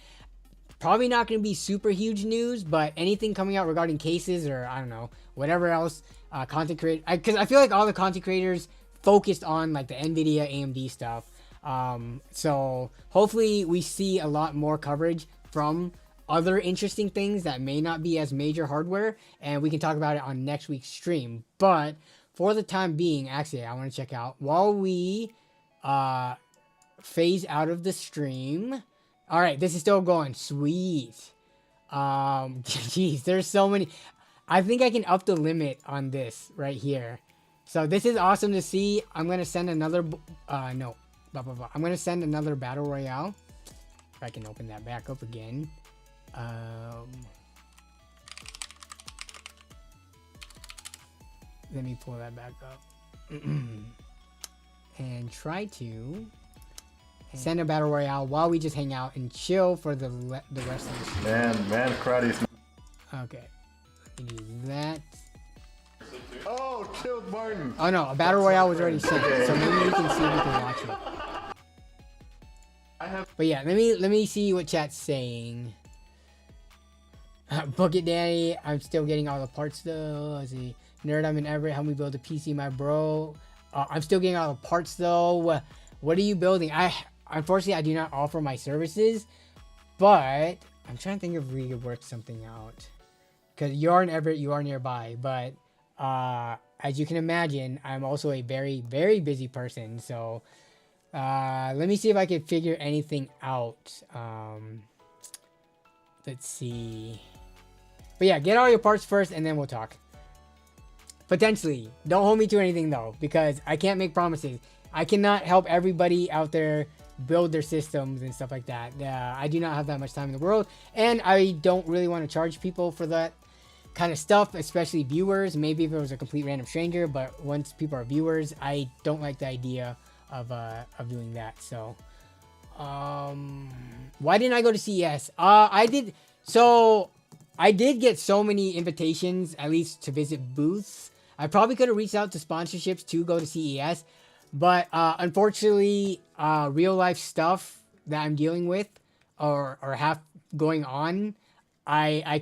Speaker 1: Probably not going to be super huge news, but anything coming out regarding cases or I don't know, whatever else, content create, because I feel like all the content creators focused on like the Nvidia, AMD stuff. So hopefully we see a lot more coverage from other interesting things that may not be as major hardware, and we can talk about it on next week's stream. But for the time being, actually, I want to check out while we phase out of the stream. All right, this is still going. Sweet. Geez, there's so many. I think I can up the limit on this right here. So this is awesome to see. I'm gonna send another. I'm gonna send another battle royale. If I can open that back up again. Let me pull that back up and try to send a battle royale while we just hang out and chill for the rest of the stream.
Speaker 5: Man, karate.
Speaker 1: Okay, let me do that.
Speaker 5: Oh, killed Martin.
Speaker 1: Oh no, a battle royale was already sent, so maybe we can see if we can watch it. But yeah, let me see what chat's saying. Book it, Danny. I'm still getting all the parts though. Let's see. Nerd, I'm in Everett. Help me build a PC, my bro. I'm still getting all the parts though. What are you building? Unfortunately, I do not offer my services, but I'm trying to think if we could work something out. Because you're in Everett, you are nearby, but as you can imagine, I'm also a very, very busy person. So let me see if I can figure anything out. Let's see. But yeah, get all your parts first and then we'll talk. Potentially. Don't hold me to anything though, because I can't make promises. I cannot help everybody out there build their systems and stuff like that. I do not have that much time in the world, and I don't really want to charge people for that kind of stuff, especially viewers. Maybe if it was a complete random stranger, but once people are viewers, I don't like the idea of doing that. So why didn't I go to CES? I did get so many invitations, at least to visit booths. I probably could have reached out to sponsorships to go to CES, but unfortunately, real life stuff that I'm dealing with or have going on, I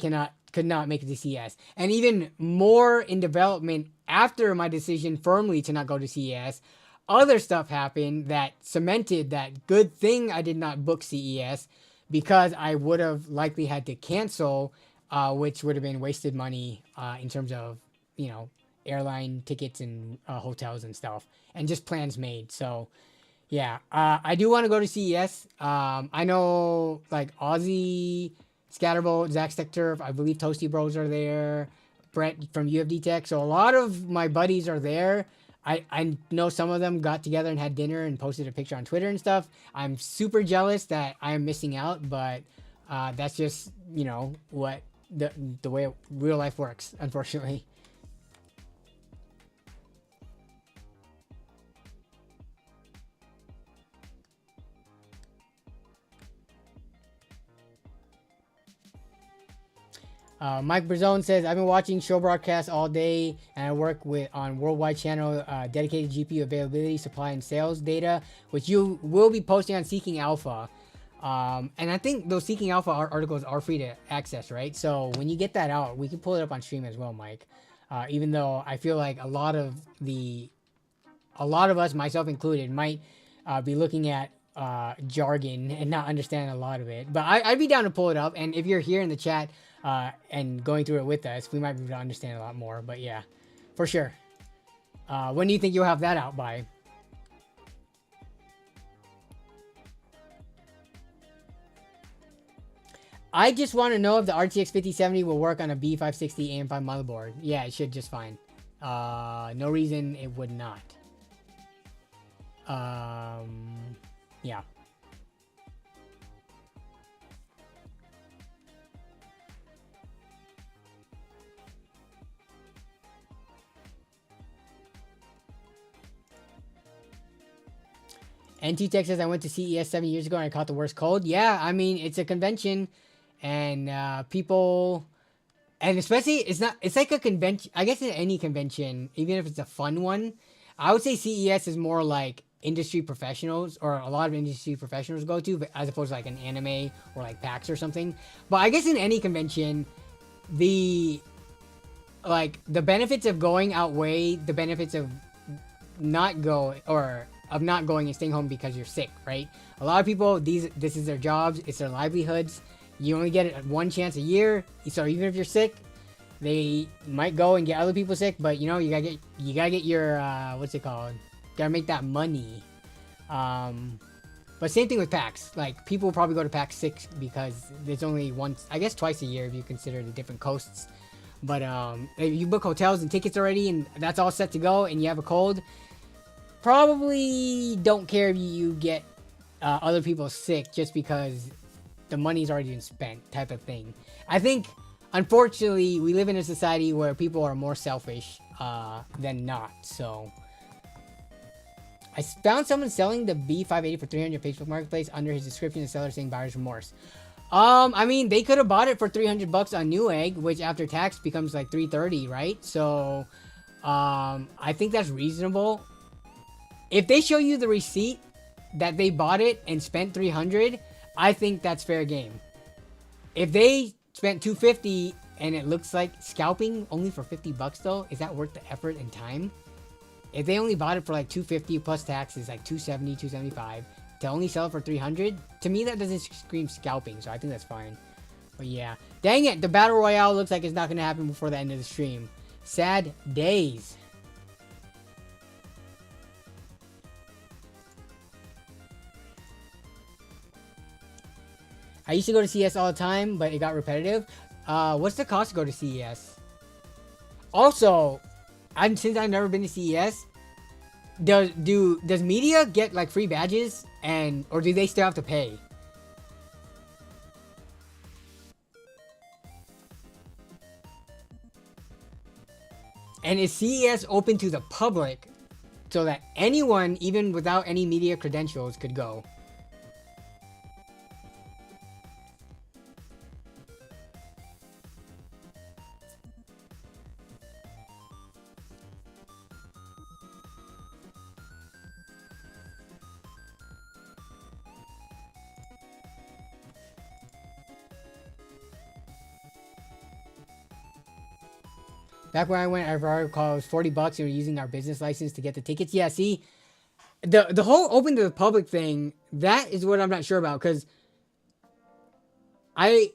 Speaker 1: could not make it to CES. And even more in development after my decision firmly to not go to CES, other stuff happened that cemented that good thing I did not book CES, because I would have likely had to cancel, which would have been wasted money in terms of, you know, airline tickets and hotels and stuff, and just plans made. So yeah, I do want to go to CES. I know like Aussie, Scatterbolt, Zach Turf, I believe Toasty Bros are there, Brett from UFD Tech. So a lot of my buddies are there. I know some of them got together and had dinner and posted a picture on Twitter and stuff. I'm super jealous that I am missing out, but that's just, you know, what the way real life works, unfortunately. Mike Brazone says, I've been watching show broadcasts all day, and I work on worldwide channel dedicated GPU availability, supply, and sales data, which you will be posting on Seeking Alpha. And I think those Seeking Alpha articles are free to access, right? So when you get that out, we can pull it up on stream as well, Mike. Even though I feel like a lot of us, myself included, might be looking at jargon and not understand a lot of it. But I'd be down to pull it up, and if you're here in the chat and going through it with us, we might be able to understand a lot more. But yeah, for sure. When do you think you'll have that out by? I just want to know if the RTX 5070 will work on a B560 AM5 motherboard. Yeah, it should just fine. No reason it would not. Yeah. NT Tech says, I went to CES 7 years ago and I caught the worst cold. Yeah, I mean, it's a convention, and people, and especially, it's like a convention. I guess in any convention, even if it's a fun one, I would say CES is more like industry professionals, or a lot of industry professionals go to, but as opposed to like an anime or like PAX or something. But I guess in any convention, the benefits of going outweigh the benefits of not going and staying home because you're sick, right? A lot of people, this is their jobs, it's their livelihoods. You only get it one chance a year, so even if you're sick, they might go and get other people sick, but you know, you gotta get your what's it called? Gotta make that money. But same thing with PAX. Like, people will probably go to PAX 6 because there's only once, I guess twice a year if you consider the different coasts. But if you book hotels and tickets already and that's all set to go and you have a cold, probably don't care if you get other people sick just because the money's already been spent, type of thing. I think, unfortunately, we live in a society where people are more selfish than not. So I found someone selling the B580 for $300 Facebook Marketplace. Under his description, the seller saying buyer's remorse. I mean, they could have bought it for $300 on Newegg, which after tax becomes like $330, right? So I think that's reasonable. If they show you the receipt that they bought it and spent $300, I think that's fair game. If they spent $250 and it looks like scalping only for $50 though, is that worth the effort and time? If they only bought it for like $250 plus taxes, like $270, $275, to only sell it for $300, to me that doesn't scream scalping, so I think that's fine. But yeah, dang it, the battle royale looks like it's not gonna happen before the end of the stream. Sad days. I used to go to CES all the time, but it got repetitive. What's the cost to go to CES? Also, since I've never been to CES, does media get like free badges, or do they still have to pay? And is CES open to the public so that anyone, even without any media credentials, could go? Back when I went, I recall it was $40 and we were using our business license to get the tickets. Yeah, see, the whole open to the public thing, that is what I'm not sure about, because I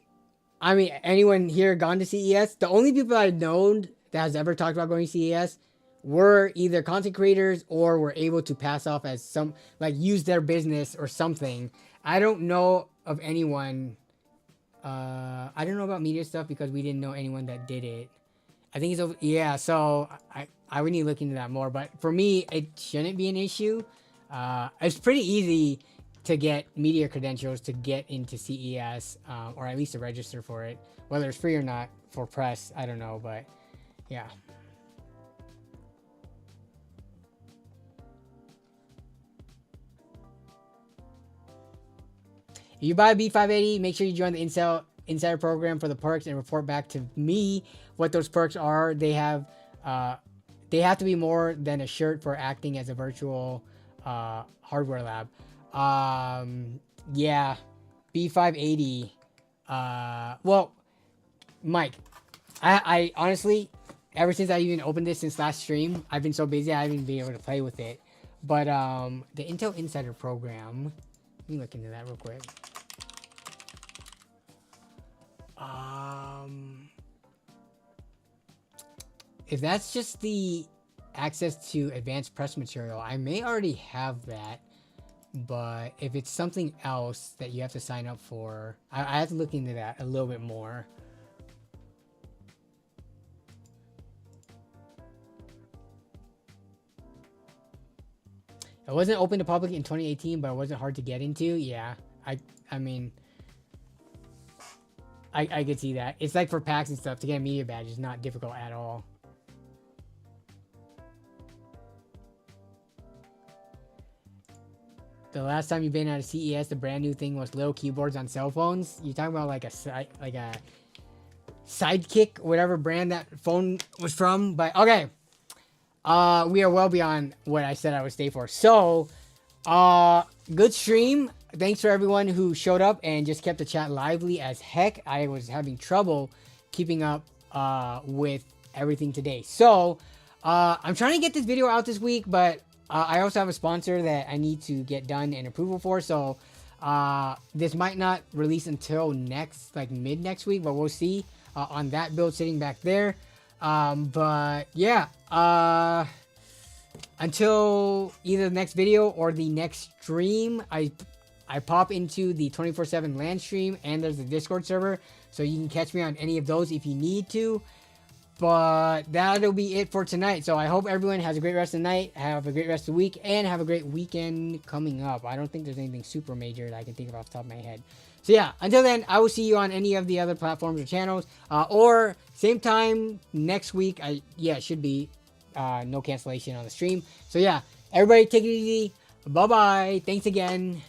Speaker 1: mean, anyone here gone to CES? The only people I've known that has ever talked about going to CES were either content creators or were able to pass off as some, like, use their business or something. I don't know of anyone. I don't know about media stuff because we didn't know anyone that did it. I think it's over. Yeah, so I would need to look into that more. But for me, it shouldn't be an issue. It's pretty easy to get media credentials to get into CES, or at least to register for it. Whether it's free or not for press, I don't know. But yeah. If you buy a B580, make sure you join the incel insider program for the perks and report back to me what those perks are. They have to be more than a shirt for acting as a virtual hardware lab. Yeah, B580. Well, Mike, I honestly, ever since I even opened this since last stream, I've been so busy I haven't been able to play with it. But the Intel Insider program, let me look into that real quick. If that's just the access to advanced press material, I may already have that. But if it's something else that you have to sign up for, I have to look into that a little bit more. It wasn't open to public in 2018, but it wasn't hard to get into. Yeah, I mean, I could see that. It's like for packs and stuff, to get a media badge is not difficult at all. The last time you've been at a CES, the brand new thing was little keyboards on cell phones. You're talking about like a Sidekick, whatever brand that phone was from. But okay, we are well beyond what I said I would stay for. So, good stream. Thanks for everyone who showed up and just kept the chat lively as heck. I was having trouble keeping up with everything today. So, I'm trying to get this video out this week, but I also have a sponsor that I need to get done and approval for. So, this might not release until mid next week, but we'll see on that build sitting back there. But yeah, until either the next video or the next stream, I pop into the 24/7 LAN stream, and there's a Discord server, so you can catch me on any of those if you need to. But that'll be it for tonight. So I hope everyone has a great rest of the night, have a great rest of the week, and have a great weekend coming up. I don't think there's anything super major that I can think of off the top of my head. So yeah, until then, I will see you on any of the other platforms or channels, or same time next week. It should be no cancellation on the stream. So yeah, everybody take it easy. Bye bye. Thanks again.